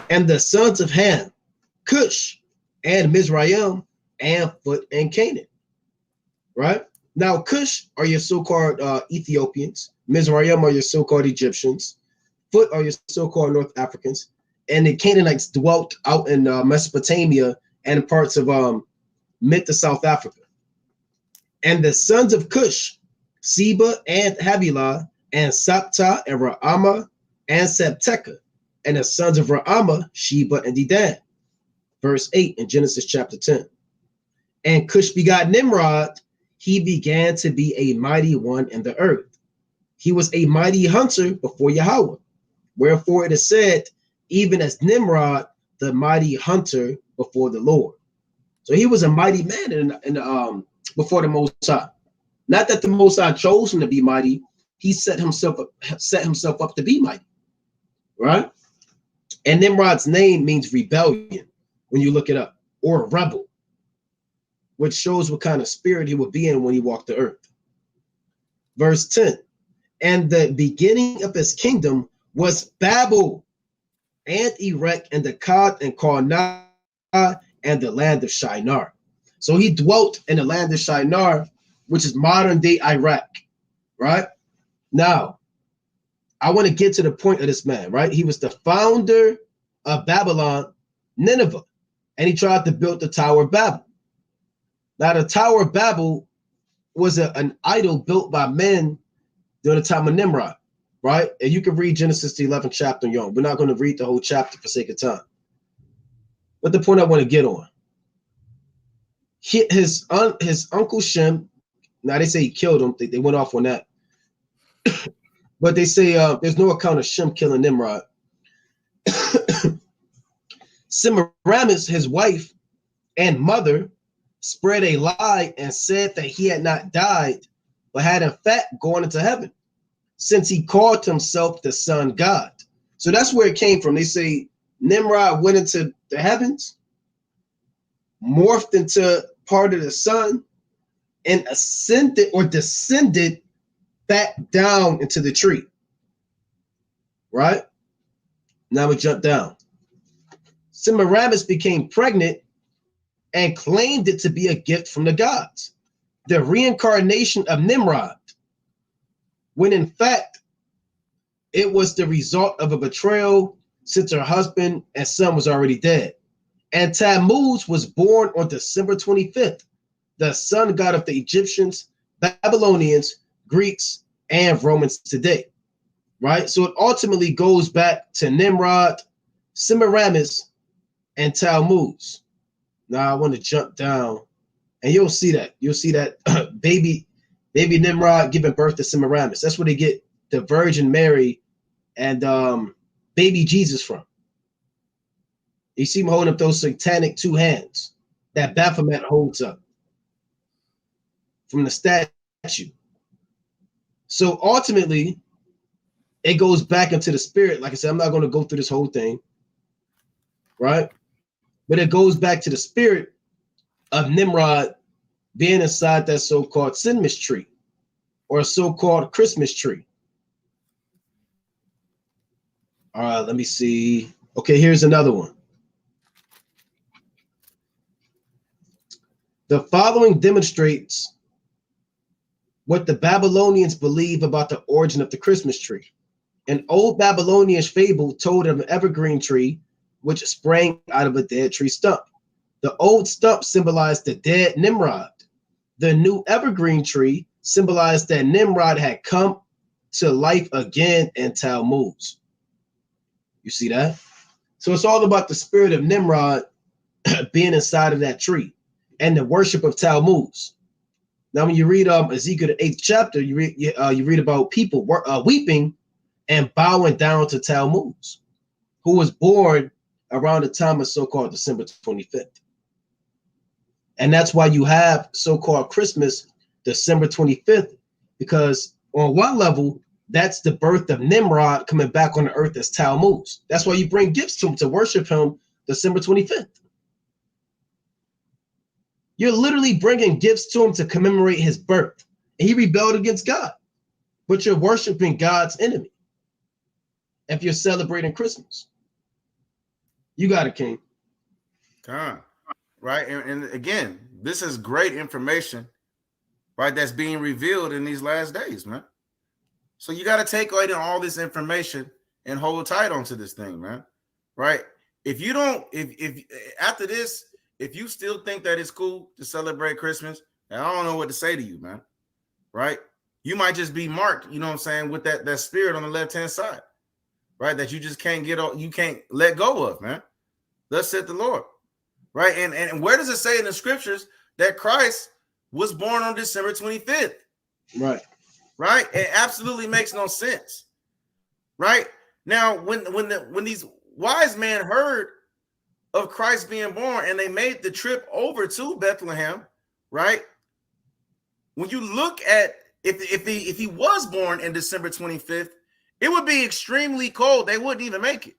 And the sons of Ham, Cush, and Mizraim, and Phut, and Canaan. Right? Now, Cush are your so-called Ethiopians. Mizraim are your so-called Egyptians. Phut are your so-called North Africans. And the Canaanites dwelt out in Mesopotamia and parts of mid to South Africa. And the sons of Cush, Seba and Havilah, and Sapta and Ra'ama and Sabteka, and the sons of Ra'ama, Sheba and Dedan. Verse 8 in Genesis chapter 10. And Cush begot Nimrod. He began to be a mighty one in the earth. He was a mighty hunter before Yahweh. Wherefore it is said, even as Nimrod, the mighty hunter before the Lord. So he was a mighty man before the Most High. Not that the Most High chose him to be mighty. He set himself up to be mighty, right? And Nimrod's name means rebellion when you look it up, or rebel, which shows what kind of spirit he would be in when he walked the earth. Verse 10, and the beginning of his kingdom was Babel and Erech and Akkad and Karna and the land of Shinar. So he dwelt in the land of Shinar, which is modern day Iraq, right? Now, I want to get to the point of this man, right? He was the founder of Babylon, Nineveh, and he tried to build the Tower of Babel. Now, the Tower of Babel was an idol built by men during the time of Nimrod, right? And you can read Genesis the 11th chapter on your own. We're not going to read the whole chapter for sake of time. But the point I want to get on, his uncle Shem, now they say he killed him. They went off on that. But they say there's no account of Shem killing Nimrod. Semiramis, his wife and mother, spread a lie and said that he had not died, but had in fact gone into heaven, since he called himself the sun god. So that's where it came from. They say Nimrod went into the heavens, morphed into part of the sun, and ascended or descended back down into the tree. Right? Now we jump down. Semiramis became pregnant and claimed it to be a gift from the gods, the reincarnation of Nimrod, when in fact it was the result of a betrayal, since her husband and son was already dead. And Tammuz was born on December 25th, the sun god of the Egyptians, Babylonians, Greeks, and Romans today, right? So it ultimately goes back to Nimrod, Semiramis, and Tammuz. Now I want to jump down, and you'll see that. You'll see that baby Nimrod giving birth to Semiramis. That's where they get the Virgin Mary and baby Jesus from. You see him holding up those satanic two hands that Baphomet holds up from the statue. So ultimately, it goes back into the spirit. Like I said, I'm not going to go through this whole thing, right? But it goes back to the spirit of Nimrod being inside that so-called sinmas tree or so-called Christmas tree. All right, let me see. Okay, here's another one. The following demonstrates what the Babylonians believe about the origin of the Christmas tree. An old Babylonian fable told of an evergreen tree which sprang out of a dead tree stump. The old stump symbolized the dead Nimrod. The new evergreen tree symbolized that Nimrod had come to life again in Tammuz. You see that? So it's all about the spirit of Nimrod being inside of that tree and the worship of Tammuz. Now, when you read Ezekiel the 8th chapter, you read about people weeping and bowing down to Tammuz, who was born around the time of so-called December 25th. And that's why you have so-called Christmas, December 25th, because on one level, that's the birth of Nimrod coming back on the earth as Tammuz. That's why you bring gifts to him to worship him December 25th. You're literally bringing gifts to him to commemorate his birth. And he rebelled against God. But you're worshiping God's enemy if you're celebrating Christmas. You got it, King. Right. And again, this is great information, right? That's being revealed in these last days, man. So you got to take away all this information and hold tight onto this thing, man. Right? If you don't, if after this, if you still think that it's cool to celebrate Christmas, And I don't know what to say to you, man. Right? You might just be marked, you know what I'm saying, with that spirit on the left-hand side, right? That you just can't you can't let go of, man. Thus said the Lord. Right? And where does it say in the scriptures that Christ was born on December 25th? Right. Right? It absolutely makes no sense. Right? Now, when these wise men heard of Christ being born and they made the trip over to Bethlehem, right? When you look at if he was born in December 25th, it would be extremely cold. They wouldn't even make it.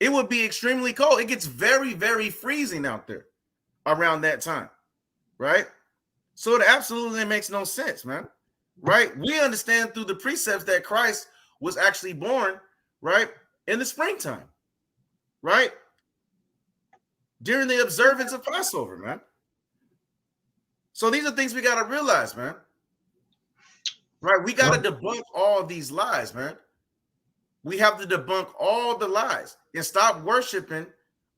It would be extremely cold. It gets very, very freezing out there around that time, right? So it absolutely makes no sense, man. Right? We understand through the precepts that Christ was actually born, right, in the springtime, right? During the observance of Passover, man. So these are things we got to realize, man. Right? We got to debunk all of these lies, man. We have to debunk all the lies and stop worshiping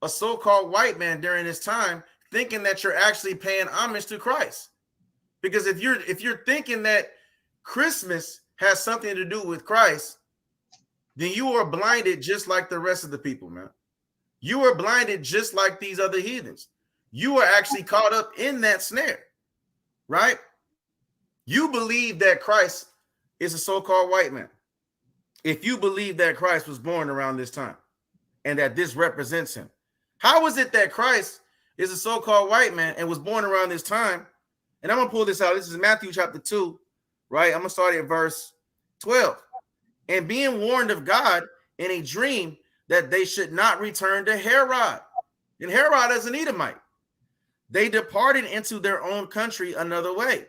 a so-called white man during this time, thinking that you're actually paying homage to Christ. Because if you're thinking that Christmas has something to do with Christ, then you are blinded just like the rest of the people, man. You are blinded just like these other heathens. You are actually caught up in that snare, right? You believe that Christ is a so-called white man. If you believe that Christ was born around this time and that this represents him, how is it that Christ is a so-called white man and was born around this time? And I'm going to pull this out. This is Matthew chapter 2, right? I'm going to start at verse 12. And being warned of God in a dream that they should not return to Herod. And Herod is an Edomite. They departed into their own country another way.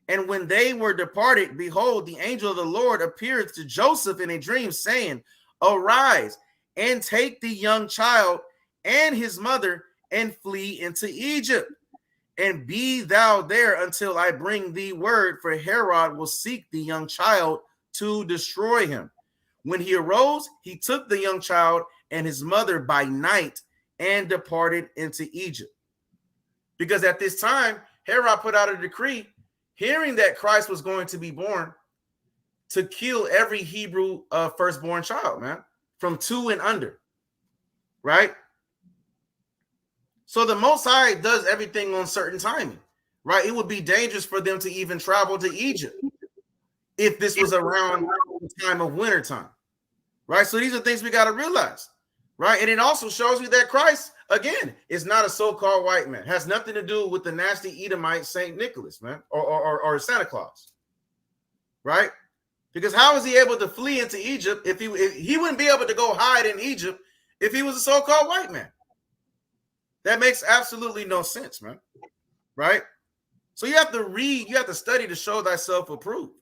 And when they were departed, behold, the angel of the Lord appeared to Joseph in a dream, saying, arise and take the young child and his mother and flee into Egypt. And be thou there until I bring thee word, for Herod will seek the young child to destroy him. When he arose, he took the young child and his mother by night and departed into Egypt. Because at this time, Herod put out a decree, hearing that Christ was going to be born, to kill every Hebrew firstborn child, man, from 2 and under, right? So the Most High does everything on certain timing, right? It would be dangerous for them to even travel to Egypt if this was around the time of winter time, right? So these are things we got to realize, right? And it also shows you that Christ, again, is not a so-called white man. It has nothing to do with the nasty Edomite Saint Nicholas, man, or Santa Claus, right? Because how is he able to flee into Egypt if he wouldn't be able to go hide in Egypt if he was a so-called white man? That makes absolutely no sense, man, right? So you have to read, you have to study to show thyself approved,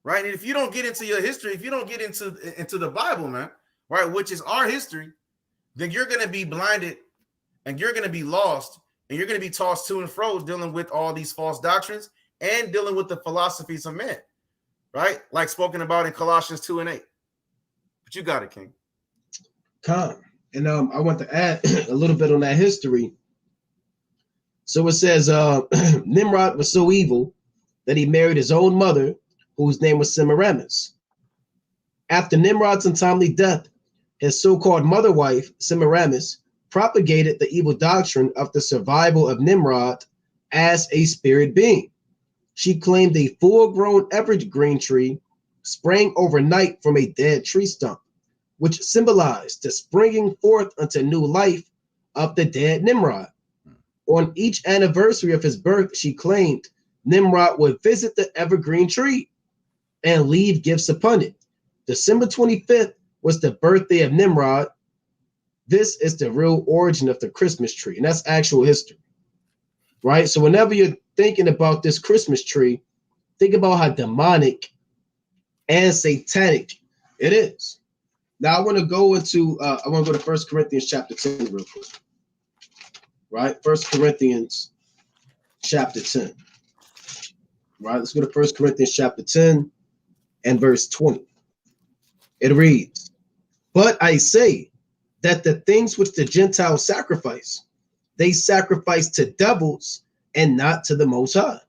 right? And if you don't get into your history, if you don't get into the Bible, man, right, which is our history, then you're going to be blinded and you're going to be lost and you're going to be tossed to and fro dealing with all these false doctrines and dealing with the philosophies of men, right? Like spoken about in Colossians 2:8. But you got it, King. Come. And I want to add a little bit on that history. So it says Nimrod was so evil that he married his own mother, whose name was Semiramis. After Nimrod's untimely death, his so-called mother wife, Semiramis, propagated the evil doctrine of the survival of Nimrod as a spirit being. She claimed a full-grown evergreen tree sprang overnight from a dead tree stump, which symbolized the springing forth unto new life of the dead Nimrod. On each anniversary of his birth, she claimed Nimrod would visit the evergreen tree and leave gifts upon it. December 25th was the birthday of Nimrod. This is the real origin of the Christmas tree, and that's actual history, right? So whenever you're thinking about this Christmas tree, think about how demonic and satanic it is. Now I want to go into I want to go to 1 Corinthians chapter 10 real quick. Right? 1 Corinthians chapter 10. Right? Let's go to 1 Corinthians chapter 10 and verse 20. It reads, but I say that the things which the Gentiles sacrifice, they sacrifice to devils and not to the Most High.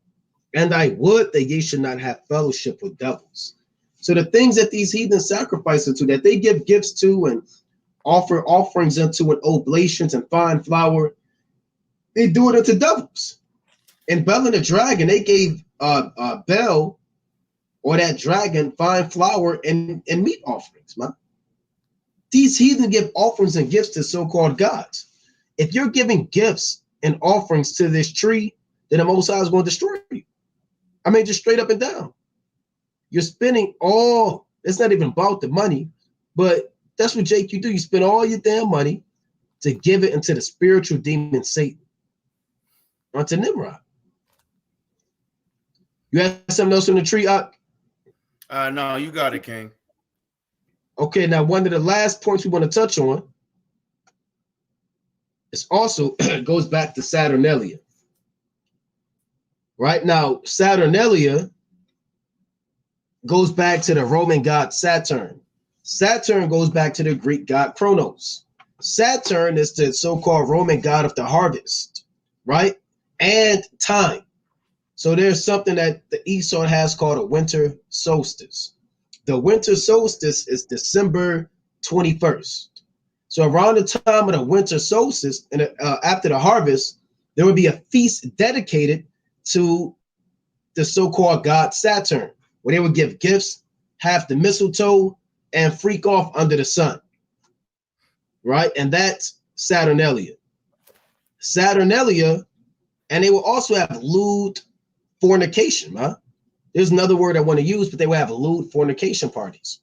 And I would that ye should not have fellowship with devils. So the things that these heathens sacrifice unto, that they give gifts to and offer offerings unto and oblations and fine flour, they do it unto devils. And Bel and the dragon, they gave Bel or that dragon fine flour and meat offerings, man. These heathen give offerings and gifts to so-called gods. If you're giving gifts and offerings to this tree, then the Most High is going to destroy you. I mean, just straight up and down. You're spending all, it's not even about the money, but that's what, Jake, you do. You spend all your damn money to give it into the spiritual demon Satan, onto Nimrod. You have something else on the tree, Ak? No, you got it, King. Okay, now one of the last points we want to touch on is also goes back to Saturnalia. Right now, Saturnalia goes back to the Roman god Saturn. Saturn goes back to the Greek god Kronos. Saturn is the so-called Roman god of the harvest, right? And time. So there's something that the Esau has called a winter solstice. The winter solstice is December 21st. So around the time of the winter solstice, and after the harvest, there would be a feast dedicated to the so-called god Saturn, where they would give gifts, have the mistletoe, and freak off under the sun. Right? And that's Saturnalia. Saturnalia, and they will also have lewd fornication, huh? There's another word I want to use, but they will have lewd fornication parties.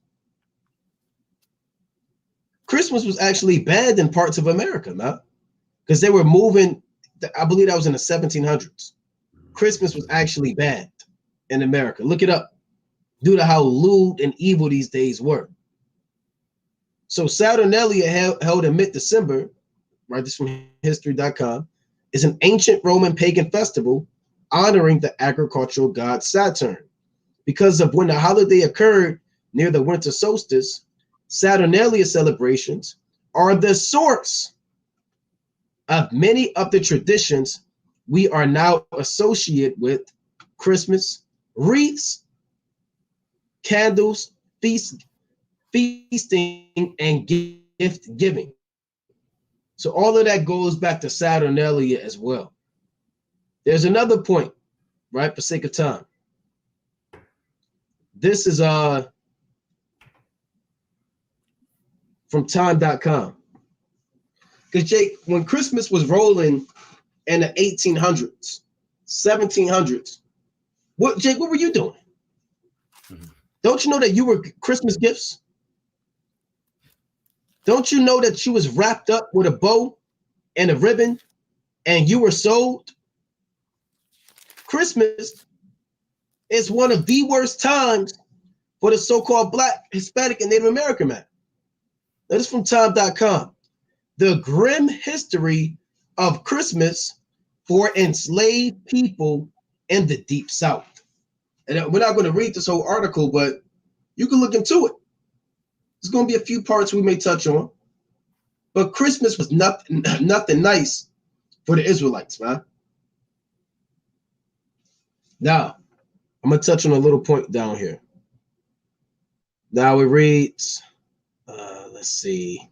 Christmas was actually banned in parts of America, man, because they were moving. I believe that was in the 1700s. Christmas was actually banned in America. Look it up, due to how lewd and evil these days were. So Saturnalia held in mid-December, right? This from history.com, is an ancient Roman pagan festival honoring the agricultural god Saturn. Because of when the holiday occurred near the winter solstice, Saturnalia celebrations are the source of many of the traditions we are now associated with Christmas, wreaths, candles, feasting, and gift giving. So all of that goes back to Saturnalia as well. There's another point, right, for sake of time. This is from time.com. Because Jake, when Christmas was rolling in the 1800s, 1700s, what were you doing? Don't you know that you were Christmas gifts? Don't you know that you was wrapped up with a bow and a ribbon and you were sold? Christmas is one of the worst times for the so-called Black, Hispanic, and Native American man. That is from time.com. The grim history of Christmas for enslaved people in the Deep South. And we're not going to read this whole article, but you can look into it. There's going to be a few parts we may touch on. But Christmas was nothing nice for the Israelites, man. Now, I'm going to touch on a little point down here. Now it reads, let's see.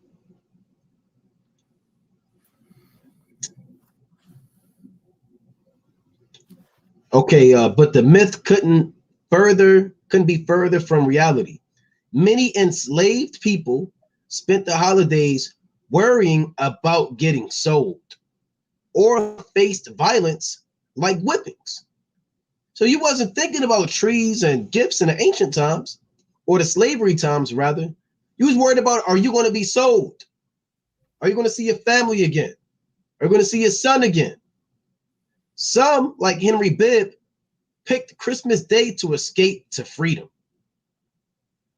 Okay, but the myth couldn't be further from reality. Many enslaved people spent the holidays worrying about getting sold or faced violence like whippings. So you wasn't thinking about trees and gifts in the ancient times, or the slavery times rather. You was worried about, are you going to be sold? Are you going to see your family again? Are you going to see your son again? Some, like Henry Bibb, picked Christmas Day to escape to freedom.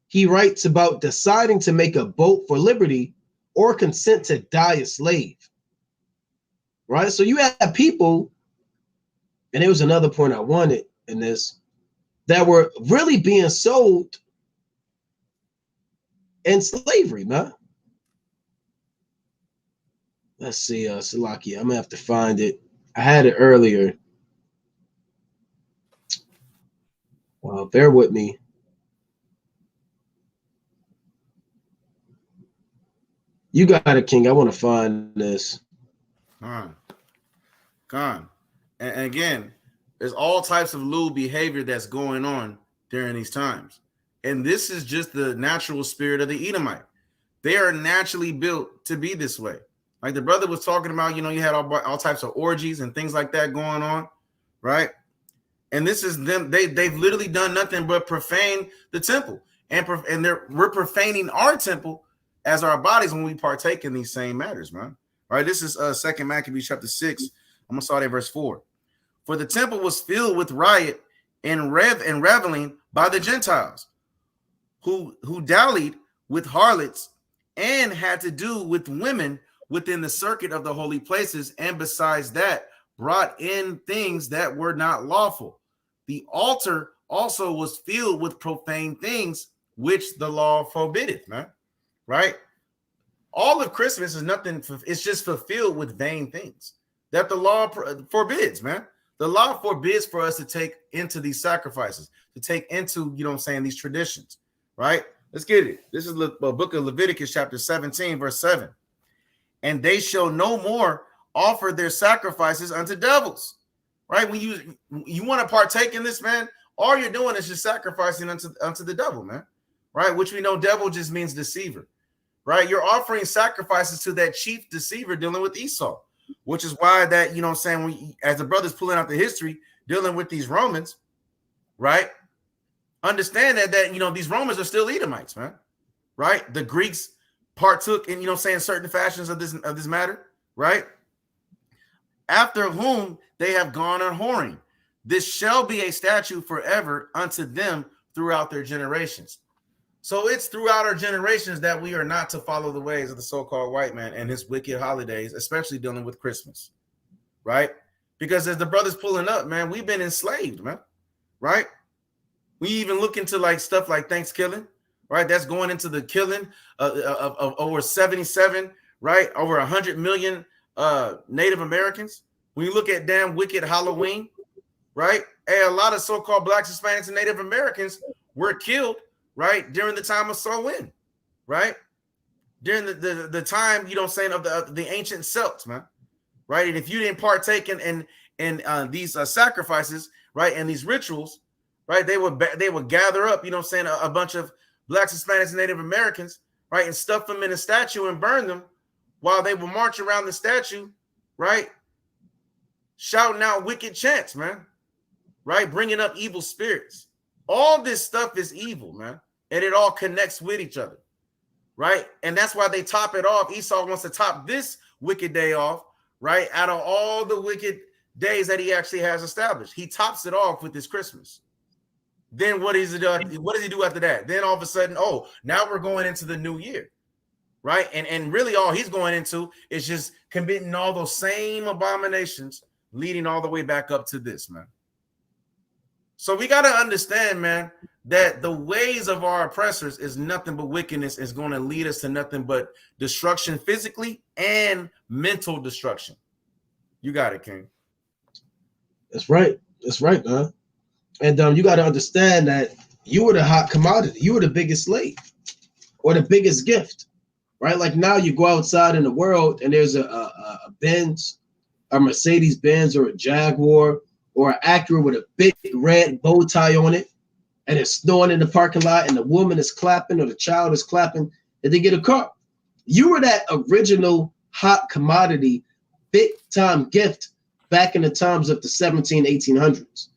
He writes about deciding to make a boat for liberty or consent to die a slave. Right? So you have people, and there was another point I wanted in this, that were really being sold in slavery, man. Let's see, Salaki, I'm gonna have to find it. I had it earlier. Bear with me. You got it, King. I want to find this. Con. And again, there's all types of lewd behavior that's going on during these times. And this is just the natural spirit of the Edomite. They are naturally built to be this way. Like the brother was talking about, you had all types of orgies and things like that going on, right? And this is them. They've literally done nothing but profane the temple, and we're profaning our temple as our bodies when we partake in these same matters, man. All right, this is 2 Maccabees chapter 6. I'm gonna start at verse 4. For the temple was filled with riot and reveling by the Gentiles, who dallied with harlots and had to do with women within the circuit of the holy places, and besides that, brought in things that were not lawful. The altar also was filled with profane things, which the law forbiddeth, man. Right? All of Christmas is nothing. It's just fulfilled with vain things that the law forbids, man. The law forbids for us to take into these sacrifices, to take into, these traditions, right? Let's get it. This is the book of Leviticus, chapter 17, verse 7. And they shall no more offer their sacrifices unto devils, right? When you want to partake in this, man, all you're doing is just sacrificing unto the devil, man, right? Which we know devil just means deceiver, right? You're offering sacrifices to that chief deceiver dealing with Esau, which is why that, as the brother's pulling out the history, dealing with these Romans, right? Understand that these Romans are still Edomites, man, right? The Greeks partook in, certain fashions of this matter, right? After whom they have gone on whoring. This shall be a statute forever unto them throughout their generations. So it's throughout our generations that we are not to follow the ways of the so-called white man and his wicked holidays, especially dealing with Christmas, right? Because as the brother's pulling up, man, we've been enslaved, man, right? We even look into like stuff like Thanksgiving, right? That's going into the killing of over 77, right? Over 100 million Native Americans. When you look at damn wicked Halloween, right? Hey, a lot of so-called Blacks, Hispanics, and Native Americans were killed, right, during the time of Samhain, right? During the time, of the ancient Celts, man, right? And if you didn't partake in these sacrifices, right, and these rituals, right, they would gather up, a bunch of Blacks, Hispanics, and Native Americans, right, and stuff them in a statue and burn them while they would march around the statue, right, shouting out wicked chants, man, right, bringing up evil spirits. All this stuff is evil, man, and it all connects with each other, right? And that's why they top it off. Esau wants to top this wicked day off, right, out of all the wicked days that he actually has established. He tops it off with this Christmas. Then what does he do after that? Then all of a sudden, now we're going into the new year, right? And really all he's going into is just committing all those same abominations, leading all the way back up to this, man. So we got to understand, man, that the ways of our oppressors is nothing but wickedness, is going to lead us to nothing but destruction physically and mental destruction. You got it, King. That's right. That's right, man. And you got to understand that you were the hot commodity. You were the biggest slave or the biggest gift, right? Like now you go outside in the world and there's a Benz, a Mercedes Benz or a Jaguar or an Acura with a big red bow tie on it, and it's snowing in the parking lot and the woman is clapping or the child is clapping and they get a car. You were that original hot commodity, big time gift back in the times of the 1800s.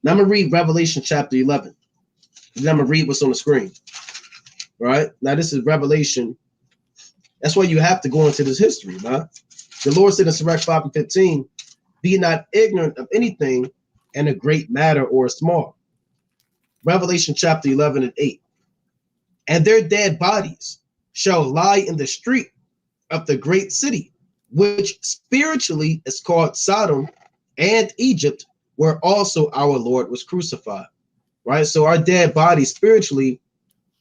Now I'm going to read Revelation chapter 11. And I'm going to read what's on the screen. Right? Now this is Revelation. That's why you have to go into this history, man. The Lord said in Sirach 5:15, be not ignorant of anything in a great matter or a small. Revelation chapter 11 and 8. And their dead bodies shall lie in the street of the great city, which spiritually is called Sodom and Egypt, where also our Lord was crucified, right? So our dead bodies spiritually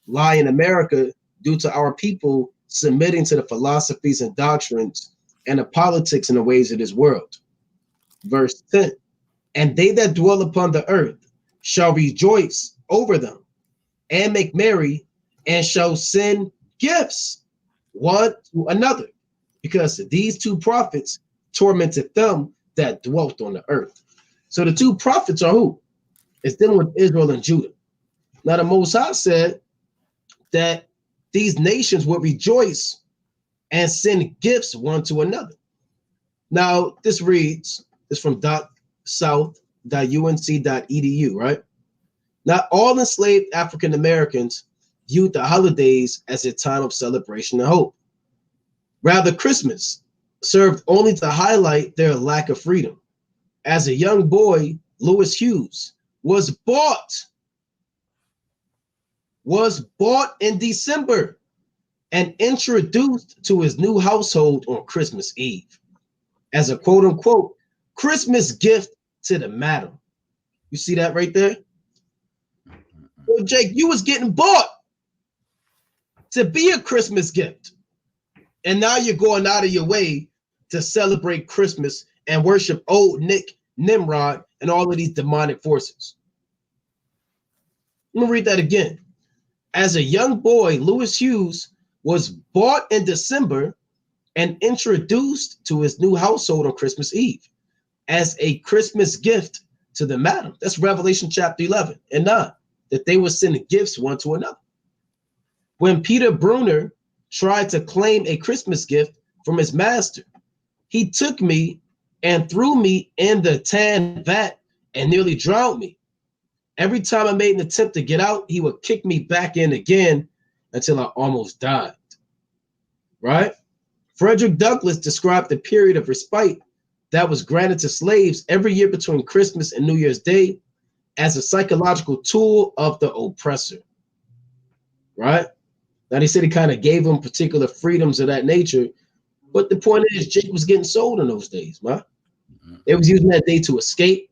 lie in America due to our people submitting to the philosophies and doctrines and the politics and the ways of this world. Verse 10, and they that dwell upon the earth shall rejoice over them, and make merry, and shall send gifts one to another, because these two prophets tormented them that dwelt on the earth. So the two prophets are who? It's dealing with Israel and Judah. Now the Most High said that these nations would rejoice and send gifts one to another. Now this reads, it's from south.unc.edu, right? Not all enslaved African Americans viewed the holidays as a time of celebration and hope. Rather, Christmas served only to highlight their lack of freedom. As a young boy, Lewis Hughes was bought in December and introduced to his new household on Christmas Eve as a quote unquote Christmas gift to the madam. You see that right there? So Jake, you was getting bought to be a Christmas gift. And now you're going out of your way to celebrate Christmas and worship old Nick, Nimrod, and all of these demonic forces. Let me read that again. As a young boy, Lewis Hughes was bought in December and introduced to his new household on Christmas Eve as a Christmas gift to the madam. That's Revelation chapter 11 and 9, that they were sending gifts one to another. When Peter Brunner tried to claim a Christmas gift from his master, he took me and threw me in the tan vat and nearly drowned me. Every time I made an attempt to get out, he would kick me back in again until I almost died. Right? Frederick Douglass described the period of respite that was granted to slaves every year between Christmas and New Year's Day as a psychological tool of the oppressor. Right? Now, he said he kind of gave them particular freedoms of that nature. But the point is, Jake was getting sold in those days, man. They was using that day to escape.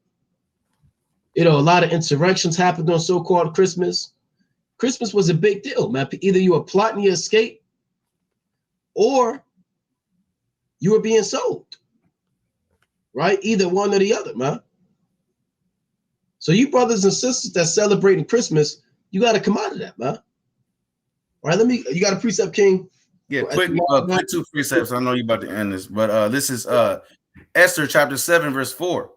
You know, a lot of insurrections happened on so-called Christmas. Christmas was a big deal, man. Either you were plotting your escape or you were being sold, right? Either one or the other, man. So you brothers and sisters that celebrating Christmas, you got to come out of that, man. All right, you got a precept, King? Yeah, quick two precepts. I know you're about to end this, but this is Esther chapter 7, verse 4.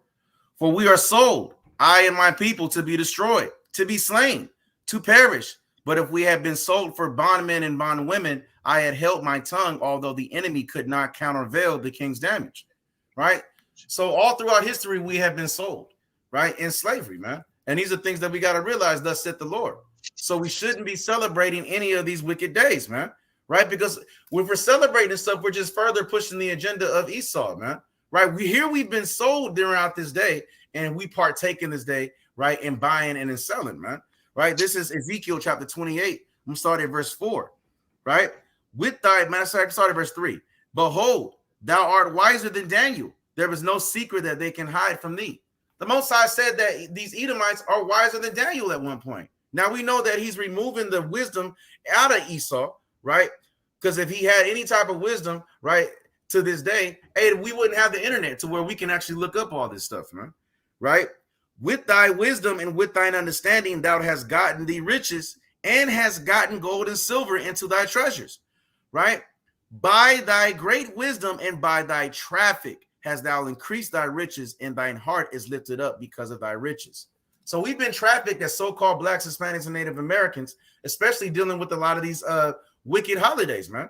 For we are sold, I and my people, to be destroyed, to be slain, to perish. But if we had been sold for bondmen and bondwomen, I had held my tongue, although the enemy could not countervail the king's damage. Right? So all throughout history, we have been sold, right? In slavery, man. And these are things that we got to realize, thus said the Lord. So we shouldn't be celebrating any of these wicked days, man. Right? Because if we're celebrating stuff, we're just further pushing the agenda of Esau, man. Right? We've been sold throughout this day, and we partake in this day, right? In buying and in selling, man. Right? This is Ezekiel chapter 28. I'm starting at verse 4. Right? With thy master, I started verse 3. Behold, thou art wiser than Daniel. There is no secret that they can hide from thee. The Most High said that these Edomites are wiser than Daniel at one point. Now we know that he's removing the wisdom out of Esau, right? Because if he had any type of wisdom, right, to this day, hey, we wouldn't have the internet to where we can actually look up all this stuff, man. Right? With thy wisdom and with thine understanding, thou hast gotten thee riches and hast gotten gold and silver into thy treasures. Right? By thy great wisdom and by thy traffic hast thou increased thy riches, and thine heart is lifted up because of thy riches. So we've been trafficked as so-called Blacks, Hispanics, and Native Americans, especially dealing with a lot of these wicked holidays, man.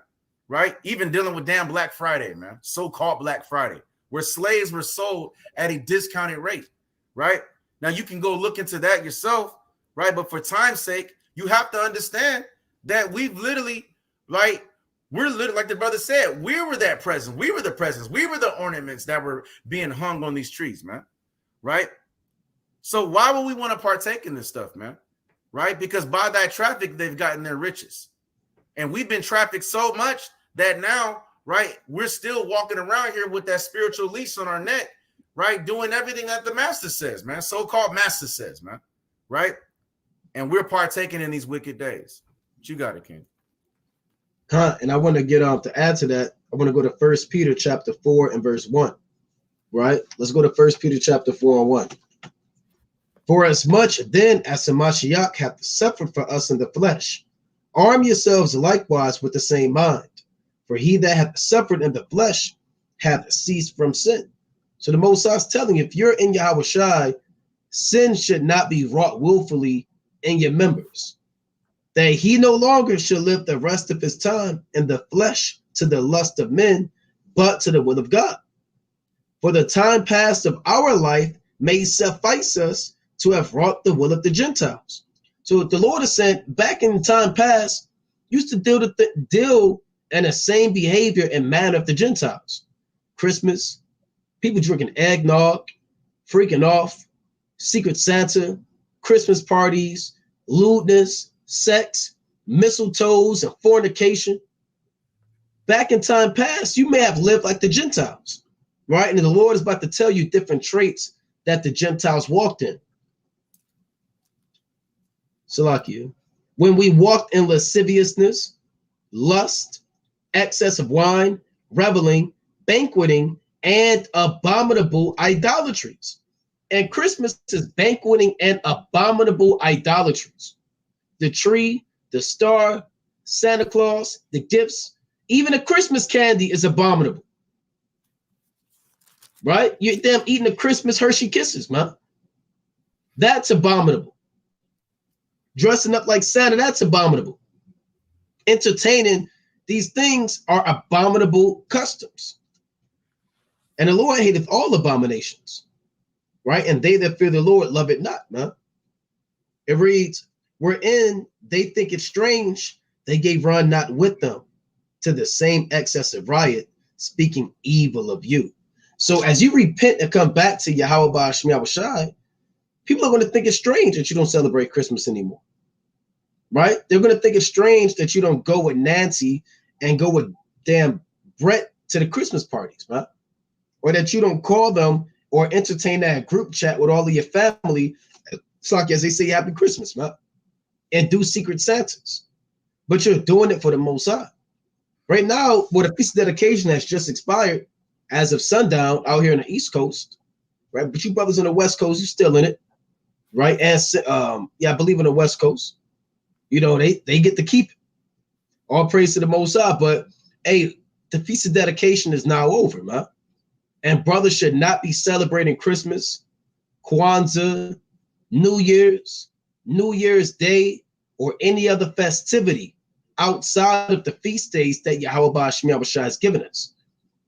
Right? Even dealing with damn Black Friday, man. So-called Black Friday, where slaves were sold at a discounted rate. Right? Now you can go look into that yourself, right? But for time's sake, you have to understand that we've literally, right? We're literally, like the brother said, we were that present. We were the presents. We were the ornaments that were being hung on these trees, man. Right? So why would we want to partake in this stuff, man? Right? Because by that traffic, they've gotten their riches. And we've been trafficked so much that now, right, we're still walking around here with that spiritual leash on our neck, right? Doing everything that the master says, man. So-called master says, man. Right? And we're partaking in these wicked days. What you got it, King? And I want to get to add to that. I want to go to 1 Peter chapter 4 and verse 1. Right? Let's go to 1 Peter chapter 4 and 1. For as much then as the Mashiach hath suffered for us in the flesh, arm yourselves likewise with the same mind. For he that hath suffered in the flesh hath ceased from sin. So the Most High is telling you, if you're in Yahweh Shai, sin should not be wrought willfully in your members. That he no longer should live the rest of his time in the flesh to the lust of men, but to the will of God. For the time past of our life may suffice us to have wrought the will of the Gentiles. So the Lord is saying, back in time past, used to deal in the same behavior and manner of the Gentiles. Christmas, people drinking eggnog, freaking off, Secret Santa, Christmas parties, lewdness, sex, mistletoes, and fornication. Back in time past, you may have lived like the Gentiles, right? And the Lord is about to tell you different traits that the Gentiles walked in. Salakia. When we walked in lasciviousness, lust, excess of wine, reveling, banqueting, and abominable idolatries. And Christmas is banqueting and abominable idolatries. The tree, the star, Santa Claus, the gifts, even a Christmas candy is abominable. Right? You're damn eating the Christmas Hershey Kisses, man. That's abominable. Dressing up like Santa, that's abominable. Entertaining, these things are abominable customs. And the Lord hateth all abominations, right? And they that fear the Lord love it not, man. It reads, wherein they think it strange, they gave run not with them to the same excess of riot, speaking evil of you. So as you repent and come back to Yahweh Ba'ashem Yahweh Shai, people are going to think it's strange that you don't celebrate Christmas anymore, right? They're going to think it's strange that you don't go with Nancy and go with damn Brett to the Christmas parties, right? Or that you don't call them or entertain that group chat with all of your family. It's like, as they say, Happy Christmas, man, and do Secret Santas. But you're doing it for the Most High. Right now, with a feast of dedication that's just expired as of sundown out here on the East Coast, right? But you brothers on the West Coast, you're still in it, right? And I believe on the West Coast, you know, they get to keep it. All praise to the Most High. But hey, the feast of dedication is now over, man. And brothers should not be celebrating Christmas, Kwanzaa, New Year's Day, or any other festivity outside of the feast days that Yahweh Ba'ashem Yahweh Shai has given us.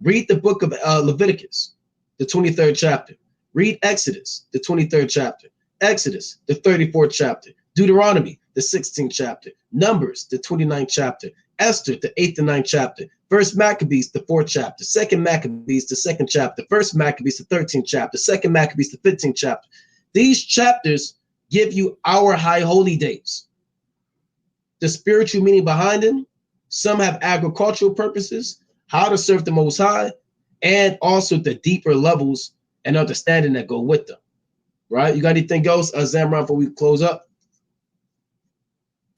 Read the book of Leviticus, the 23rd chapter. Read Exodus, the 23rd chapter. Exodus, the 34th chapter. Deuteronomy, the 16th chapter. Numbers, the 29th chapter. Esther, the 8th and 9th chapter. First Maccabees, the 4th chapter. Second Maccabees, the 2nd chapter. First Maccabees, the 13th chapter. Second Maccabees, the 15th chapter. These chapters give you our high holy days. The spiritual meaning behind them. Some have agricultural purposes, how to serve the Most High, and also the deeper levels and understanding that go with them. Right? You got anything else, Zamran, before we close up?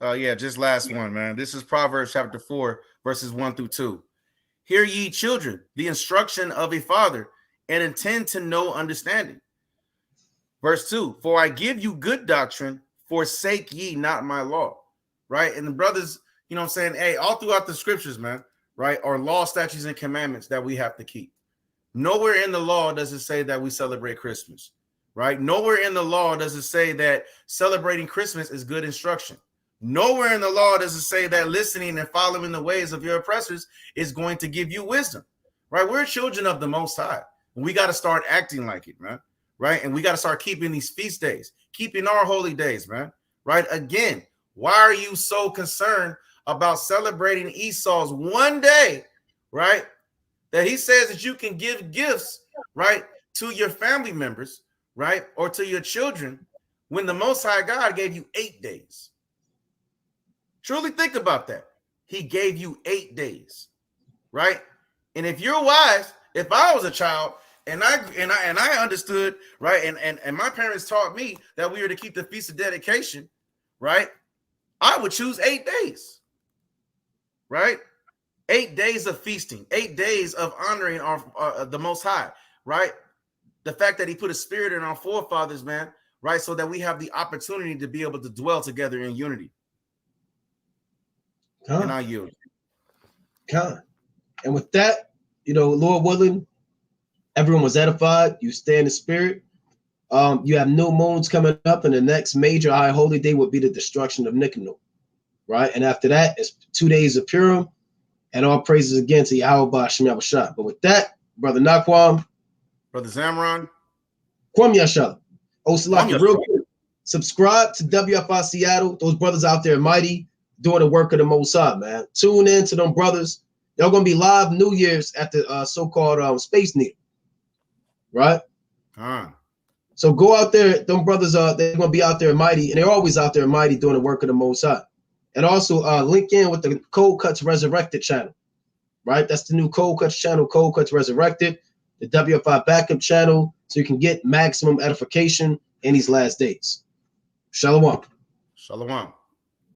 Yeah, just last one, man. This is Proverbs chapter 4, verses 1 through 2. Hear ye, children, the instruction of a father, and attend to know understanding. Verse 2, for I give you good doctrine, forsake ye not my law. Right? And the brothers, you know what I'm saying? Hey, all throughout the scriptures, man, right, are law, statutes, and commandments that we have to keep. Nowhere in the law does it say that we celebrate Christmas, right? Nowhere in the law does it say that celebrating Christmas is good instruction. Nowhere in the law does it say that listening and following the ways of your oppressors is going to give you wisdom, right? We're children of the Most High. And we got to start acting like it, man, right? And we got to start keeping these feast days, keeping our holy days, man, right? Again, why are you so concerned about celebrating Esau's one day, right? That he says that you can give gifts, right, to your family members, right, or to your children when the Most High God gave you 8 days. Truly think about that. He gave you 8 days, right? And if you're wise, if I was a child and I understood, right, and my parents taught me that we were to keep the feast of dedication, right, I would choose 8 days, right? 8 days of feasting, 8 days of honoring our the Most High, right? The fact that he put a spirit in our forefathers, man, right? So that we have the opportunity to be able to dwell together in unity. And I yield. And with that, Lord willing, everyone was edified. You stay in the spirit. You have new moons coming up, and the next major high holy day would be the destruction of Nicanor, right? And after that, it's 2 days of Purim, and all praises again to Yahweh Shem Yahushua. But with that, Brother Naquam, Brother Zamron, Kwam Yashala. Salaki, real quick, subscribe to WFI Seattle. Those brothers out there mighty, doing the work of the Most High, man. Tune in to them brothers. Y'all gonna be live New Year's at the so-called Space Needle, right? So go out there. Them brothers they're gonna be out there mighty, and they're always out there mighty doing the work of the Most High. And also link in with the Cold Cuts Resurrected channel, right? That's the new Cold Cuts channel, Cold Cuts Resurrected, the WFI backup channel, so you can get maximum edification in these last days. Shalom. Shalom.